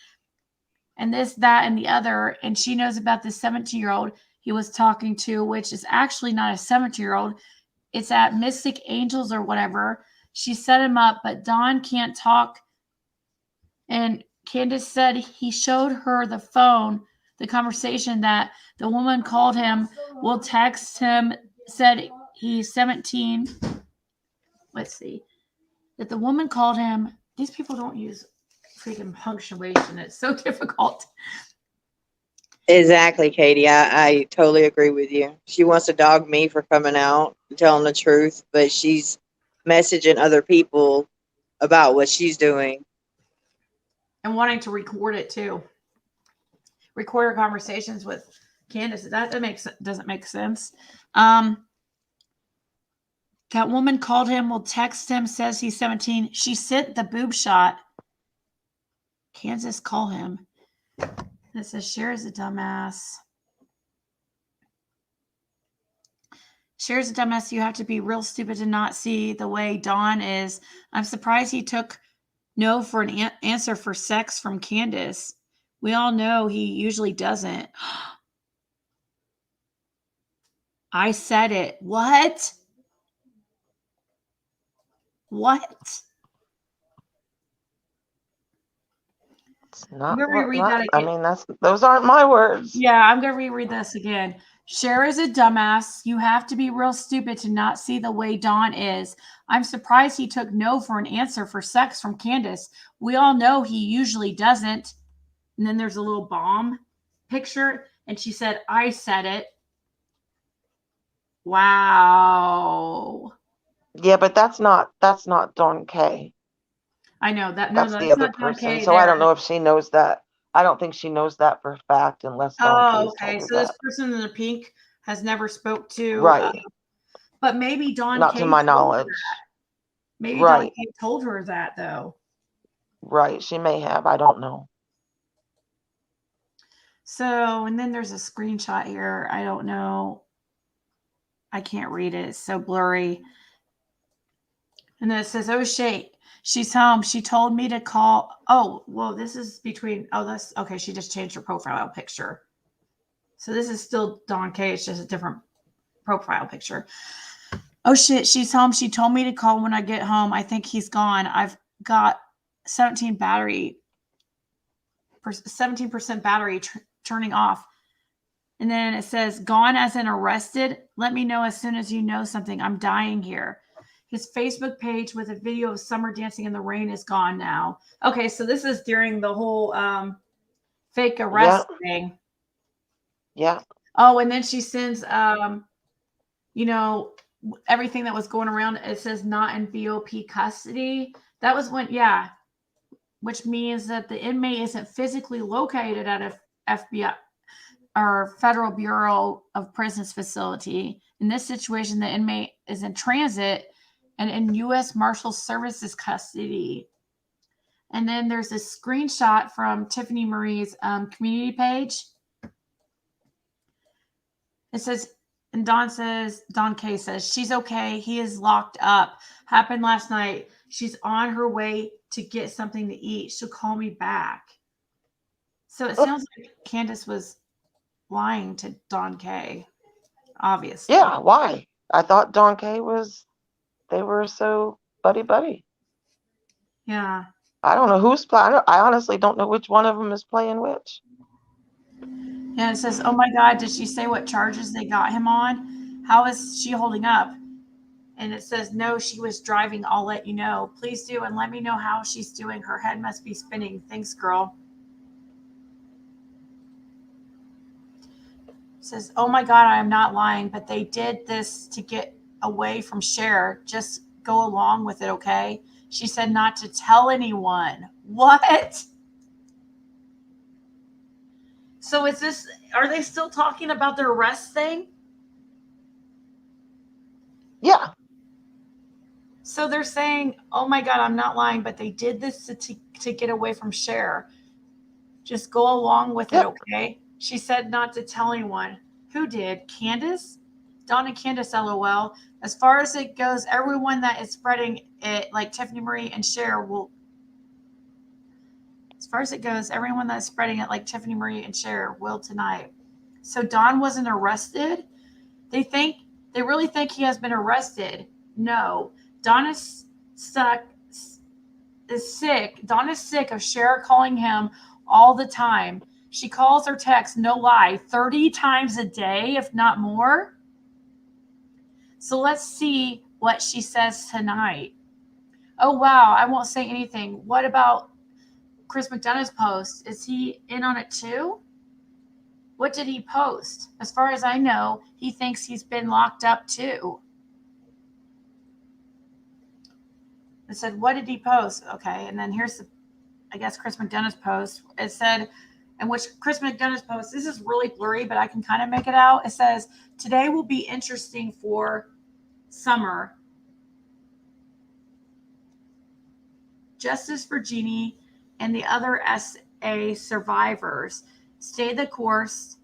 and this, that, and the other. And she knows about this 17-year-old he was talking to, which is actually not a 17-year-old. It's at Mystic Angels or whatever. She set him up, but Don can't talk. And Candus said he showed her the phone, the conversation that the woman called him, will text him said he's 17. Let's see. That the woman called him. These people don't use freaking punctuation. It's so difficult. Exactly, Katie. I totally agree with you. She wants to dog me for coming out and telling the truth, but she's messaging other people about what she's doing. And wanting to record it too. Record her conversations with Candus. That doesn't make sense. That woman called him, will text him, says he's 17. She sent the boob shot. Kansas, call him. And it says, Cher's a dumbass. Cher's a dumbass. You have to be real stupid to not see the way Dawn is. I'm surprised he took no for an answer for sex from Candus. We all know he usually doesn't. I said it. What? What? It's not. I'm gonna reread that I again. mean, those aren't my words. Yeah, I'm gonna reread this again. Cher is a dumbass. You have to be real stupid to not see the way Dawn is. I'm surprised he took no for an answer for sex from Candus. We all know he usually doesn't. And then there's a little bomb picture, and she said, I said it. Wow. Yeah, but that's not Dawn K. I know that. That's No, the that's other not Dawn person. K So I there. don't know if she knows that. I don't think she knows that for a fact unless Dawn K Oh, has okay. told her So this that. person in the pink has never spoke to, Right. but maybe Dawn Not K to my told her knowledge. that. Maybe Dawn Right. K told her that though. Right. She may have. I don't know. So, and then there's a screenshot here. I don't know. I can't read it. It's so blurry. And then it says, oh, shit. She's home. She told me to call. Oh, well, this is between. Oh, that's okay. She just changed her profile picture. So this is still Dawn K. It's just a different profile picture. Oh, shit. She's home. She told me to call when I get home. I think he's gone. I've got 17% battery turning off. And then it says, gone as in arrested. Let me know as soon as you know something. I'm dying here. His Facebook page with a video of summer dancing in the rain is gone now. Okay, so this is during the whole fake arrest thing. Yeah. Oh, and then she sends, everything that was going around. It says not in BOP custody. That was when, which means that the inmate isn't physically located at a FBI or Federal Bureau of Prisons facility. In this situation, the inmate is in transit and in U.S. Marshal Services custody. And then there's a screenshot from Tiffany Marie's community page. It says, and Dawn K says, she's okay. He is locked up. Happened last night. She's on her way to get something to eat. She'll call me back. So it sounds like Candus was lying to Dawn K, obviously. Yeah, why? I thought Dawn K they were so buddy. Yeah. I don't know who's playing. I honestly don't know which one of them is playing which. Yeah, it says, oh my God, did she say what charges they got him on? How is she holding up? And it says, no, she was driving. I'll let you know. Please do, and let me know how she's doing. Her head must be spinning. Thanks, girl. It says, oh my God, I am not lying, but they did this to get away from Cher. Just go along with it, okay? She said not to tell anyone. What? So are they still talking about the arrest thing? Yeah. So they're saying, oh my God, I'm not lying, but they did this to get away from Cher. Just go along with it, okay? She said not to tell anyone. Who did? Candus? Dawn and Candus, LOL. As far as it goes, everyone that is spreading it, like Tiffany Marie and Cher, will. As far as it goes, everyone that's spreading it, like Tiffany Marie and Cher, will tonight. So Dawn wasn't arrested? They really think he has been arrested. No. Dawn is sick. Dawn is sick of Cher calling him all the time. She calls or texts, no lie, 30 times a day, if not more. So let's see what she says tonight. Oh, wow. I won't say anything. What about Chris McDonough's post? Is he in on it too? What did he post? As far as I know, he thinks he's been locked up too. I said, what did he post? Okay. And then here's I guess Chris McDonough's post. It said, in which Chris McDonough's post, this is really blurry, but I can kind of make it out. It says, today will be interesting for summer. Justice for Jeannie and the other SA survivors. Stay the course.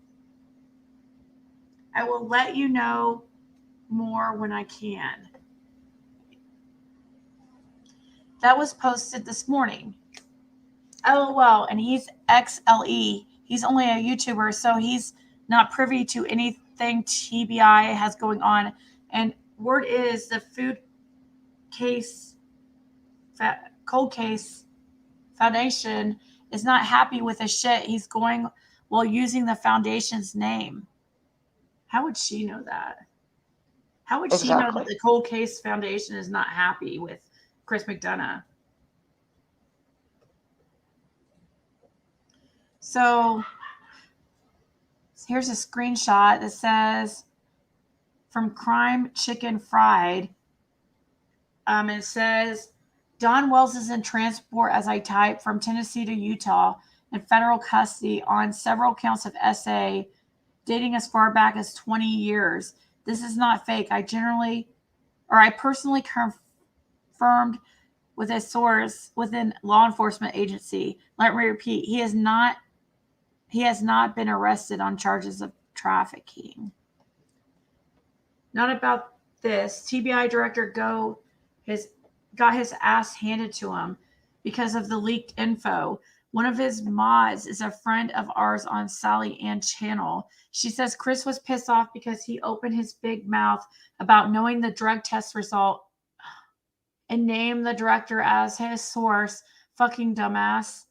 I will let you know more when I can. That was posted this morning. LOL, and he's XLE. He's only a YouTuber, so he's not privy to anything TBI has going on. And word is the cold case foundation is not happy with the shit he's going while using the foundation's name. How would she know that? How would she know that the cold case foundation is not happy with Chris McDonough? So here's a screenshot that says from Crime Chicken Fried. It says Don Wells is in transport as I type from Tennessee to Utah in federal custody on several counts of SA dating as far back as 20 years. This is not fake. I personally confirmed with a source within law enforcement agency. Let me repeat, he has not been arrested on charges of trafficking. Not about this. TBI director got his ass handed to him because of the leaked info. One of his mods is a friend of ours on Sally Ann's channel. She says Chris was pissed off because he opened his big mouth about knowing the drug test result and named the director as his source. Fucking dumbass.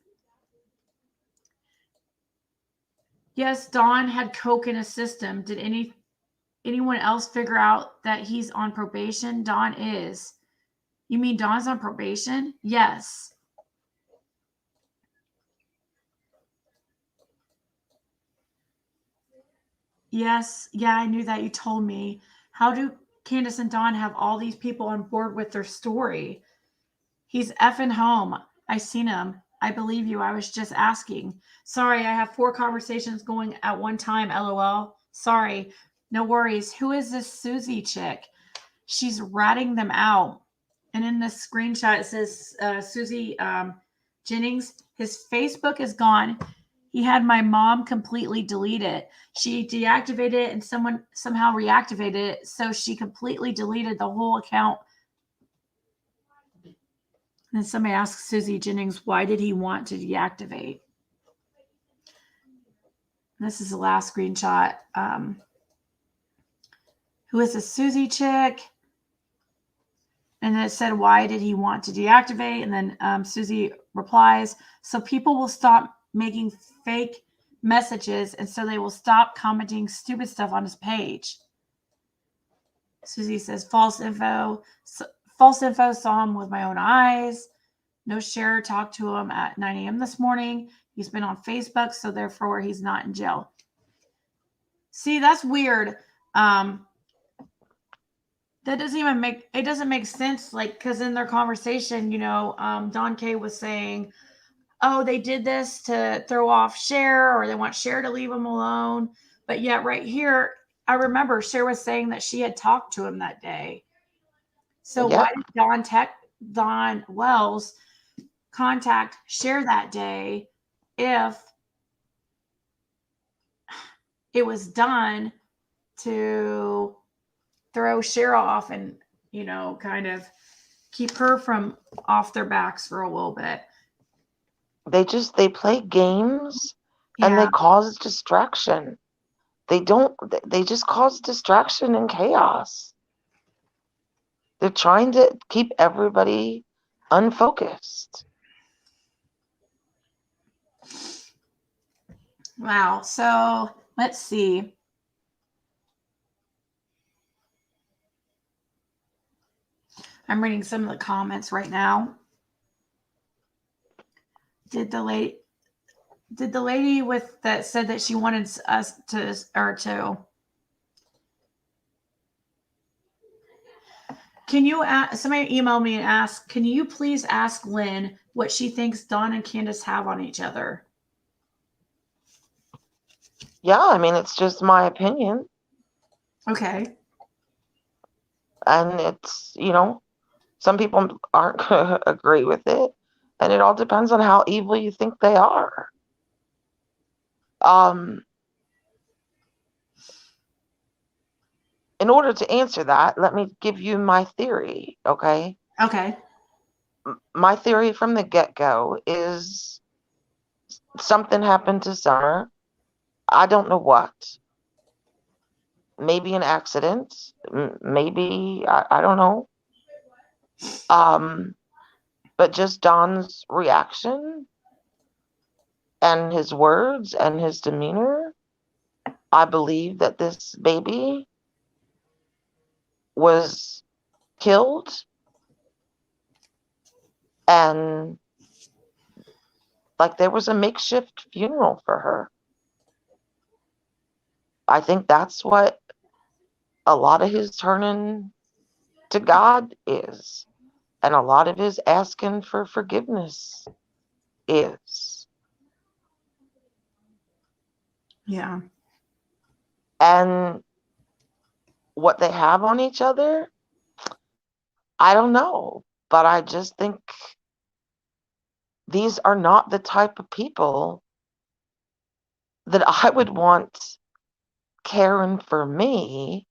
Yes, Don had coke in his system. Did anyone else figure out that he's on probation? Don is. You mean Don's on probation? Yes. Yes. Yeah, I knew that. You told me. How do Candus and Don have all these people on board with their story? He's effing home. I seen him. I believe you. I was just asking. Sorry, I have 4 conversations going at one time. LOL. Sorry. No worries. Who is this Susie chick? She's ratting them out. And in this screenshot, it says Susie Jennings. His Facebook is gone. He had my mom completely delete it. She deactivated it and someone somehow reactivated it. So she completely deleted the whole account. And then somebody asks Susie Jennings, why did he want to deactivate? This is the last screenshot. Who is this Susie chick? And then it said, why did he want to deactivate? And then Susie replies, so people will stop making fake messages and so they will stop commenting stupid stuff on his page. Susie says, false info. False info, saw him with my own eyes. No share, talked to him at 9 a.m. this morning. He's been on Facebook, so therefore he's not in jail. See, that's weird. That doesn't make sense. Like, because in their conversation, Don K was saying, oh, they did this to throw off Cher, or they want Cher to leave him alone. But yet right here, I remember Cher was saying that she had talked to him that day. So why did Don Wells contact Cher that day if it was done to throw Cher off and, kind of keep her from off their backs for a little bit? They play games and they cause distraction. They just cause distraction and chaos. They're trying to keep everybody unfocused. Wow. So let's see. I'm reading some of the comments right now. Did the lady with that said that she wanted us to can you ask, somebody email me and ask, can you please ask Lynn what she thinks Dawn and Candus have on each other? Yeah, I mean, it's just my opinion. Okay. And it's, some people aren't going to agree with it. And it all depends on how evil you think they are. In order to answer that, let me give you my theory, okay? Okay. My theory from the get-go is something happened to Summer. I don't know what. Maybe an accident. Maybe, I don't know. But just Don's reaction and his words and his demeanor, I believe that this baby was killed and like there was a makeshift funeral for her. I think that's what a lot of his turning to God is, and a lot of his asking for forgiveness is. Yeah. And what they have on each other, I don't know, but I just think these are not the type of people that I would want caring for me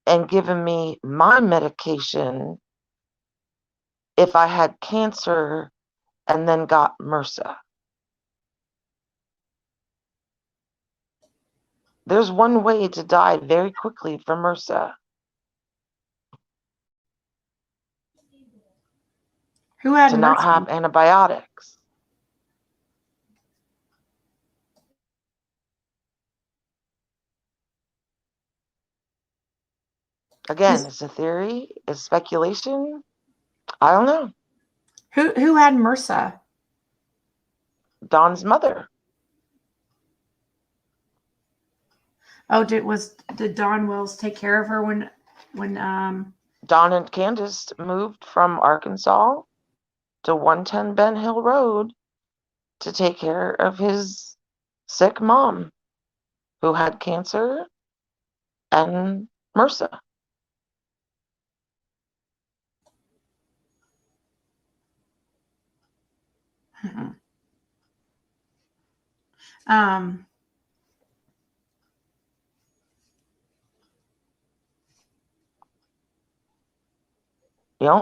and giving me my medication if I had cancer and then got MRSA. There's one way to die very quickly from MRSA. Who had To not mercy? have antibiotics. Again, it's a theory, it's speculation. I don't know. Who had MRSA? Dawn's mother. Oh, did Dawn Wells take care of her when Dawn and Candus moved from Arkansas to 110 Ben Hill Road to take care of his sick mom who had cancer and MRSA.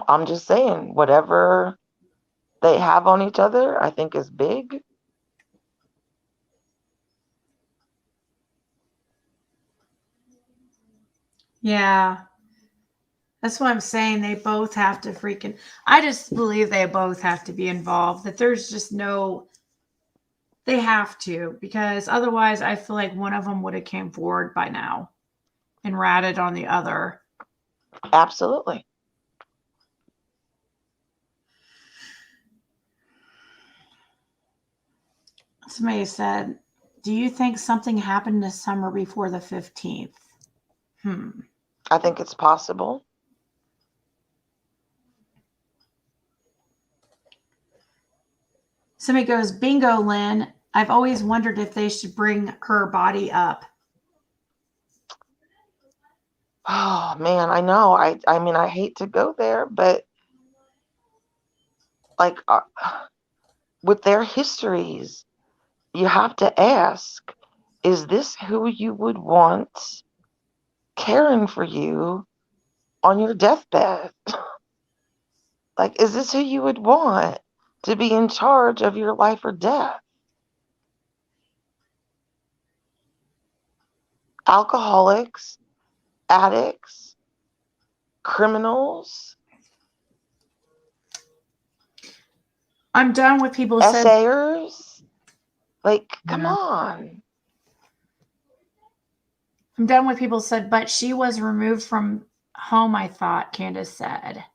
I'm just saying, whatever they have on each other, I think is big. Yeah. That's what I'm saying. They both have to I just believe they both have to be involved. That there's just they have to, because otherwise I feel like one of them would have came forward by now and ratted on the other. Absolutely. Somebody said, do you think something happened this summer before the 15th? I think it's possible. Somebody goes, bingo, Lynn. I've always wondered if they should bring her body up. Oh man, I know. I mean, I hate to go there, but like with their histories, you have to ask, is this who you would want caring for you on your deathbed? Like, is this who you would want to be in charge of your life or death? Alcoholics, addicts, criminals, I'm done with people essayers. Like, come on. I'm done with people said, but she was removed from home, I thought, Candus said.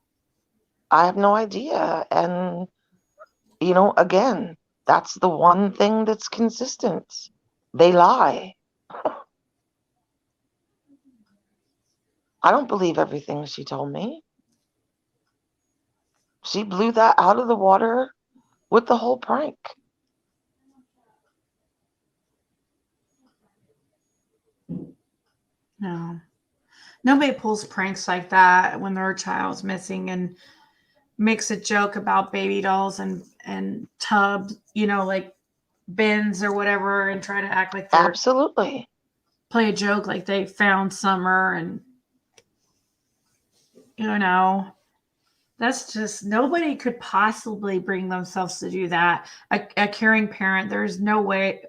I have no idea. And, you know, again, that's the one thing that's consistent. They lie. I don't believe everything she told me. She blew that out of the water with the whole prank. No. Nobody pulls pranks like that when their child's missing and makes a joke about baby dolls and tubs, you know, like bins or whatever, and try to act like they're Absolutely. play a joke like they found Summer, and you know, that's just, nobody could possibly bring themselves to do that. A caring parent, there's no way.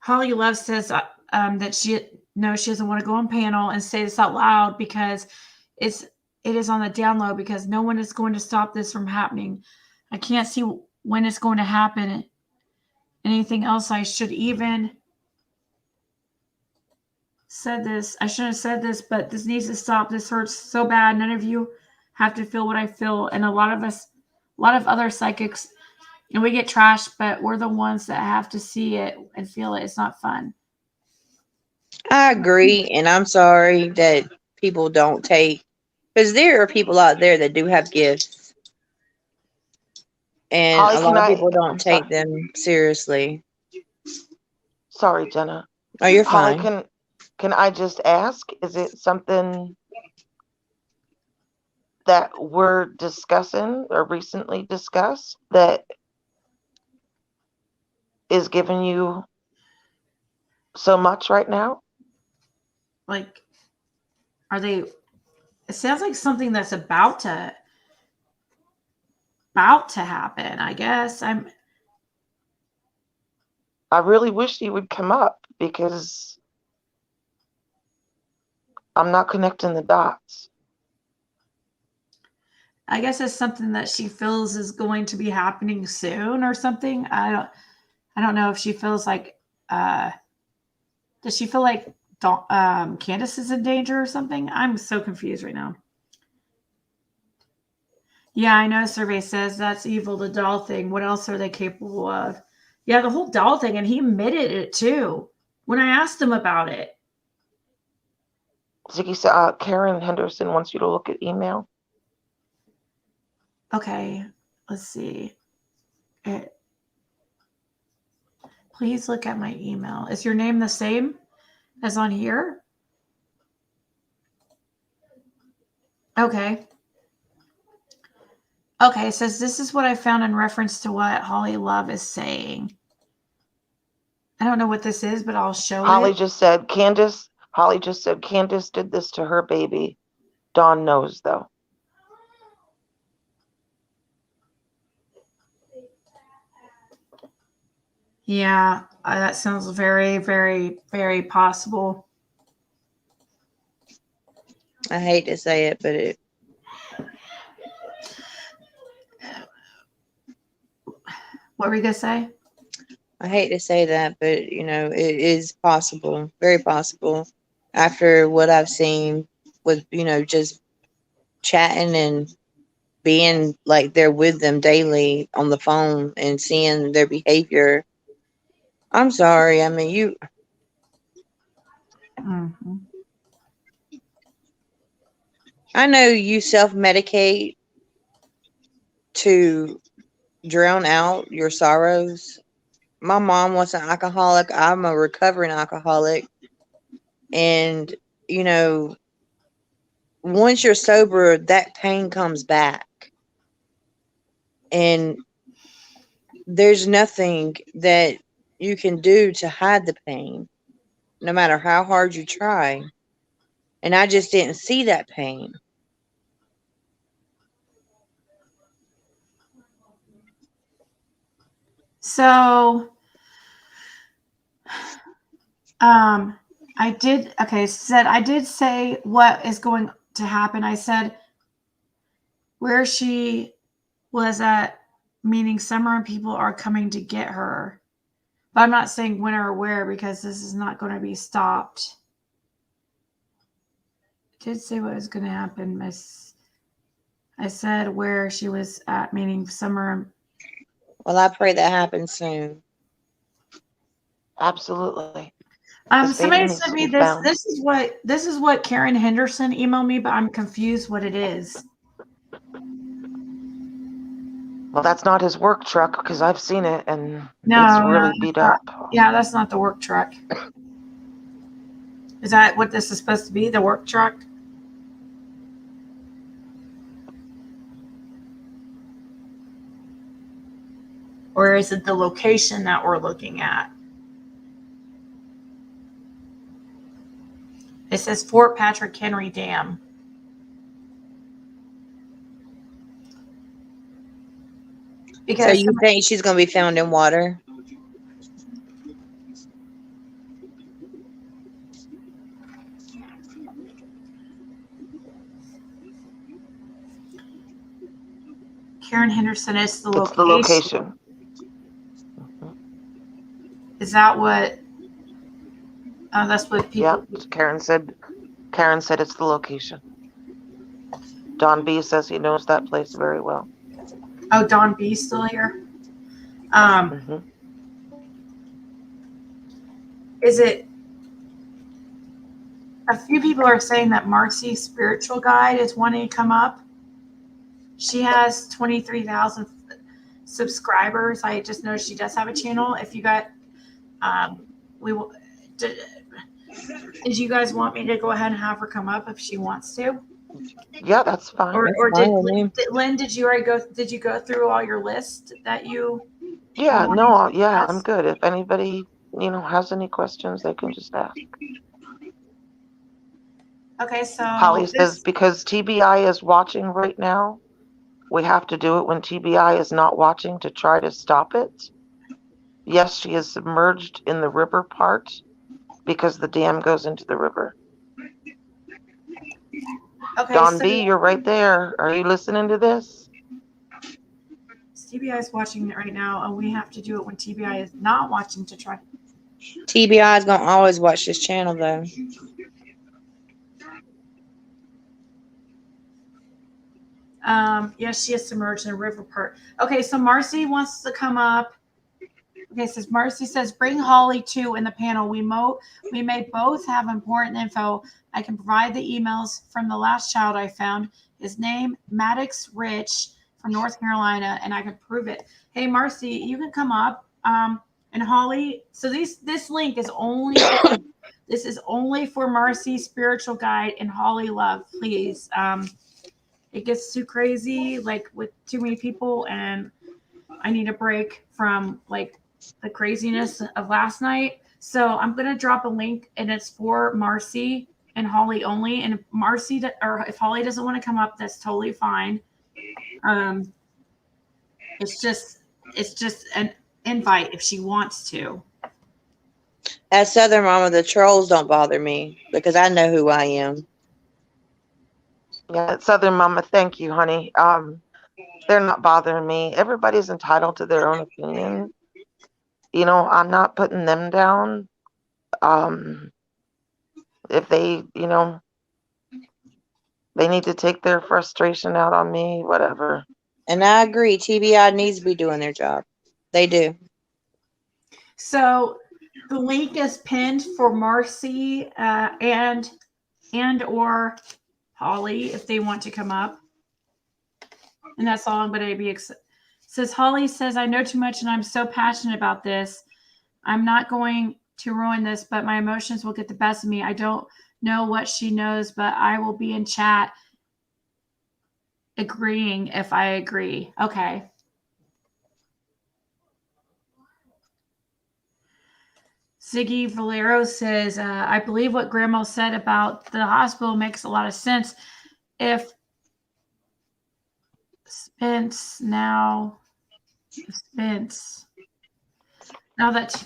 Holly Love says that she doesn't want to go on panel and say this out loud because it is on the down low, because no one is going to stop this from happening. I can't see when it's going to happen. Anything else? I should even said this. I shouldn't have said this, but this needs to stop. This hurts so bad. None of you have to feel what I feel, and a lot of other psychics, and we get trashed, but we're the ones that have to see it and feel it. It's not fun. I agree, and I'm sorry that people don't take, because there are people out there that do have gifts, and Holly, a lot of people I'm don't take them seriously. sorry, Jenna. Oh, you're Holly, fine. can I just ask, is it something that we're discussing or recently discussed that is giving you so much right now? Like, are they? It sounds like something that's about to happen. I guess I really wish he would come up because I'm not connecting the dots. I guess it's something that she feels is going to be happening soon or something. I don't know if she feels like does she feel like Candus is in danger or something? I'm so confused right now. Yeah, I know. Survey says that's evil, the doll thing. What else are they capable of? Yeah, the whole doll thing, and he admitted it too when I asked him about it. Ziggy said, Karen Henderson wants you to look at email. Okay, let's see. Please look at my email. Is your name the same as on here? Okay. Okay, it says this is what I found in reference to what Holly Love is saying. I don't know what this is, but I'll show Holly it. just said Candus did this to her baby. Dawn knows though. Yeah, that sounds very, very, very possible. I hate to say it, but What were you going to say? I hate to say that, but you know, it is possible, very possible. After what I've seen with, you know, just chatting and being like they're with them daily on the phone and seeing their behavior. I'm sorry. I mean, Mm-hmm. I know you self-medicate to drown out your sorrows. My mom was an alcoholic. I'm a recovering alcoholic. And, you know, once you're sober, that pain comes back. And there's nothing that you can do to hide the pain, no matter how hard you try. And I just didn't see that pain. So, I did say what is going to happen. I said where she was at, meaning Summer and people are coming to get her. But I'm not saying when or where, because this is not going to be stopped. did say what was going to happen, Miss. I said where she was at, meaning summer. Well, I pray that happens soon. Absolutely. This baby Somebody needs sent to me be this. found. This is what Karen Henderson emailed me, but I'm confused what it is. Well, that's not his work truck because I've seen it and No, it's really no, beat that's up. yeah, that's not the work truck. Is that what this is supposed to be? The work truck? Or is it the location that we're looking at? It says Fort Patrick Henry Dam. Because So you think she's going to be found in water? Karen Henderson is the It's location. the location. Is that what? Oh, that's what people. Yeah, Karen said it's the location. Don B says he knows that place very well. Oh, Don B still here. Is it? A few people are saying that Marcy's spiritual guide is wanting to come up. She has 23,000 subscribers. I just noticed she does have a channel. If you got, we will. Did you guys want me to go ahead and have her come up if she wants to? Yeah, that's fine. Or did Lynn? Did you already go? Did you go through all your list that you? Yeah, no, yeah, I'm good. If anybody, has any questions, they can just ask. Okay, so Holly says because TBI is watching right now, we have to do it when TBI is not watching to try to stop it. Yes, she is submerged in the river part because the dam goes into the river. Okay, Don so B, you're right there. Are you listening to this? TBI is watching it right now, and we have to do it when TBI is not watching to try. TBI is going to always watch this channel, though. Yes, she is submerged in a river part. Okay, so Marcy wants to come up. Okay, says Marcy says bring Holly too in the panel. We may both have important info. I can provide the emails from the last child I found. His name Maddox Rich from North Carolina, and I can prove it. Hey Marcy, you can come up. And Holly. So this link is only this is only for Marcy's spiritual guide and Holly Love. Please. It gets too crazy, like with too many people, and I need a break from like the craziness of last night. So I'm gonna drop a link, and it's for Marcy and Holly only. And if Marcy or if Holly doesn't want to come up, that's totally fine. It's just an invite if she wants to. As Southern Mama, the trolls don't bother me because I know who I am. Yeah, Southern Mama, thank you, honey. They're not bothering me. Everybody's entitled to their own opinion. I'm not putting them down. If they, they need to take their frustration out on me, whatever. And I agree, TBI needs to be doing their job. They do. So the link is pinned for Marcy and or Holly if they want to come up. And that's all I'm going to be. Says Holly says, I know too much and I'm so passionate about this. I'm not going to ruin this, but my emotions will get the best of me. I don't know what she knows, but I will be in chat agreeing if I agree. Okay. Ziggy Valero says, I believe what Grandma said about the hospital makes a lot of sense. If Spence now that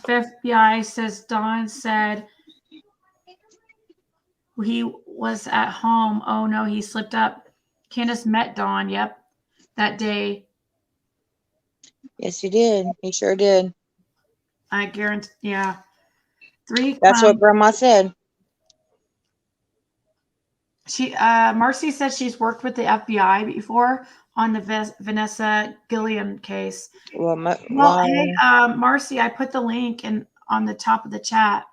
FBI says Don said he was at home. Oh no, he slipped up. Candus met Don. Yep. That day. Yes, he did. He sure did. I guarantee. Yeah. That's what Grandma said. Marcy says she's worked with the FBI before on the Vanessa Gilliam case. Well, Hey, Marcy, I put the link on the top of the chat.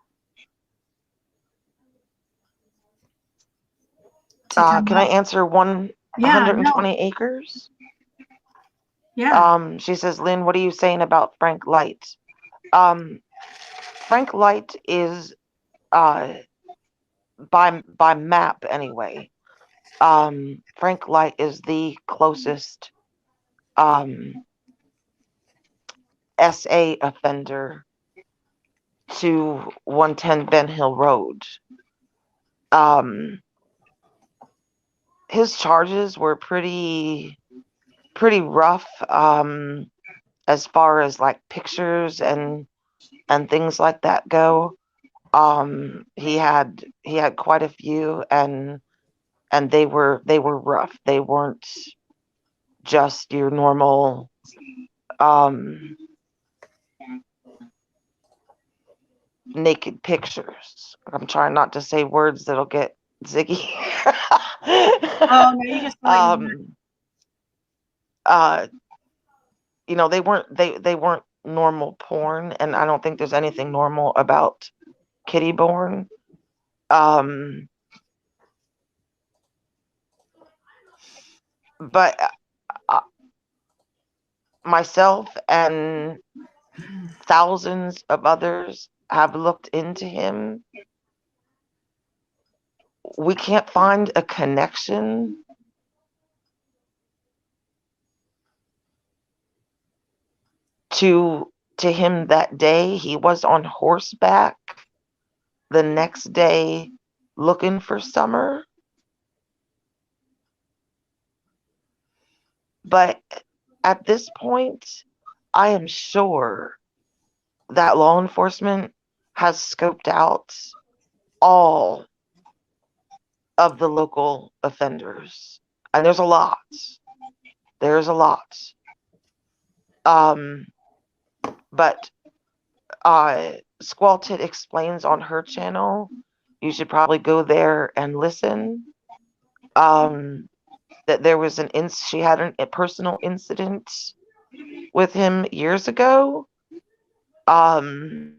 Can I answer 120 acres? Yeah. She says, Lynn, what are you saying about Frank Light? Frank Light is by map anyway. Frank Light is the closest SA offender to 110 Ben Hill Road. His charges were pretty rough as far as like pictures and things like that go. He had quite a few, and they were rough. They weren't just your normal naked pictures. I'm trying not to say words that'll get ziggy. Oh no, you just you know, they weren't normal porn, and I don't think there's anything normal about kitty porn. But myself and thousands of others have looked into him. We can't find a connection to him that day. He was on horseback the next day looking for Summer. But at this point, I am sure that law enforcement has scoped out all of the local offenders. And there's a lot. There's a lot. But Squalted explains on her channel. You should probably go there and listen. That there was she had a personal incident with him years ago. And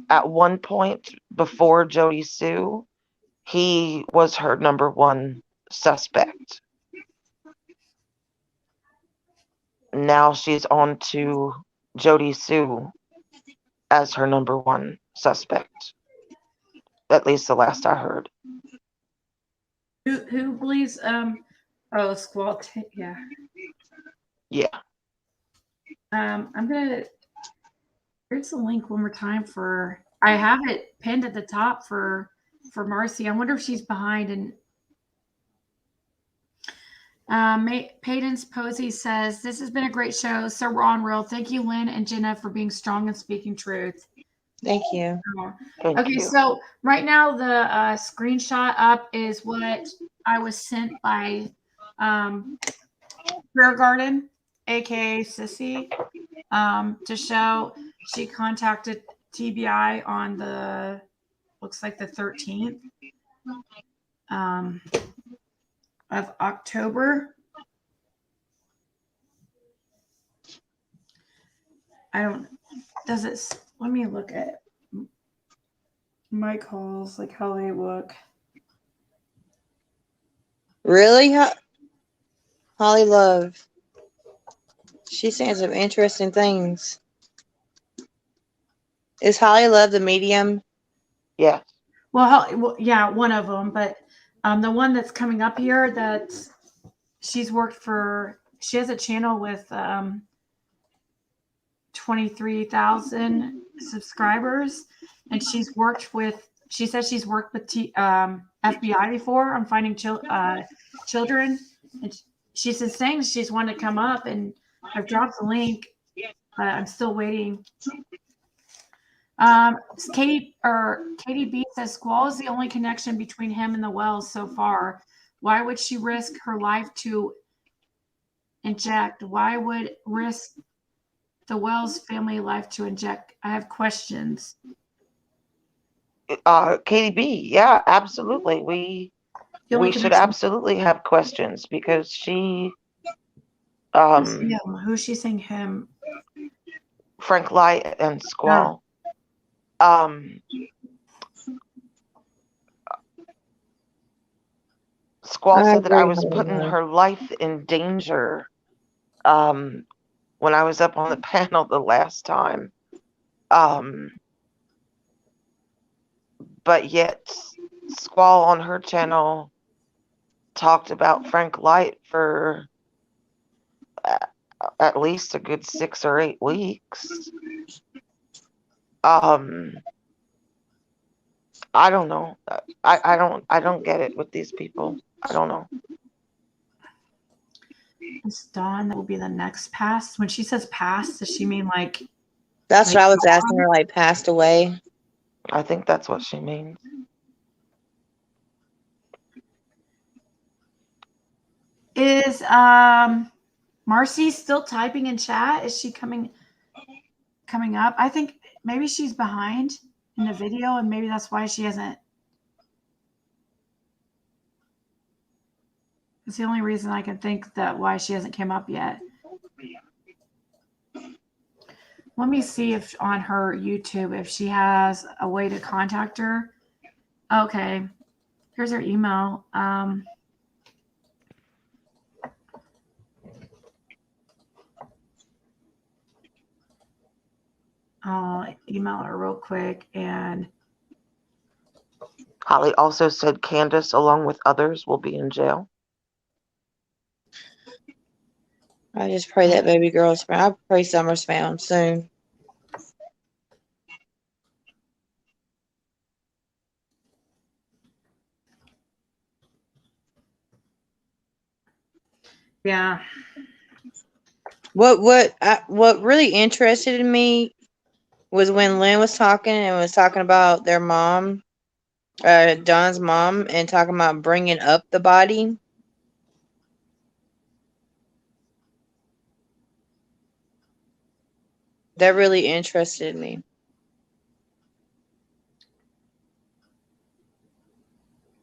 at one point before Jody Sue, he was her number one suspect. Now she's on to Jody Sue as her number one suspect. At least the last I heard. Who believes Squalted? Yeah. Yeah. I'm gonna here's the link one more time I have it pinned at the top for Marcy. I wonder if she's behind. And Payton's Posey says, this has been a great show. So raw and real. Thank you, Lynn and Jenna, for being strong and speaking truth. Thank you. Thank you. So right now the screenshot up is what I was sent by Prayer Garden, aka Sissy, to show. She contacted TBI on looks like the 13th of October. Let me look at my calls, like how they look. Really? Holly Love. She's saying some interesting things. Is Holly Love the medium? Yeah. Well, yeah, one of them, but the one that's coming up here that she's worked for, she has a channel with 23,000 subscribers, and she says she's worked with FBI before on finding children, and she's been saying she's wanted to come up, and I've dropped the link, but I'm still waiting. Katie B says Squall is the only connection between him and the Wells so far. Why would she risk her life to inject? Why would risk the Wells family life to inject? I have questions. KDB, yeah, absolutely. The only We should connection- absolutely have questions because she, Who's him? Who's she saying him? Frank Light and Squall. Squall said that I was putting her life in danger when I was up on the panel the last time. But yet Squall on her channel talked about Frank Light for at least a good 6 or 8 weeks. I don't know. I don't get it with these people. I don't know. It's Dawn that will be the next past. When she says past, does she mean like? That's like what I was asking her, like passed away. I think that's what she means. Is Marcy still typing in chat? Is she coming up? I think maybe she's behind in the video, and maybe that's why she hasn't. It's the only reason I can think that why she hasn't come up yet. Let me see if on her YouTube, if she has a way to contact her. Okay. Here's her email. I'll email her real quick. And Holly also said Candus, along with others, will be in jail. I just pray that baby girl's found. I pray Summer's found soon. yeah. What really interested me was when Lynn was talking and was talking about their mom, Don's mom, and talking about bringing up the body. That really interested me.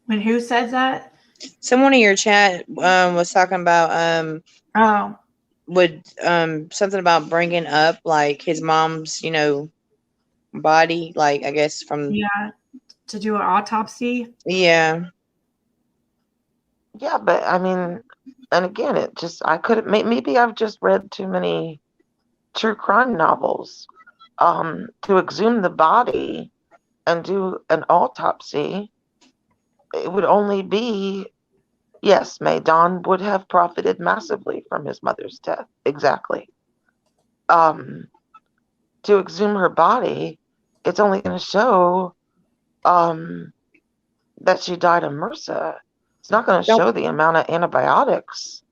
When who says that? Someone in your chat was talking about Oh, would something about bringing up like his mom's, body, like I guess from yeah. To do an autopsy. yeah. Yeah, but I mean, and again, it just, I couldn't, maybe I've just read too many true crime novels. To exhume the body and do an autopsy, it would only be, yes, May Don would have profited massively from his mother's death. Exactly. To exhume her body, it's only going to show that she died of MRSA. It's not going to show the amount of antibiotics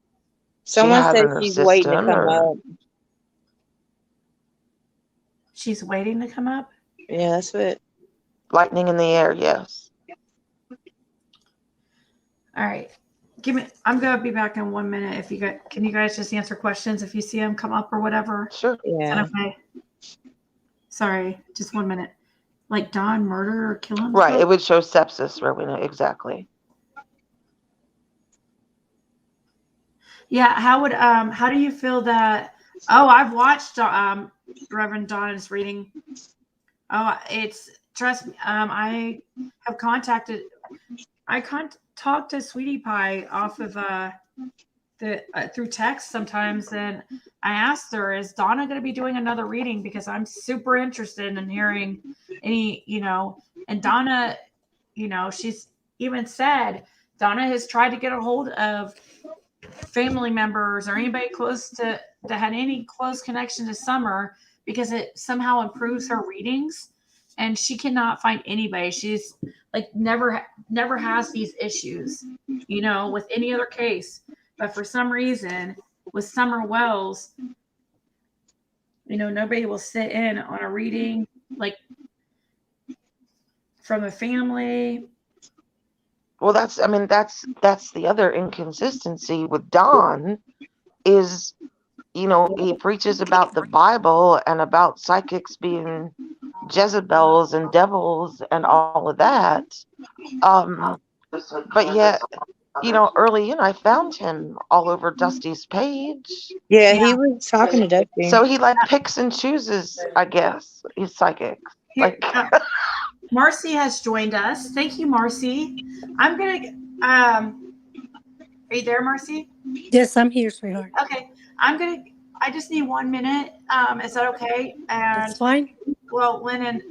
Someone she had said in her she's waiting to system. come up. She's waiting to come up. Yeah, that's it. Lightning in the air, yes. All right. I'm gonna be back in 1 minute. If you got, can you guys just answer questions if you see them come up or whatever? Sure. Is Yeah. that okay? Sorry, just 1 minute. Like Don murder or kill himself? Right, it would show sepsis, Rowena, exactly. Yeah, how do you feel that? Oh, I've watched Reverend Don's reading. Oh, trust me. I have talked to Sweetie Pie off of through text sometimes, and I asked her, is Donna going to be doing another reading, because I'm super interested in hearing any, and Donna, she's even said Donna has tried to get a hold of family members or anybody close that had any close connection to Summer, because it somehow improves her readings, and she cannot find anybody. She's like never has these issues, with any other case, but for some reason with Summer Wells, nobody will sit in on a reading like from a family. Well, that's the other inconsistency with Dawn, is he preaches about the Bible and about psychics being Jezebels and devils and all of that. But yet, early in, I found him all over Dusty's page. Yeah, he was talking to Dusty. So he picks and chooses, I guess. He's psychic. Here, Marcy has joined us. Thank you, Marcy. I'm gonna. Are you there, Marcy? Yes, I'm here, sweetheart. Okay. I just need 1 minute. Is that okay? And That's fine. well, Lynn and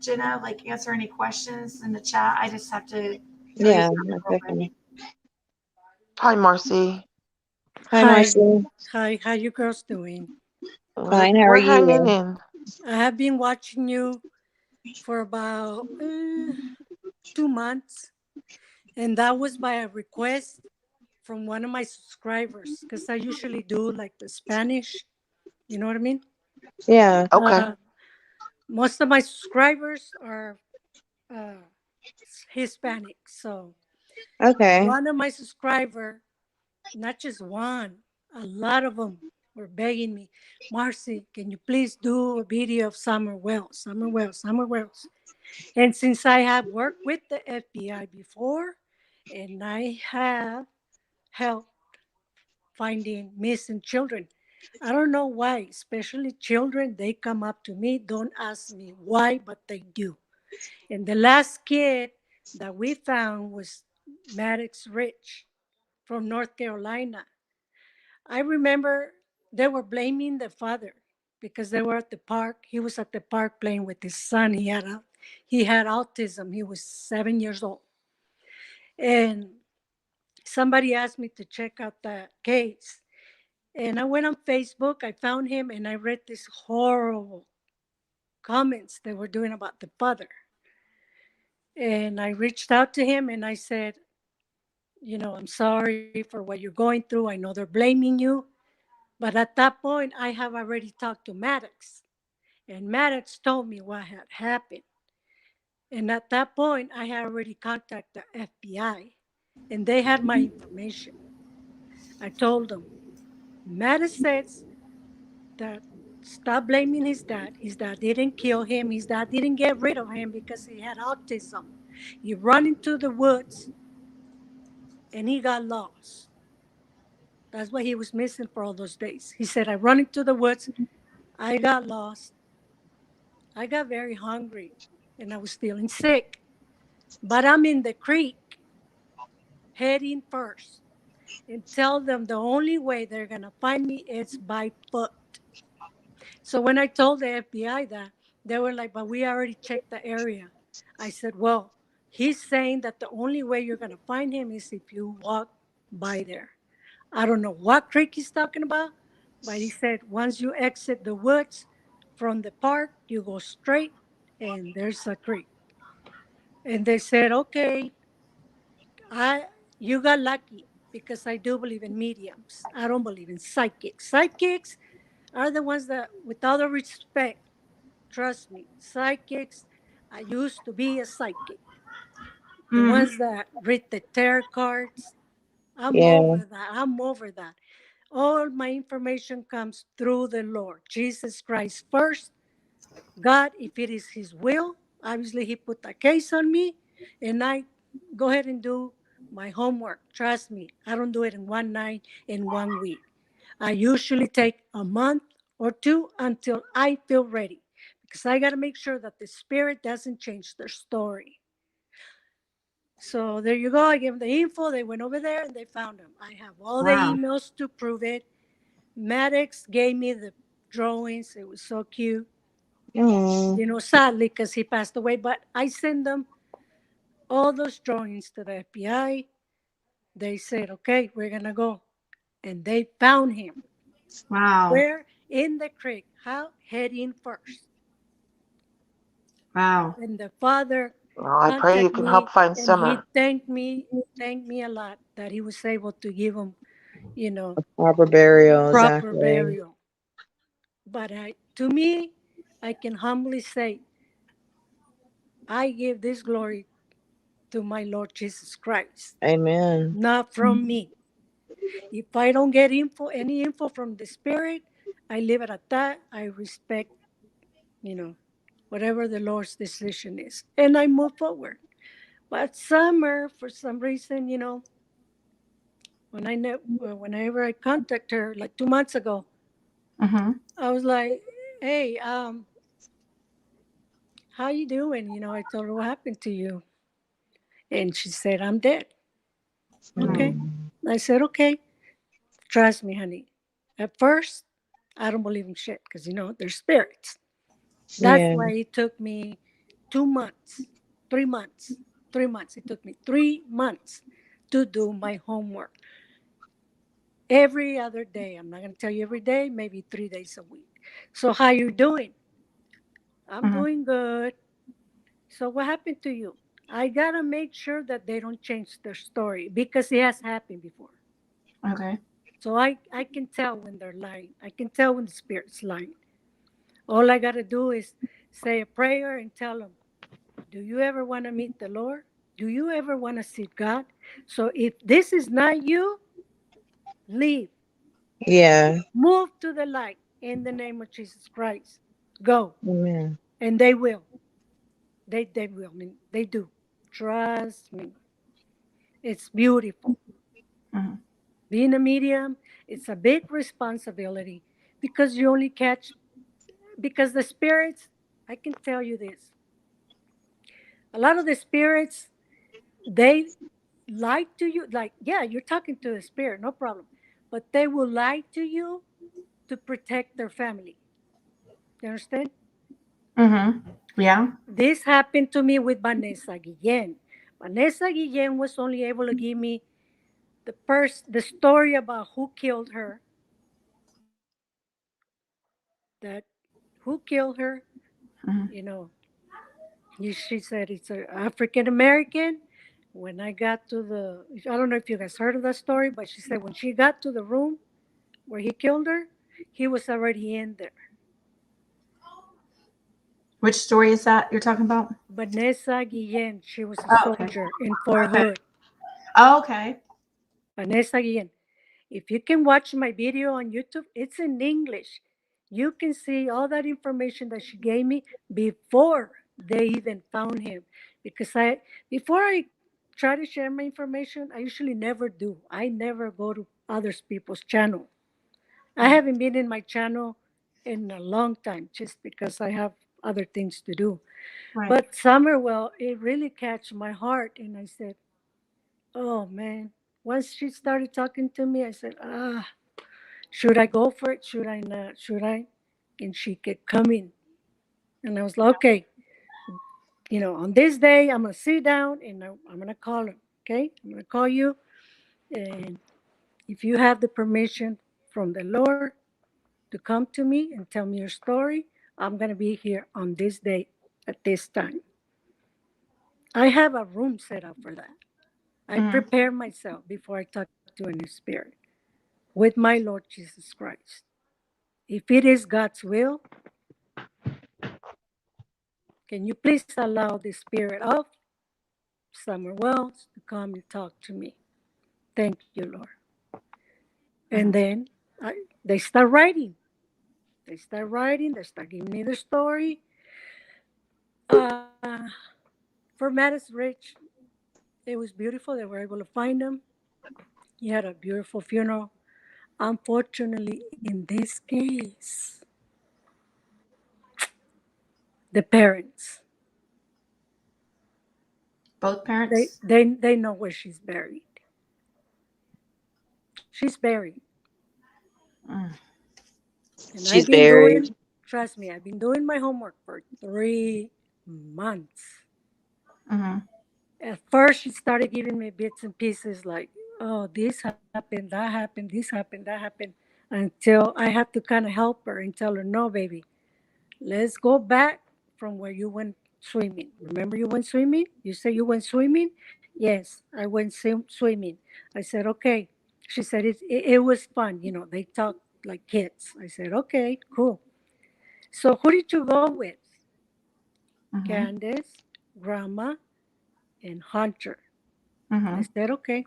Jenna, answer any questions in the chat. I just have to. Yeah, definitely. Hi, Marcy. Hi, Marcy. Hi, how you girls doing? Fine, how are We're you? hanging in. I have been watching you for about 2 months, and that was by a request from one of my subscribers, because I usually do the Spanish, you know what I mean? Yeah. Okay. Most of my subscribers are Hispanic, so Okay. one of my subscribers, not just one, a lot of them were begging me, Marcy, can you please do a video of Summer Wells? And since I have worked with the FBI before, and I have helped finding missing children, I don't know why, especially children, they come up to me, don't ask me why, but they do. And the last kid that we found was Maddox Rich from North Carolina. I remember they were blaming the father because they were at the park. He was at the park playing with his son. He had autism. He was 7 years old. And somebody asked me to check out the case. And I went on Facebook, I found him, and I read these horrible comments they were doing about the father. And I reached out to him and I said, I'm sorry for what you're going through. I know they're blaming you. But at that point, I have already talked to Maddox. And Maddox told me what had happened. And at that point, I had already contacted the FBI. And they had my information. I told them, Maddox says that stop blaming his dad. His dad didn't kill him. His dad didn't get rid of him because he had autism. He ran into the woods and he got lost. That's why he was missing for all those days. He said, I run into the woods. I got lost. I got very hungry and I was feeling sick. But I'm in the creek heading first and tell them the only way they're going to find me is by foot. So when I told the FBI that, they were like, but we already checked the area. I said, well, he's saying that the only way you're going to find him is if you walk by there. I don't know what creek he's talking about, but he said once you exit the woods from the park, you go straight and there's a creek. And they said, okay, you got lucky because I do believe in mediums. I don't believe in psychics. Psychics are the ones that, with all the respect, trust me, psychics, I used to be a psychic. The ones that read the tarot cards, I'm over that. I'm over that. All my information comes through the Lord. Jesus Christ first. God, if it is his will, obviously he put a case on me and I go ahead and do my homework. Trust me, I don't do it in one night, in 1 week. I usually take a month or two until I feel ready because I got to make sure that the spirit doesn't change their story. So there you go. I gave them the info. They went over there and they found him. I have all the emails to prove it. Maddox gave me the drawings. It was so cute. Sadly, because he passed away. But I sent them all those drawings to the FBI. They said, okay, we're going to go. And they found him. Wow. Where? In the creek. How? Heading first. Wow. And the father Well, I pray you can help find and Summer. he thanked me a lot that he was able to give him, a proper burial. proper Exactly. burial. But to me, I can humbly say, I give this glory to my Lord Jesus Christ. Amen. Not from me. If I don't get any info from the spirit, I leave it at that. I respect, whatever the Lord's decision is, and I move forward. But Summer, for some reason, whenever I contact her, like 2 months ago, Mm-hmm. I was like, "Hey, how you doing?" I told her what happened to you, and she said, "I'm dead." Okay, I said, "Okay, trust me, honey. At first, I don't believe in shit because they're spirits. That's Yeah. why it took me 2 months, 3 months, 3 months. It took me 3 months to do my homework every other day. I'm not going to tell you every day, maybe 3 days a week. So how you doing? I'm Mm-hmm. doing good. So what happened to you? I got to make sure that they don't change their story because it has happened before. Okay. So I can tell when they're lying. I can tell when the spirit's lying. All I got to do is say a prayer and tell them, do you ever want to meet the Lord? Do you ever want to see God? So if this is not you, leave. Yeah. Move to the light in the name of Jesus Christ. Go. Amen. And they will. They will. I mean, they do. Trust me. It's beautiful. Mm-hmm. Being a medium, it's a big responsibility because you only catch, because the spirits, I can tell you this. A lot of the spirits, they lie to you. Like, yeah, you're talking to a spirit, no problem. But they will lie to you to protect their family. You understand? Mm-hmm. Yeah. This happened to me with Vanessa Guillen. Vanessa Guillen was only able to give me the story about who killed her, that who killed her, Mm-hmm. you know. She said it's an African American. When I got to I don't know if you guys heard of that story, but she said when she got to the room where he killed her, he was already in there. Which story is that you're talking about? Vanessa Guillen, she was a Oh, okay. soldier in Fort Okay. Hood. Oh, okay. Vanessa Guillen. If you can watch my video on YouTube, it's in English. You can see all that information that she gave me before they even found him. Because before I try to share my information, I usually never do. I never go to other people's channel. I haven't been in my channel in a long time just because I have other things to do. Right. But Summerwell, it really catch my heart. And I said, oh man. Once she started talking to me, I said, should I go for it? Should I not? Should I? And she kept coming. And I was like, okay, on this day, I'm going to sit down and I'm going to call him. Okay? I'm going to call you. And if you have the permission from the Lord to come to me and tell me your story, I'm going to be here on this day at this time. I have a room set up for that. I Mm-hmm. prepare myself before I talk to any spirit with my Lord Jesus Christ. If it is God's will, can you please allow the spirit of Summer Wells to come and talk to me? Thank you, Lord. And then they start writing. They start writing. They start giving me the story. For Mattis Rich, it was beautiful. They were able to find him. He had a beautiful funeral. Unfortunately, in this case, the parents, Both they, parents? they, they know where she's buried. She's buried. Mm. And I've She's been buried. doing, trust me, I've been doing my homework for 3 months. Mm-hmm. At first, she started giving me bits and pieces like, oh, this happened, that happened, this happened, that happened, until I have to kind of help her and tell her, no, baby, let's go back from where you went swimming. Remember you went swimming? You say you went swimming? Yes, I went swimming. I said, okay. She said, it was fun. They talk like kids. I said, okay, cool. So who did you go with? Mm-hmm. Candus, Grandma, and Hunter. I Mm-hmm. said, okay.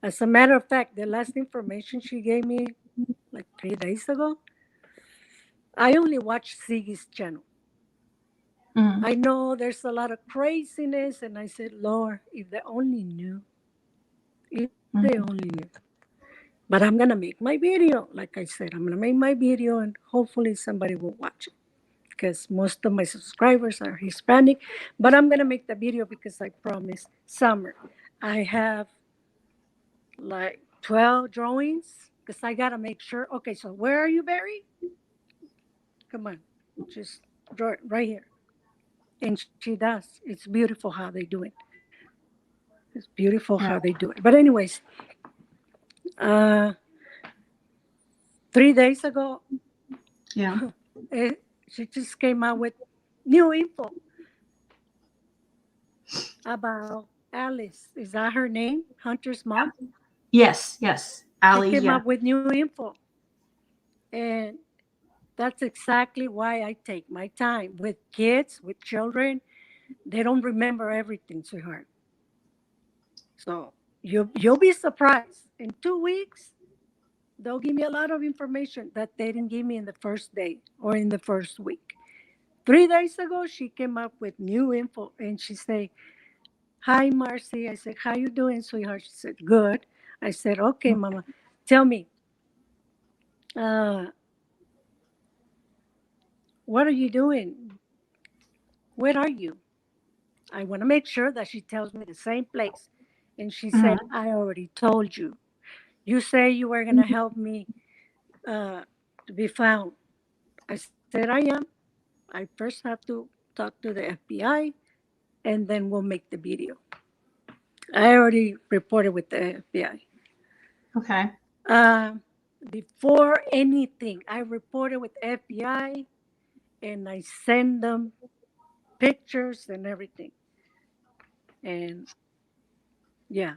As a matter of fact, the last information she gave me like 3 days ago, I only watched Ziggy's channel. Mhm. I know there's a lot of craziness, and I said, Lord, if they only knew, if they Mhm. only knew. But I'm gonna make my video. Like I said, I'm gonna make my video, and hopefully somebody will watch it because most of my subscribers are Hispanic. But I'm gonna make the video because I promised Summer. I have like 12 drawings because I gotta make sure. Okay, so where are you, Barry? Come on, just draw it right here. And she does. It's beautiful how they do it. It's beautiful how Yeah. they do it. But anyways, uh, 3 days ago, Yeah. she just came out with new info about Alice. Is that her name? Hunter's mom? Yes. Yes. She Allie. came Yeah. up with new info. And that's exactly why I take my time with kids, with children. They don't remember everything, sweetheart. So you'll be surprised. In 2 weeks, they'll give me a lot of information that they didn't give me in the first day or in the first week. 3 days ago, she came up with new info and she said, "Hi, Marcy." I said, "How you doing, sweetheart?" She said, "Good." I said, "Okay, Mama, tell me, uh, what are you doing? Where are you?" I want to make sure that she tells me the same place. And she said, Mhm. "I already told you. You say you were going to help me to be found." I said, "I am. I first have to talk to the FBI and then we'll make the video." I already reported with the FBI. Okay. Uh, Before anything, I reported with FBI and I send them pictures and everything. And yeah,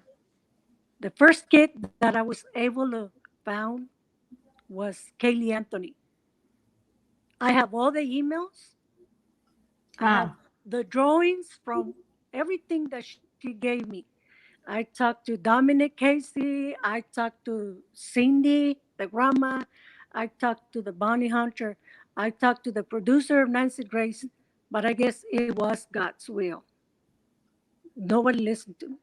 the first kid that I was able to found was Kaylee Anthony. I have all the emails. I have Wow. the drawings from everything that she gave me. I talked to Dominic Casey. I talked to Cindy, the grandma. I talked to the bounty hunter. I talked to the producer of Nancy Grace. But I guess it was God's will. Nobody listened to me.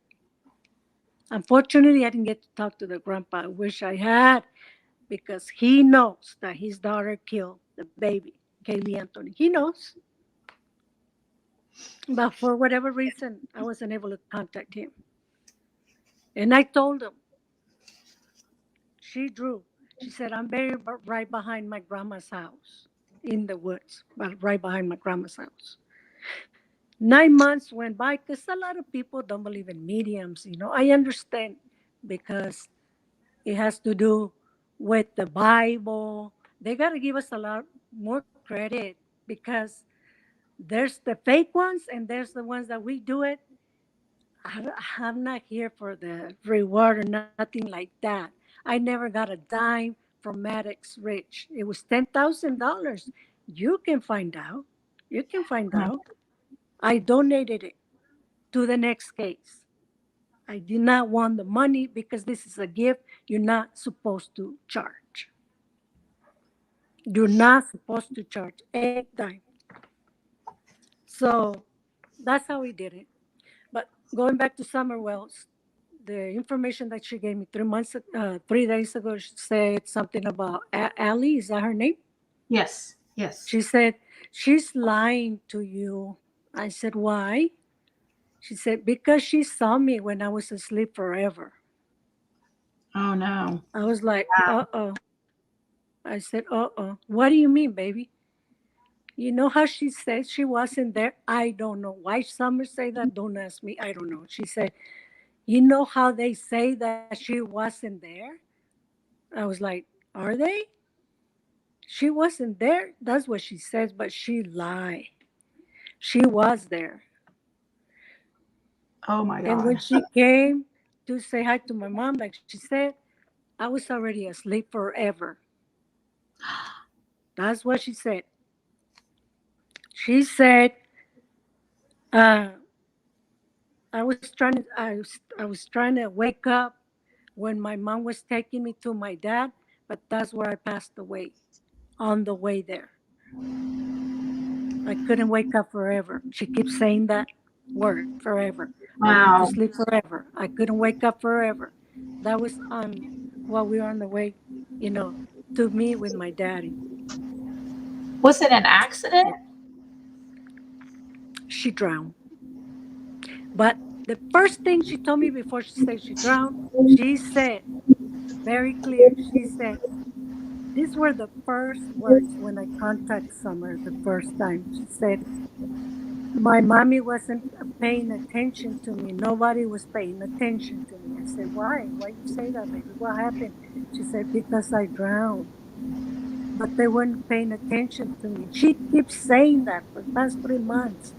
Unfortunately, I didn't get to talk to the grandpa. I wish I had because he knows that his daughter killed the baby, Kaylee Anthony. He knows. But for whatever reason, I wasn't able to contact him. And I told him, she drew. She said, "I'm buried right behind my grandma's house in the woods, but right behind my grandma's house." 9 months went by because a lot of people don't believe in mediums. I understand because it has to do with the Bible. They got to give us a lot more credit because there's the fake ones and there's the ones that we do it. I'm not here for the reward or nothing like that. I never got a dime from Maddox Rich. It was $10,000. You can find out. You can find Mhm. out. I donated it to the next case. I did not want the money because this is a gift you're not supposed to charge. You're not supposed to charge a dime. So that's how we did it. But going back to Summer Wells, the information that she gave me 3 days ago, she said something about Allie. Is that her name? Yes. Yes. She said, "She's lying to you." I said, "Why?" She said, "Because she saw me when I was asleep forever." Oh no. I was like, Wow. "Uh-oh." I said, "Uh-oh. What do you mean, baby?" You know how she said she wasn't there? I don't know why Summer say that. Don't ask me. I don't know. She said, "You know how they say that she wasn't there?" I was like, "Are they?" She wasn't there. That's what she says, but she lied. She was there. Oh my And when God. she came to say hi to my mom, like she said, I was already asleep forever. That's what she said. She said, uh, I was trying to wake up when my mom was taking me to my dad, but that's where I passed away on the way there. I couldn't wake up forever. She keeps saying that word, forever. I went to Wow. sleep forever. I couldn't wake up forever. That was on while we were on the way, you know, to me with my daddy. Was it an accident? Yeah, she drowned. But the first thing she told me before she said she drowned, she said very clear. She said, these were the first words when I contacted Summer the first time. She said, my mommy wasn't paying attention to me. Nobody was paying attention to me. I said, why? Why you say that, baby? What happened? She said, because I drowned. But they weren't paying attention to me. She keeps saying that for the past 3 months.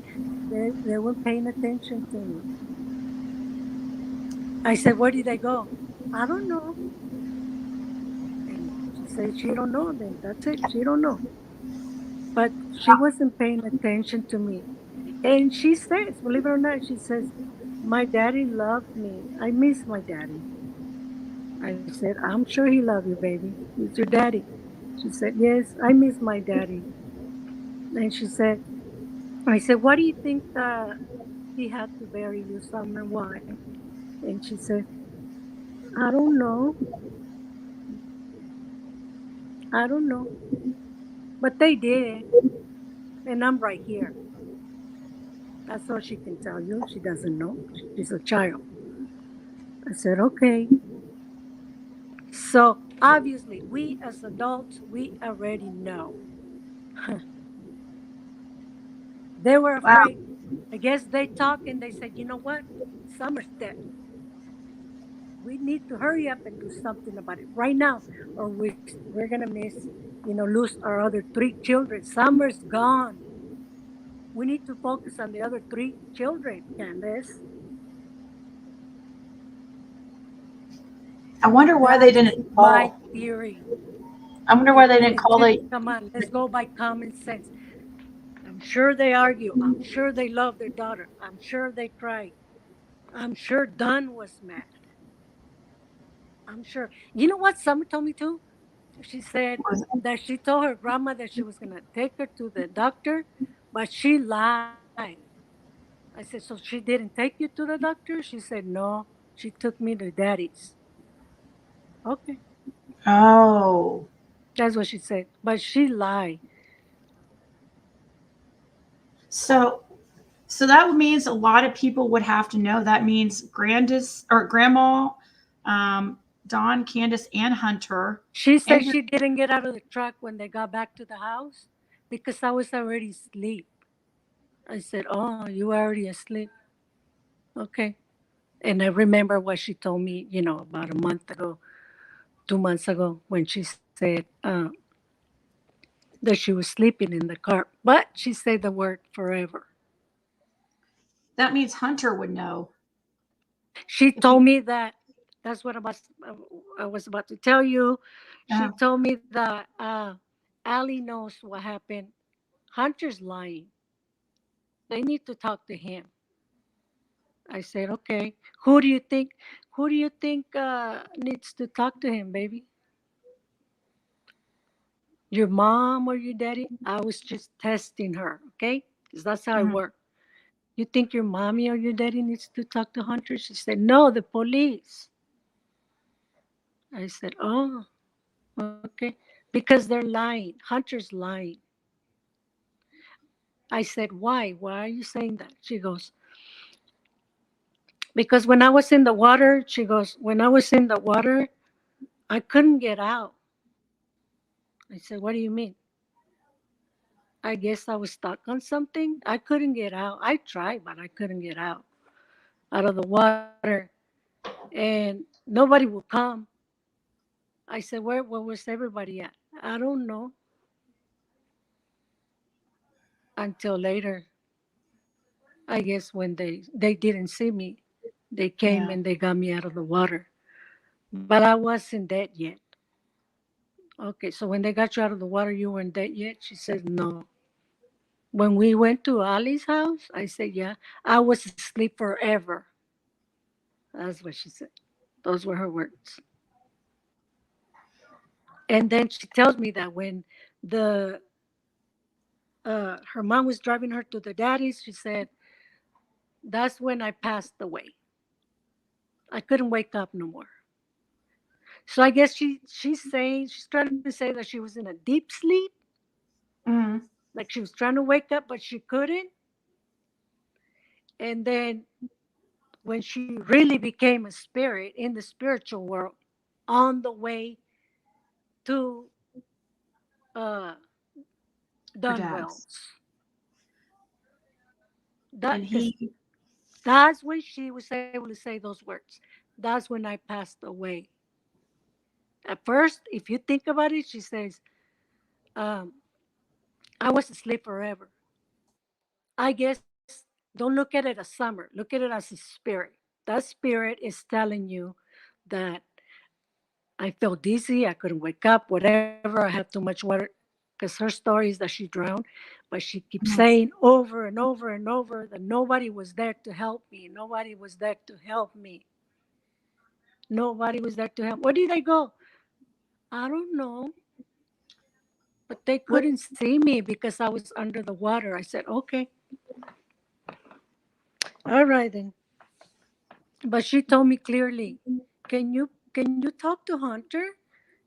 They weren't paying attention to me. I said, where did they go? I don't know. And she said, she don't know. Then that's it. She don't know. But she wasn't paying attention to me. And she says, believe it or not, she says, my daddy loved me. I miss my daddy. I said, I'm sure he loved you, baby. He's your daddy. She said, yes, I miss my daddy. And she said, I said, what do you think he had to bury you, Summer? Why? And she said, I don't know. I don't know. But they did. And I'm right here. That's all she can tell you. She doesn't know. She's a child. I said, okay. So obviously, we as adults, we already know. They were Wow. afraid. I guess they talked and they said, you know what? Summer's dead. We need to hurry up and do something about it right now, or we're gonna miss, lose our other three children. Summer's gone. We need to focus on the other three children, Candace. I wonder why they That's didn't my call. theory. I wonder why It they didn't is. call the. Come on, let's go by common sense. I'm sure they argue. I'm sure they love their daughter. I'm sure they cried. I'm sure Don was mad. I'm sure. You know what Summer told me too? She said that she told her grandma that she was going to take her to the doctor, but she lied. I said, so she didn't take you to the doctor? She said, no, she took me to daddy's. Okay. Oh. That's what she said. But she lied. So that means a lot of people would have to know. That means Grandis or Grandma, Don, Candace, and Hunter. She said And she didn't get out of the truck when they got back to the house because I was already asleep. I said, oh, you were already asleep? Okay. And I remember what she told me, about a month ago, 2 months ago, when she said that she was sleeping in the car. But she said the word forever. that means Hunter would know. She If he, told me that. That's what I was about to tell you. She uh, told me that Allie knows what happened. Hunter's lying. They need to talk to him. I said, okay. Who do you think? Who do you think needs to talk to him, baby? Your mom or your daddy? I was just testing her, okay? Because that's how I mhm. work. You think your mommy or your daddy needs to talk to Hunter? She said, no, the police. I said, oh, okay. Because they're lying. Hunter's lying. I said, why? Why are you saying that? She goes, because when I was in the water, she goes, when I was in the water, I couldn't get out. I said, what do you mean? I guess I was stuck on something. I couldn't get out. I tried, but I couldn't get out of the water. And nobody would come. I said, where was everybody at? I don't know. Until later, I guess when they didn't see me, they came Yeah. and they got me out of the water. But I wasn't dead yet. Okay, so when they got you out of the water, you weren't dead yet? She said, no. When we went to Ali's house, I said, yeah, I was asleep forever. That's what she said. Those were her words. And then she tells me that when the her mom was driving her to the daddy's, she said, that's when I passed away. I couldn't wake up no more. So I guess she's trying to say that she was in a deep sleep, Mm. like she was trying to wake up, but she couldn't. And then when she really became a spirit in the spiritual world, on the way to uh, Her dad's. Dunwell's, that And because he, that's when she was able to say those words. That's when I passed away. At first, if you think about it, she says, um, I was asleep forever. I guess don't look at it as summer, look at it as a spirit. That spirit is telling you that I felt dizzy, I couldn't wake up, whatever, I have too much water. Because her story is that she drowned, but she keeps Mhm. saying over and over and over that nobody was there to help me. Nobody was there to help me. Nobody was there to help. Where did I go? I don't know. But they what, couldn't see me because I was under the water. I said, okay, all right then. But she told me clearly, can you talk to Hunter?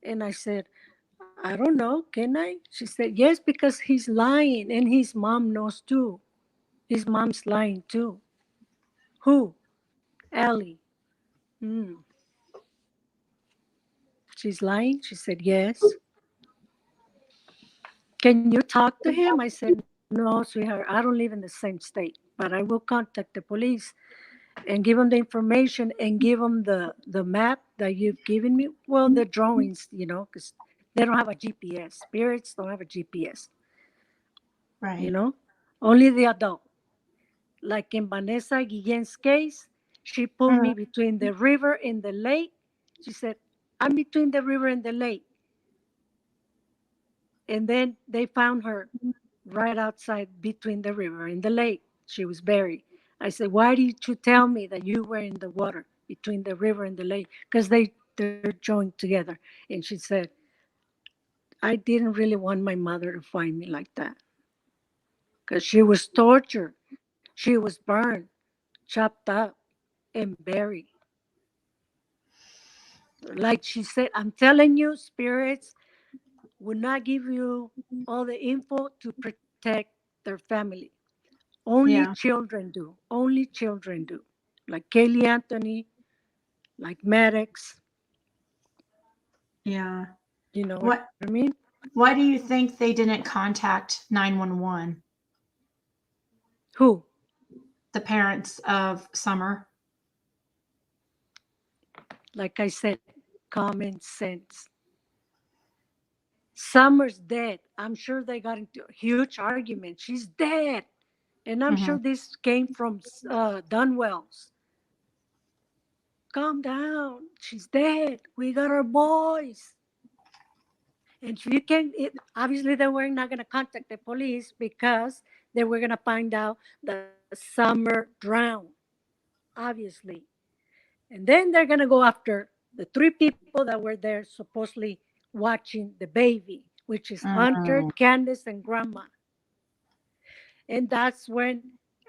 And I said, I don't know, can I? She said, yes, because he's lying and his mom knows too. His mom's lying too. Who? Allie. Hmm. She's lying? She said, yes. Can you talk to him? I said, no, sweetheart, I don't live in the same state, but I will contact the police and give them the information and give them the map that you've given me. Well, the drawings, because they don't have a GPS. Spirits don't have a GPS, you right. know, only the adult. Like in Vanessa Guillen's case, she put Mhm. me between the river and the lake. She said, I'm between the river and the lake. And then they found her right outside between the river and the lake. She was buried. I said, why did you tell me that you were in the water between the river and the lake? Because they're joined together. And she said, I didn't really want my mother to find me like that. Because she was tortured. She was burned, chopped up, and buried. Like she said, I'm telling you, spirits would not give you all the info to protect their family. Only Yeah. children do. Only children do. Like Kaylee Anthony, like Maddox. Yeah. You know what What, I mean? why do you think they didn't contact 911, Who? the parents of Summer? Like I said, common sense. Summer's dead. I'm sure they got into a huge argument. She's dead. And I'm Hmm. sure this came from Dunwell's. Calm down. She's dead. We got our boys. And if you can, obviously they were not going to contact the police because they were going to find out that Summer drowned, obviously. And then they're going to go after the three people that were there supposedly watching the baby, which is Hunter, Hmm. Candus, and Grandma. And that's when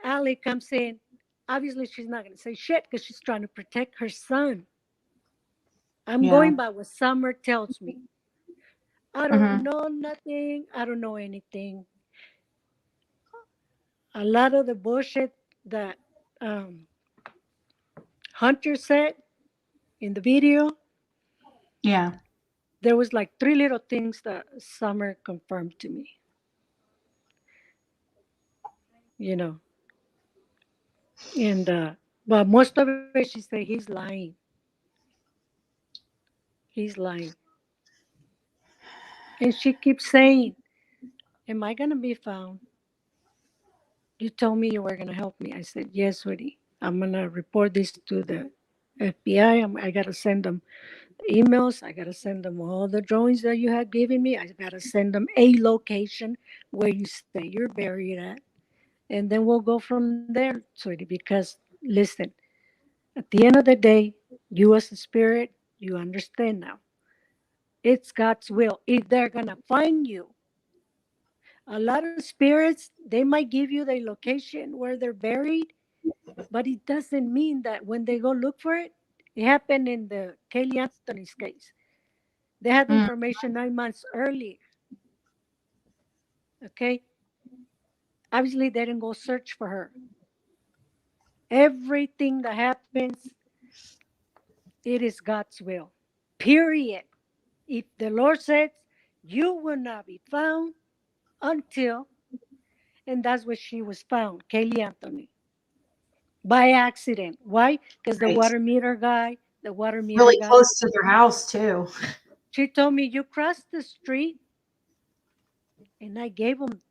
Allie comes in. Obviously, she's not going to say shit because she's trying to protect her son. I'm Yeah. going by what Summer tells me. I don't Hmm. know nothing. I don't know anything. A lot of the bullshit that um, Hunter said in the video, Yeah. there was like three little things that Summer confirmed to me. You know, and but most of it, she said he's lying. He's lying, and she keeps saying, "Am I gonna be found? You told me you were gonna help me." I said, "Yes, sweetie. I'm gonna report this to the FBI. I gotta send them emails. I gotta send them all the drawings that you had given me. I gotta send them a location where you say you're buried at, and then we'll go from there, sweetie. Because listen, at the end of the day, You as a spirit, you understand now. It's God's will. If they're going to find you, a lot of spirits, they might give you the location where they're buried, but it doesn't mean that when they go look for it, it happened in the Kaylee Anthony's case. They had the Mm. information 9 months earlier. Okay. Obviously, they didn't go search for her. Everything that happens, it is God's will. Period. If the Lord says, you will not be found until, and that's where she was found, Kaylee Anthony, by accident. Why? Because Right. the water meter Really guy, close to their house too. she told me, you crossed the street, and I gave him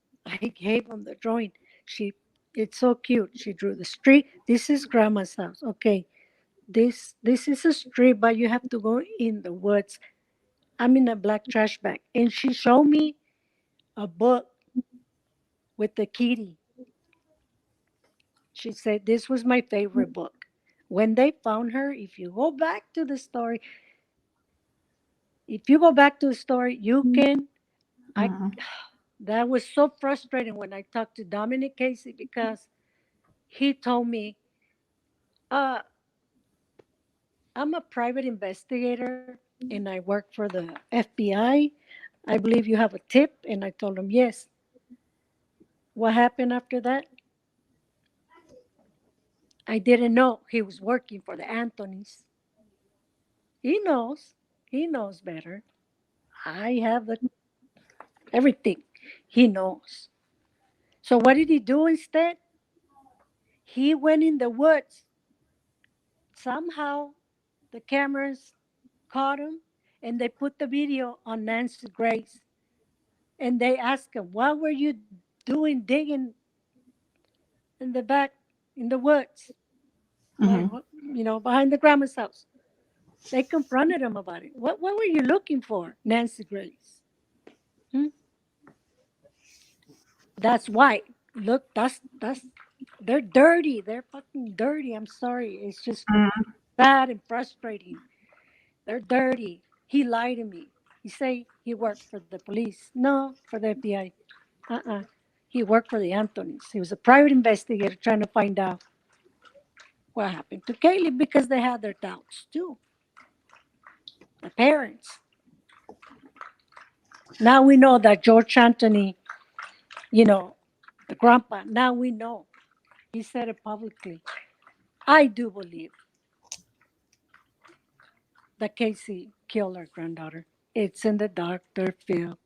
the drawing. She, it's so cute. She drew the street. This is grandma's house. Okay, this is a street, but you have to go in the woods. I'm in a black trash bag, and she showed me a book with the kitty. She said this was my favorite book. When they found her, if you go back to the story, you can. I Mm. That was so frustrating when I talked to Dominic Casey because he told me, uh, I'm a private investigator and I work for the FBI. I believe you have a tip. And I told him, yes. What happened after that? I didn't know he was working for the Anthonys. He knows. He knows better. I have everything. He knows. So what did he do instead? He went in the woods. Somehow the cameras caught him and they put the video on Nancy Grace. And they asked him, what were you doing digging in the back in the woods? Mm-hmm. Behind the grandma's house. They confronted him about it. What were you looking for, Nancy Grace? Hmm? That's why. Look, that's they're dirty. They're fucking dirty. I'm sorry. It's just Mm. bad and frustrating. They're dirty. He lied to me. He say he worked for the police. No, for the FBI. Uh-uh. He worked for the Anthonys. He was a private investigator trying to find out what happened to Kaylee because they had their doubts too. The parents. Now we know that George Anthony, you know, the grandpa, now we know. He said it publicly. I do believe that Casey killed her granddaughter. It's in the Dr. Phil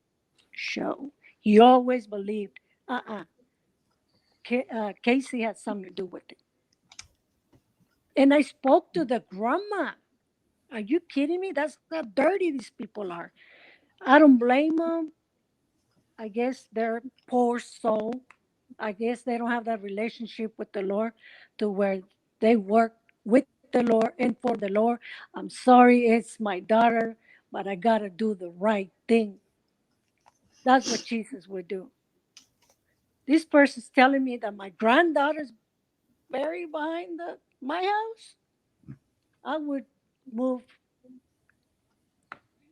show. He always believed, uh-uh, Casey had something to do with it. And I spoke to the grandma. Are you kidding me? That's how dirty these people are. I don't blame them. I guess they're poor soul. I guess they don't have that relationship with the Lord to where they work with the Lord and for the Lord. I'm sorry, it's my daughter, but I got to do the right thing. That's what Jesus would do. This person's telling me that my granddaughter's buried behind my house. I would move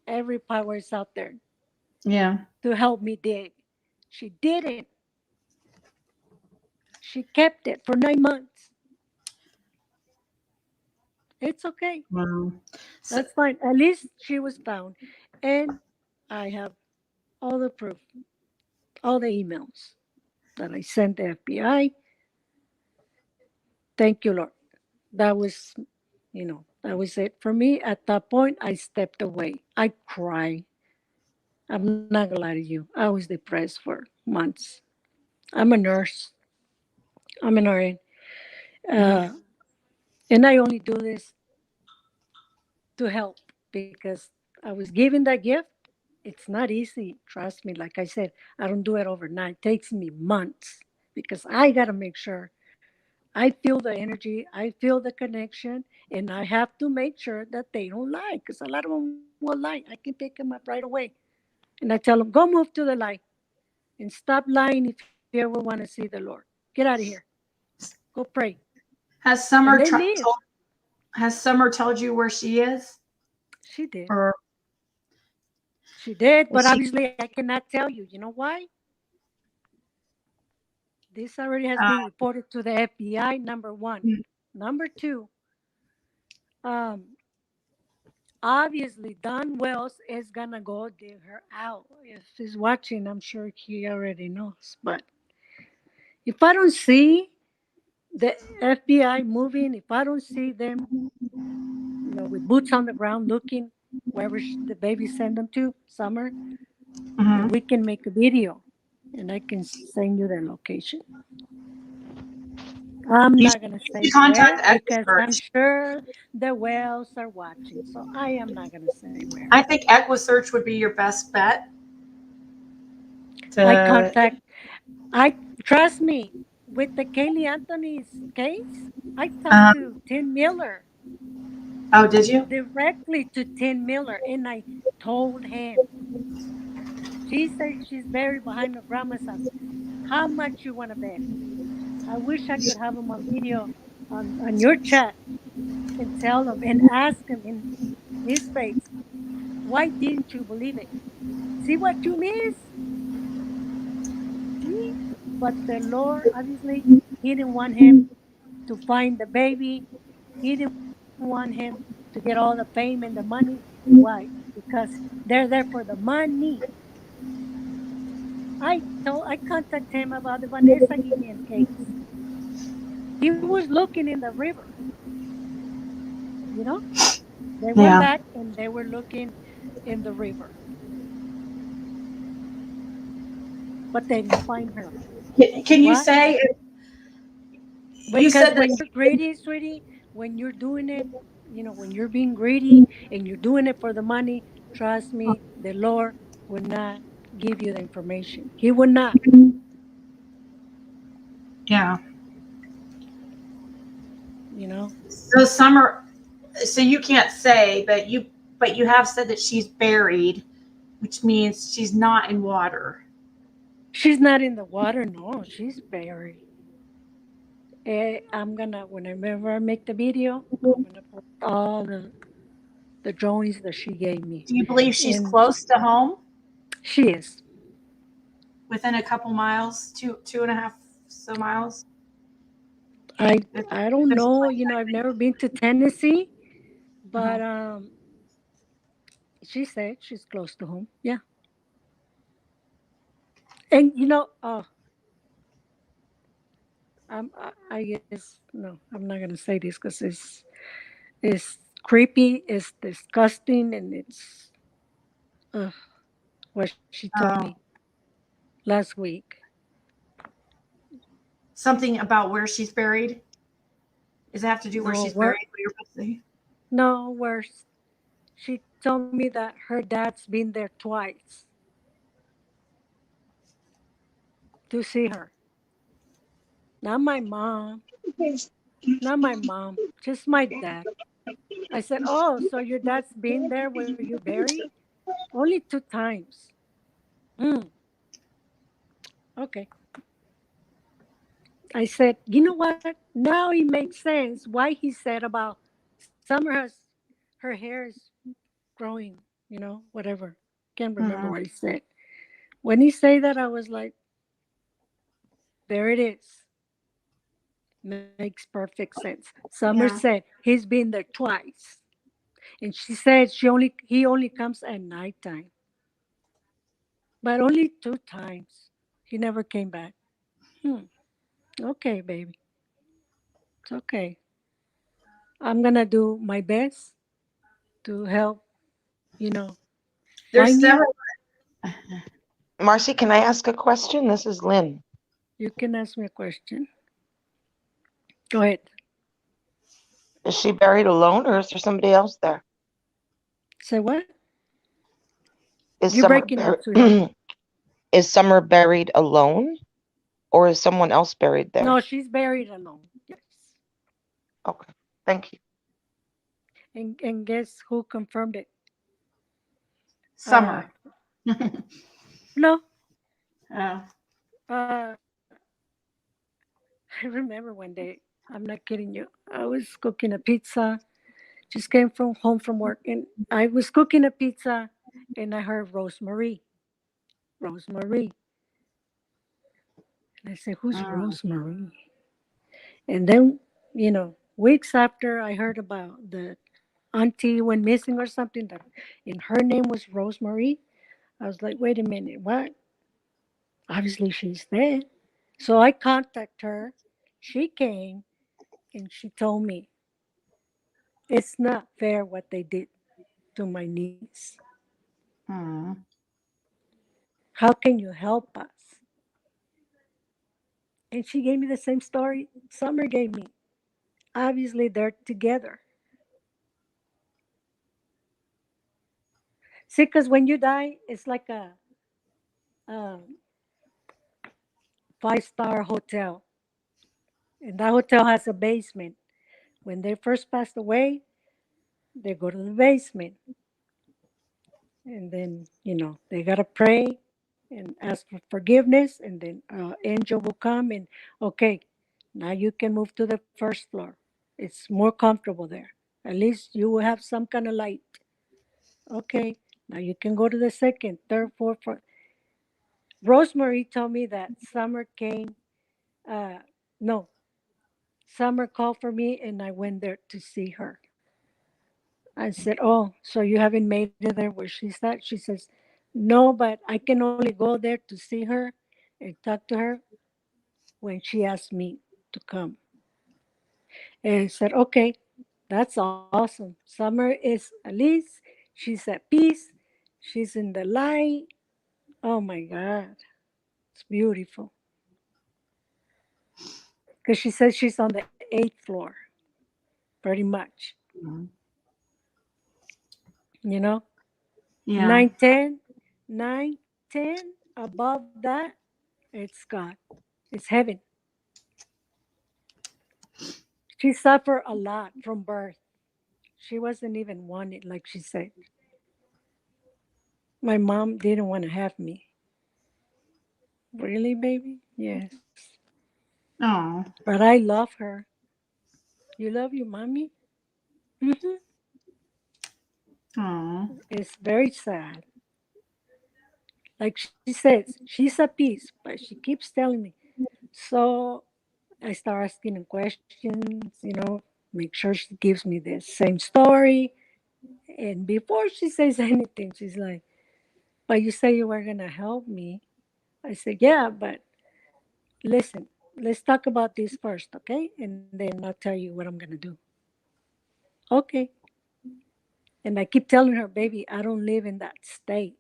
every powers out there Yeah. to help me dig. She didn't. She kept it for 9 months. It's okay. Wow. So, That's fine. At least she was found. And I have all the proof, all the emails that I sent the FBI. Thank you, Lord. That was, that was it for me. At that point, I stepped away. I cried. I'm not gonna lie to you. I was depressed for months. I'm a nurse. I'm an RN. mhm. Uh, and I only do this to help because I was given that gift. It's not easy. Trust me. Like I said, I don't do it overnight. It takes me months because I got to make sure I feel the energy, I feel the connection, and I have to make sure that they don't lie because a lot of them will lie. I can pick them up right away. And I tell them, go move to the light and stop lying if you ever want to see the Lord. Get out of here. Go pray. Has And Summer they leave. told? Has Summer told you where she is? She did. Or She did, is but she? obviously I cannot tell you. You know why? This already has Uh, been reported to the FBI, number one. mm, Number two, um, obviously Don Wells is gonna go dig her out. If he's watching, I'm sure he already knows. But if I don't see the FBI moving, if I don't see them, with boots on the ground looking wherever the baby sent them to, Summer, then mhm. we can make a video and I can send you their location. I'm You not should gonna say contact where because I'm EquiSearch. sure the Wells are watching, so I am not gonna say where. I think EquiSearch would be your best bet. I To contact. I trust me with the Kaylee Anthony's case. I talked uh, to Tim Miller oh, did you? directly to Tim Miller, and I told him she said she's buried behind her grandma's house. How much you want to bet? I wish I could have him on video on your chat and tell him and ask him in his face, why didn't you believe it? See what you miss? See? But the Lord, obviously, he didn't want him to find the baby. He didn't want him to get all the fame and the money. Why? Because they're there for the money. I contacted him about the Vanessa Guillen case. He was looking in the river, you know? They went Yeah. back and they were looking in the river, but they didn't find her. Can you Why? say you Because said that? when you're greedy, sweetie, when you're doing it, when you're being greedy and you're doing it for the money, trust me, the Lord will not give you the information. He will not, Yeah. you know. So Summer. So you can't say, but you have said that she's buried, which means she's not in water. She's not in the water. No, she's buried. Whenever I make the video, I'm gonna put all the drawings that she gave me, Do you believe she's and close to home, she is. within a couple miles, two and a half so miles? I If, I if don't it's know. like I've never been to Tennessee, that. but she said she's close to home. Yeah, and I guess no, I'm not gonna say this because it's creepy, it's disgusting, and it's uh, what she told Oh, me last week. something about where she's buried. Does it have to do where No, she's buried? What you're supposed to say? no worse. She told me that her dad's been there twice to see her. Not my mom, not my mom, just my dad. I said, "Oh, so your dad's been there where you buried? Only 2 times." Hmm. Okay. I said, "You know what? Now it makes sense why he said about Summer has her hair is growing, whatever. Can't remember Mhm. what he said. When he said that, I was like, there it is. Makes perfect sense. Summer Yeah. said he's been there twice. And she said he only comes at nighttime. But only 2 times. He never came back. Hmm. Okay, baby. It's okay. I'm gonna do my best to help, you know, There's find you. several. Marcy, can I ask a question? This is Lynn. You can ask me a question. Go ahead. Is she buried alone or is there somebody else there? Say what? Is You're Summer breaking up, sweetheart. is Summer buried alone or is someone else buried No, there? she's buried alone. Yes. Okay. Thank you. And guess who confirmed it? Uh Summer. no. Oh. Uh I remember one day, I'm not kidding you. I was cooking a pizza Just came from home from work, and I was cooking a pizza, and I heard Rosemary. Rosemary. And I said, "Who's Mm. Rosemary?" And then, weeks after I heard about the auntie went missing or something, that and her name was Rosemary. I was like, wait a minute, what? Obviously she's dead. So I contacted her. She came and she told me it's not fair what they did to my niece. Mm. How can you help us? And she gave me the same story Summer gave me. Obviously they're together. See, because when you die, it's like a um, 5-star hotel. And that hotel has a basement. When they first passed away, they go to the basement. And then, they got to pray and ask for forgiveness. And then angel will come and, okay, now you can move to the first floor. It's more comfortable there. At least you will have some kind of light. Okay, now you can go to the second, third, fourth, fourth. Rosemary told me that Summer came. No, Summer called for me and I went there to see her. I said, "Oh, so you haven't made it there where she's at?" She says, "No, but I can only go there to see her and talk to her when she asks me to come." And I said, "Okay, that's awesome. Summer is at least she's at peace. She's in the light. Oh my God, it's beautiful." Because she says she's on the 8th floor, pretty much. Mm. You know, Yeah. 9, 10, 9, 10. Above that, it's God. It's heaven. She suffered a lot from birth. She wasn't even wanted, like she said. My mom didn't want to have me. Really, baby? Yes. Oh. But I love her. You love your mommy? Hmm. Oh. It's very sad. Like she says, she's at peace, but she keeps telling me. So I start asking her questions, make sure she gives me the same story. And before she says anything, she's like, "But you say you were going to help me." I said, "Yeah, but listen, let's talk about this first, okay? And then I'll tell you what I'm going to do." Okay. And I keep telling her, "Baby, I don't live in that state.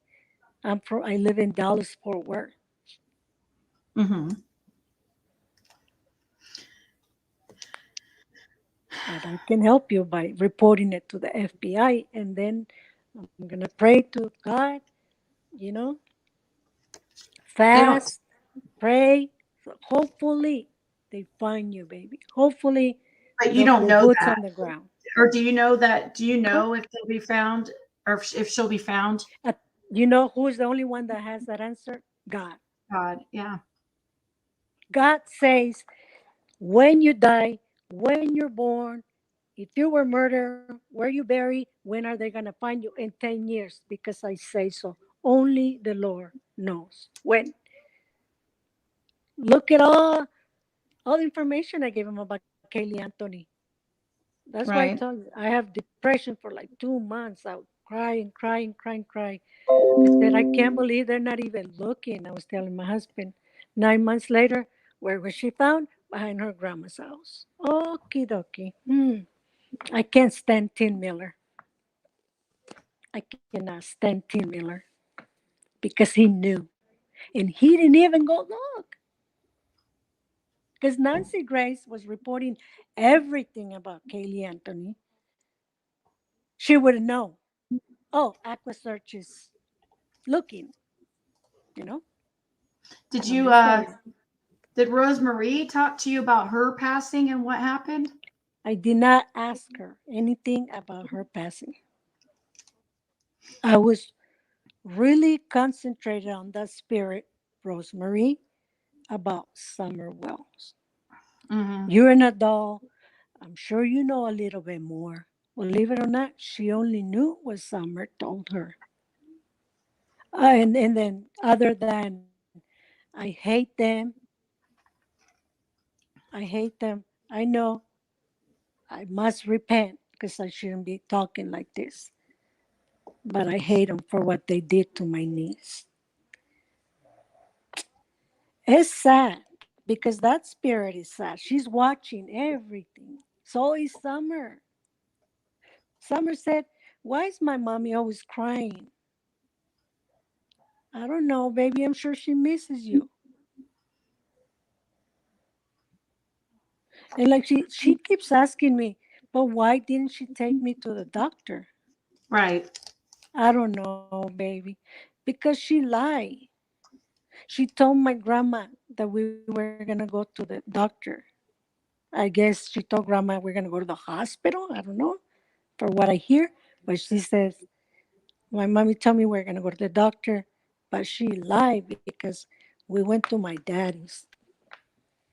I live in Dallas, Fort Worth. Mm-hmm. But I can help you by reporting it to the FBI. And then I'm going to pray to God, you know, They don't, fast, pray. So hopefully they find you, baby. Hopefully but you they'll don't put know boots that. on the ground." Or do you know that? Do you Co- know if they'll be found or if she'll be found? uh, You know who's the only one that has that answer? God. God. Yeah. God says, when you die, when you're born, if you were murdered, where you buried, when are they going to find you? In 10 years, because I say so. Only the Lord knows when. Look at all the information I gave him about Kaylee Anthony. That's why I Right. told you I have depression for like 2 months. I would cry and cry and cry and cry. I said, I can't believe they're not even looking. I was telling my husband. 9 months later, where was she found? Behind her grandma's house. Okie dokie. I can't stand Tim Miller. I cannot stand Tim Miller because he knew. And he didn't even go look. Because Nancy Grace was reporting everything about Kaylee Anthony. She would have known. Oh, AquaSearch is looking, you know? Did I'm you just saying. did Rosemarie talk to you about her passing and what happened? I did not ask her anything about her passing. I was really concentrated on that spirit, Rosemary, about Summer Wells. Mm-hmm. You're an adult. I'm sure you know a little bit more. Believe it or not, she only knew what Summer told her. And then, other than, I hate them, I hate them. I know I must repent because I shouldn't be talking like this. But I hate them for what they did to my niece. It's sad because that spirit is sad. She's watching everything. So is Summer. Summer said, "Why is my mommy always crying?" I don't know, baby. I'm sure she misses you. And like she keeps asking me, but why didn't she take me to the doctor? Right. I don't know, baby. Because she lied. She told my grandma that we were gonna go to the doctor. I guess she told grandma we're gonna go to the hospital. I don't know for what I hear. But she says, my mommy told me we're gonna go to the doctor, but she lied because we went to my daddy's.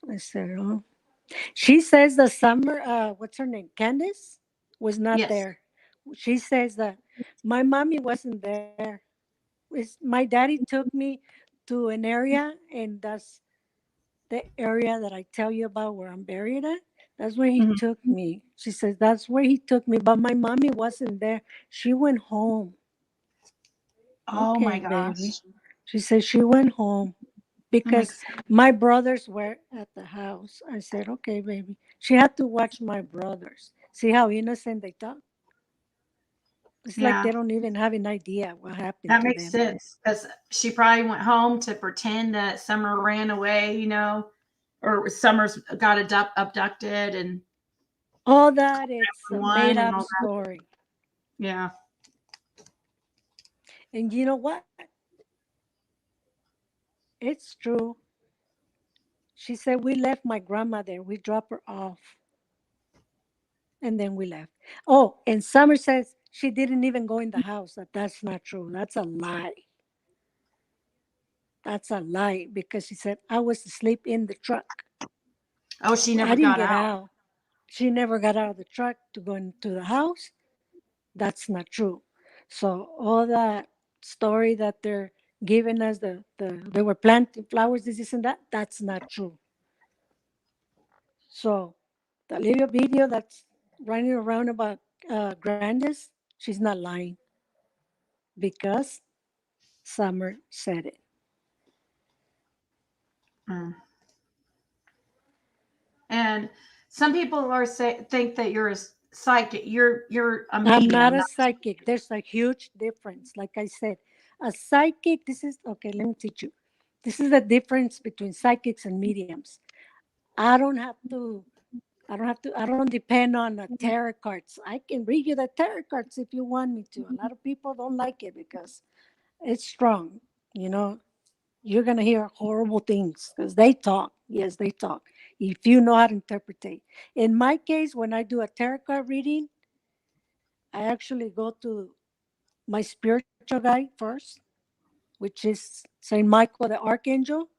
I said, oh. She says the summer, what's her name? Candus was not Yes. there. She says that my mommy wasn't there. My daddy took me to an area, and that's the area that I tell you about where I'm buried at. That's where he Mhm. took me. She says that's where he took me, but my mommy wasn't there. She went home. Oh Okay, my baby. gosh. She said she went home That because makes sense. my brothers were at the house. I said, okay, baby. She had to watch my brothers. See how innocent they talk? It's like Yeah. they don't even have an idea what happened That to makes them. sense because she probably went home to pretend that Summer ran away, or Summer's got abducted and All that, it's a made one and up all that. story. Yeah. And you know what? It's true. She said we left my grandma there. We dropped her off and then we left. Oh, and Summer says she didn't even go in the house. That's not true. That's a lie. That's a lie because she said I was asleep in the truck. Oh, she I never didn't got get out. out. She never got out of the truck to go into the house. That's not true. So all that story that they're giving us, they were planting flowers, this and that, that's not true. So the little video that's running around about Grandis, she's not lying because Summer said it. Mm. And some people think that you're a psychic. You're a I'm not medium. a Not, psychic. There's a huge difference. Like I said, a psychic, this is okay, let me teach you. This is the difference between psychics and mediums. I don't have to I don't depend on tarot cards. I can read you the tarot cards if you want me to. A lot of people don't like it because it's strong. You know, you're going to hear horrible things because they talk. Yes, they talk. If you know how to interpret it. In my case, when I do a tarot card reading, I actually go to my spiritual guide first, which is Saint Michael the Archangel,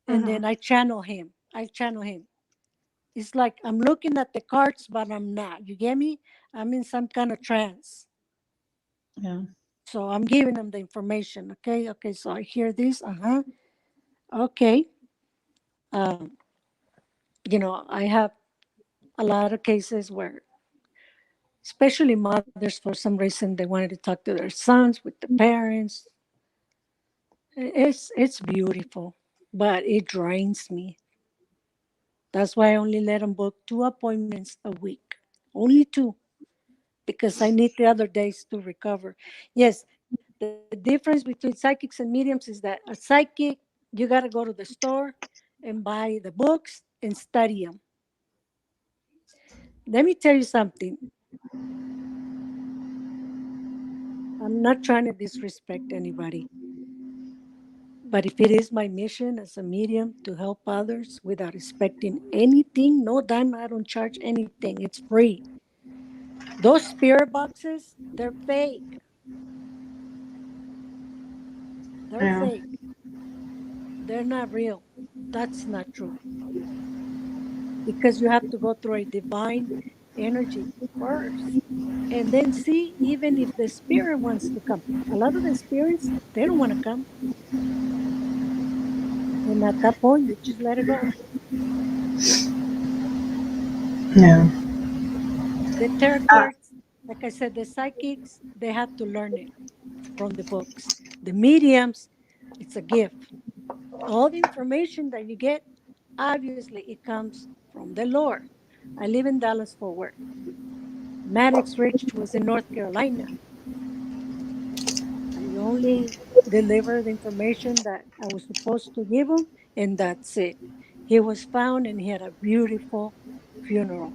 and then Mhm. I channel him. It's like I'm looking at the cards, but I'm not. You get me? I'm in some kind of trance. Yeah. So I'm giving them the information. Okay. Okay. So I hear this. Uh huh. Okay. Um, I have a lot of cases where, especially mothers, for some reason, they wanted to talk to their sons with the parents. It's beautiful, but it drains me. That's why I only let them book 2 appointments a week. Only two, because I need the other days to recover. Yes, the difference between psychics and mediums is that a psychic, you got to go to the store and buy the books and study them. Let me tell you something. I'm not trying to disrespect anybody, but if it is my mission as a medium to help others without expecting anything, no dime, I don't charge anything. It's free. Those spirit boxes, they're fake. They're Yeah. fake. They're not real. That's not true because you have to go through a divine energy first. And then see even if the spirit wants to come. A lot of the spirits, they don't want to come. And at that point, you just let it go. Yeah. The tarot cards, like I said, the psychics, they have to learn it from the books. The mediums, it's a gift. All the information that you get, obviously, it comes from the Lord. I live in Dallas Fort Worth. Maddox Rich was in North Carolina. I only delivered the information that I was supposed to give him, and that's it. He was found and he had a beautiful funeral.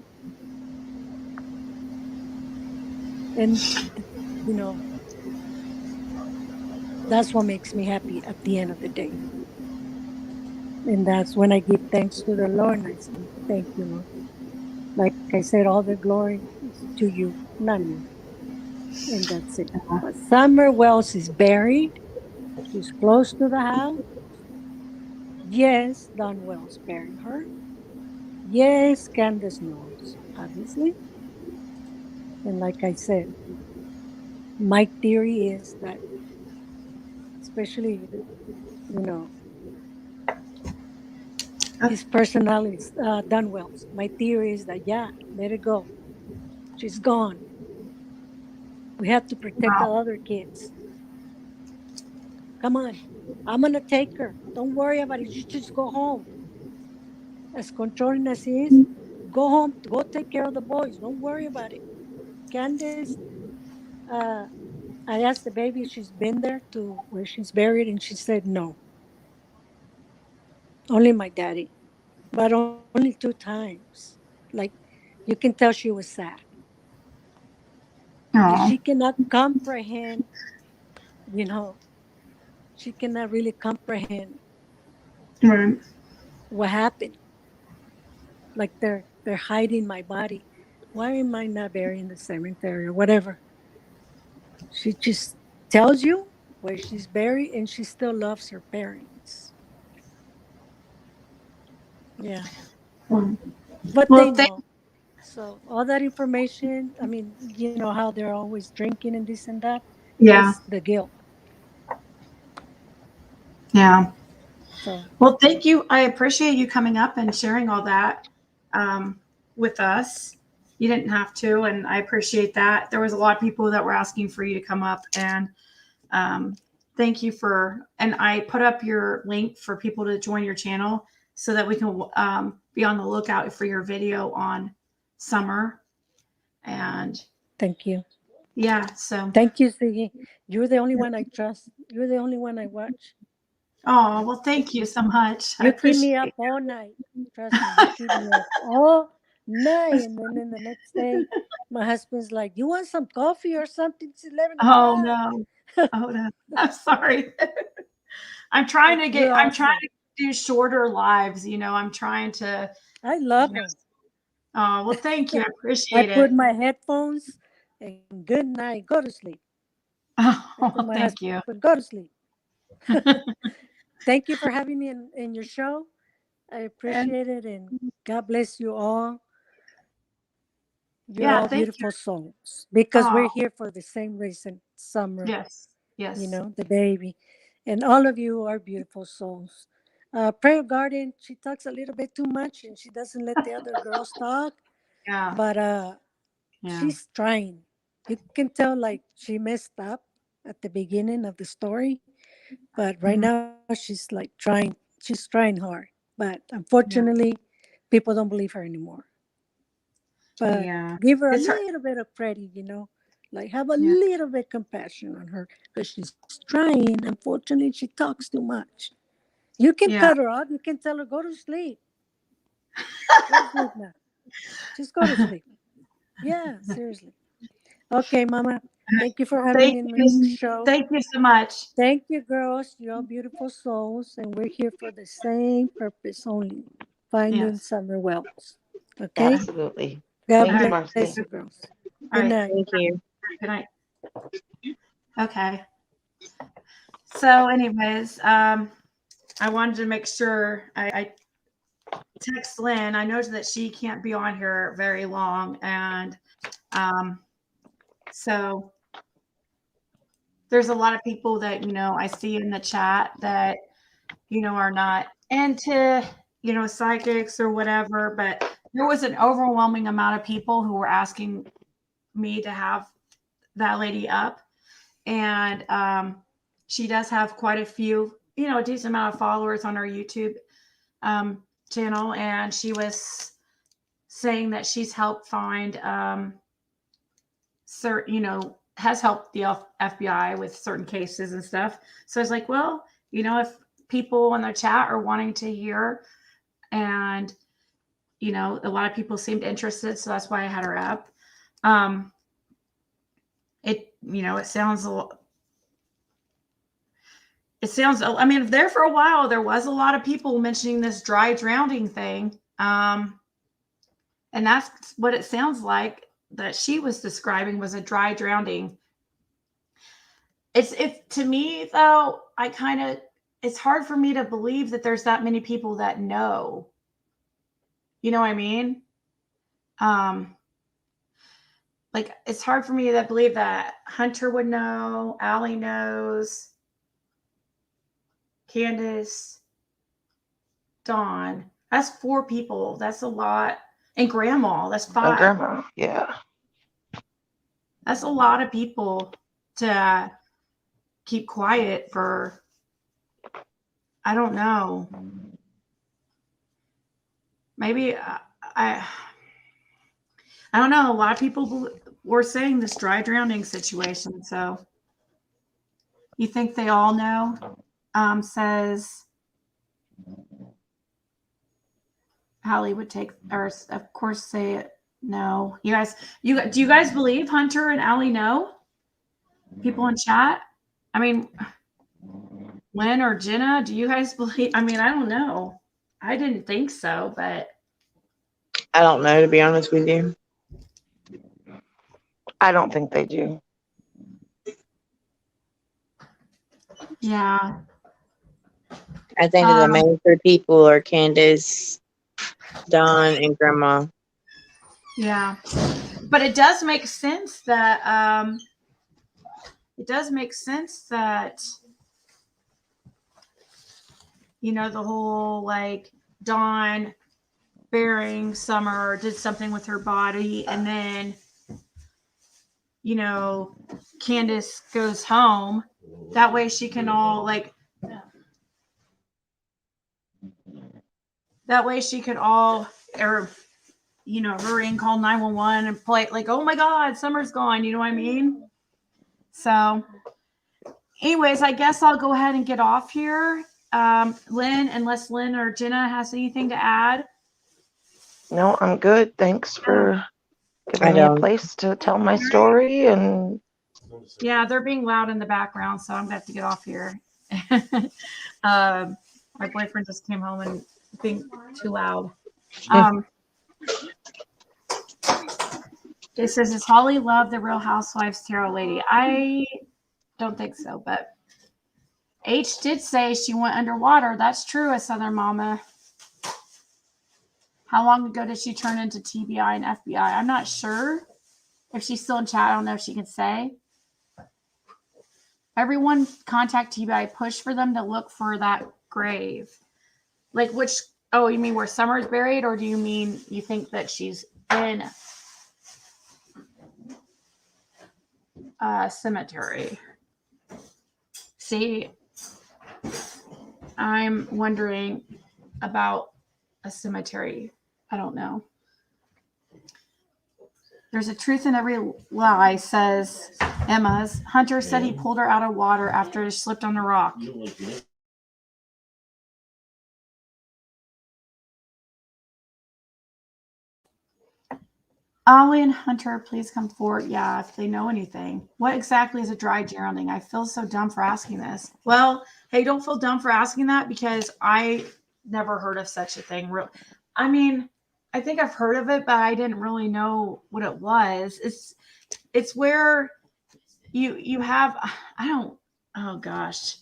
And, you know, that's what makes me happy at the end of the day. And that's when I give thanks to the Lord and I say, thank you, Lord. Like I said, all the glory is to you, not me. And that's it. But Summer Wells is buried. She's close to the house. Yes, Don Wells buried her. Yes, Candus knows, obviously. And like I said, my theory is that, especially, you know, his personality is Don Wells. My theory is that, yeah, let it go. She's gone. We have to protect the other kids. Come on. I'm going to take her. Don't worry about it. You just go home. As controlling as he is, go home. Go take care of the boys. Don't worry about it. Candace, uh, I asked the baby if she's been there to where she's buried, and she said no. Only my daddy, but only 2 times. Like, you can tell she was sad. And she Oh. cannot comprehend, you know, she cannot really comprehend Right. what happened. Like they're hiding my body. Why am I not buried in the cemetery or whatever? She just tells you where she's buried and she still loves her parents. Yeah. Well, But they well, thank. know. So all that information, I mean, you know how they're always drinking and this and that. Yeah. That's the guilt. Yeah. So Well, thank you. I appreciate you coming up and sharing all that with us. You didn't have to, and I appreciate that. There was a lot of people that were asking for you to come up, and thank you for. And I put up your link for people to join your channel so that we can be on the lookout for your video on Summer. And thank you. yeah, so Thank you, Ziggy. You're the only one I trust. You're the only one I watch. oh well, thank you so much. I You keep me appreciate up all night. Trust me, you keep me up all night. it. And then the next day, my husband's like, you want some coffee or something? It's 11 Oh o'clock. no. Oh no. I'm sorry. I'm trying But to you're I'm trying awesome. to do shorter lives, I'm trying to, I you love know, them. oh, well, thank you. I I appreciate put it. my headphones and good night, go to sleep. I told Oh, my thank husband, you. go to sleep. Thank you for having me in your show. I And appreciate it. And God bless you all. You're all yeah, thank beautiful you. souls because we're Oh, here for the same reason, Summer, yes. Yes. the baby. And all of you are beautiful souls. Prayer Garden, she talks a little bit too much and she doesn't let the other girls talk, Yeah. but Yeah. she's trying. You can tell like she messed up at the beginning of the story, but right Mhm. now she's like she's trying hard. But Yeah. unfortunately, people don't believe her anymore. But Yeah. give her a It's her. little bit of credit, like have a Yeah. little bit compassion on her because she's trying. Unfortunately, she talks too much. You can Yeah. cut her off. You can tell her go to sleep. Go to sleep now. Just go to sleep. Yeah, seriously. Okay, Mama. Thank you for having Thank me in my you. show. Thank you so much. Thank you, girls. You're all beautiful souls, and we're here for the same purpose only finding Yes. summer wells. Okay? Absolutely. God All Thank you, right. bless you, Marcy. girls. Good All right. night. Thank you. Good night. Okay. So, anyways, I wanted to make sure I text Lynn. I know that she can't be on here very long, and so there's a lot of people that I see in the chat that are not into psychics or whatever, but there was an overwhelming amount of people who were asking me to have that lady up, and she does have quite a few, a decent amount of followers on her YouTube channel, and she was saying that she's helped find has helped the FBI with certain cases and stuff. So I was like, well, if people in the chat are wanting to hear, and a lot of people seemed interested, so that's why I had her up. It sounds I mean, there for a while there was a lot of people mentioning this dry drowning thing, and that's what it sounds like that she was describing, was a dry drowning. To me though, it's hard for me to believe that there's that many people that know. You know what I mean? Like, it's hard for me to believe that Hunter would know, Allie knows, Candus, Dawn. That's 4 people. That's a lot. And Grandma, that's 5. And Grandma, yeah. That's a lot of people to keep quiet for. I don't know. Maybe I don't know. A lot of people were saying this dry drowning situation. So you think they all know? Says Hallie would take, or of course say it. No, do you guys believe Hunter and Allie know? People in chat? I mean, Lynn or Jenna, do you guys believe? I mean, I don't know. I didn't think so, but I don't know, to be honest with you. I don't think they do. yeah. I think that the main 3 people are Candus, Dawn, and Grandma. Yeah. But it does make sense that the whole, like, Dawn burying Summer did something with her body, and then Candus goes home. That way she can all, like, or hurry and call 911 and play, like, oh my God, Summer's gone. You know what I mean? So anyways, I guess I'll go ahead and get off here. Lynn, unless Lynn or Jenna has anything to add. No, I'm good. Thanks for giving me a place to tell my story. And yeah, they're being loud in the background, so I'm gonna have to get off here. My boyfriend just came home and being too loud. It says, "Does Holly love the Real Housewives tarot lady?" I don't think so, but H did say she went underwater. That's true, a Southern Mama. How long ago did she turn into TBI and FBI? I'm not sure. If she's still in chat, I don't know if she can say. Everyone contact TBI. Push for them to look for that grave. Like which? Oh, you mean where Summer's buried, or do you mean you think that she's in a cemetery? See, I'm wondering about a cemetery. I don't know. There's a truth in every lie, says Emma's. Hunter said he pulled her out of water after she slipped on the rock. Ollie and Hunter, please come forward. Yeah, if they know anything. What exactly is a dry drowning? I feel so dumb for asking this. Well, hey, don't feel dumb for asking that, because I never heard of such a thing. I mean, I think I've heard of it, but I didn't really know what it was. It's where you have, oh gosh.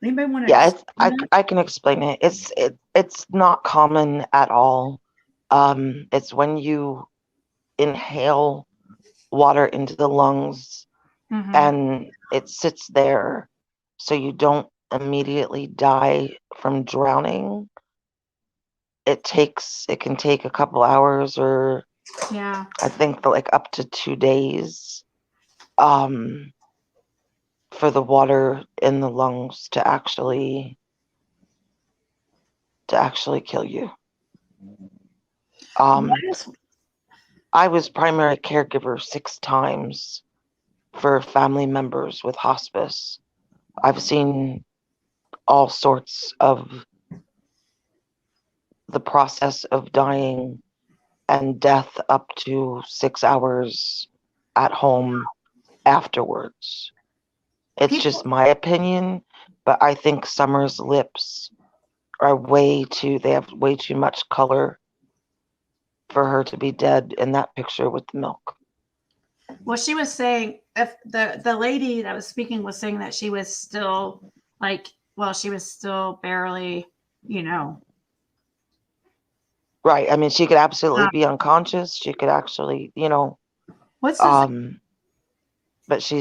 Anybody want to? Yeah, I can explain it. It's not common at all. It's when you inhale water into the lungs and it sits there, so you don't immediately die from drowning. It can take a couple hours, or Yeah. I think like up to 2 days, for the water in the lungs to actually kill you. I was primary caregiver 6 times for family members with hospice. I've seen all sorts of the process of dying and death up to 6 hours at home afterwards. It's just my opinion, but I think Summer's lips are they have way too much color for her to be dead in that picture with the milk. Well, she was saying, if the lady that was speaking was saying that she was still she was still barely, Right. I mean, she could absolutely be unconscious. She could actually, what's this? But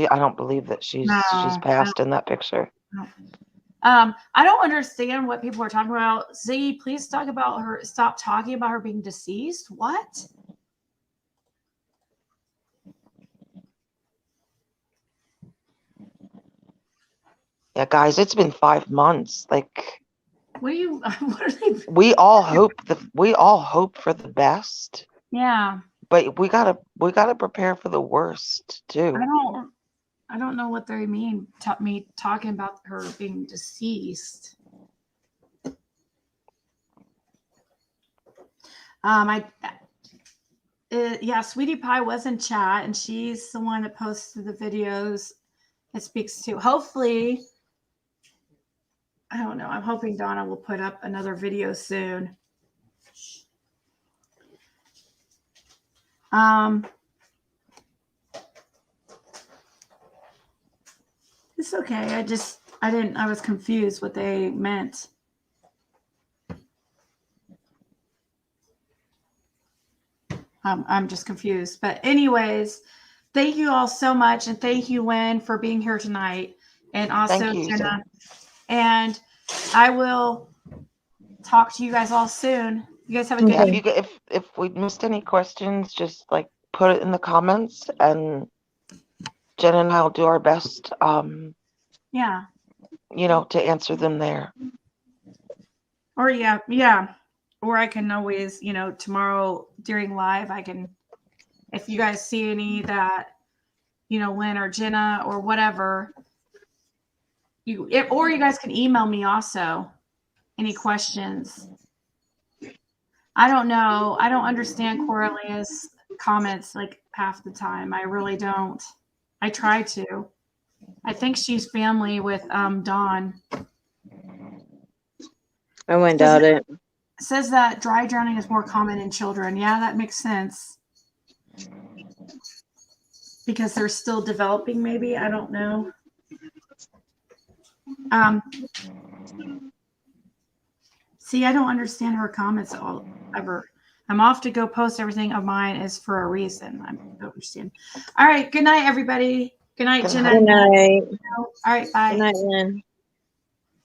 I don't believe that she's passed in that picture. No. I don't understand what people are talking about. Ziggy, please stop talking about her being deceased. What? Yeah, guys, it's been 5 months. Like, what are they? We all hope for the best. Yeah. But we gotta prepare for the worst too. I don't know what they mean. Me talking about her being deceased. Sweetie Pie was in chat, and she's the one that posted the videos. It speaks to. Hopefully, I don't know. I'm hoping Donna will put up another video soon. It's okay. I was confused what they meant. I'm just confused. But anyways, thank you all so much. And thank you, Lynn, for being here tonight. And also Jenna. And I will talk to you guys all soon. You guys have a good day. If we missed any questions, just like put it in the comments, and Jenna and I will do our best to answer them there. Or or I can always, tomorrow during live, if you guys see any that, Lynn or Jenna or whatever, or you guys can email me also any questions. I don't know. I don't understand Corelia's comments like half the time. I really don't. I try to. I think she's family with Dawn. I wouldn't doubt it. Says that dry drowning is more common in children. Yeah, that makes sense. Because they're still developing, maybe. I don't know. See, I don't understand her comments ever. I'm off to go post everything of mine is for a reason. I don't understand. All right. Good night, everybody. Good night, Jenna. Good night. All right. Bye. Good night, Lynn.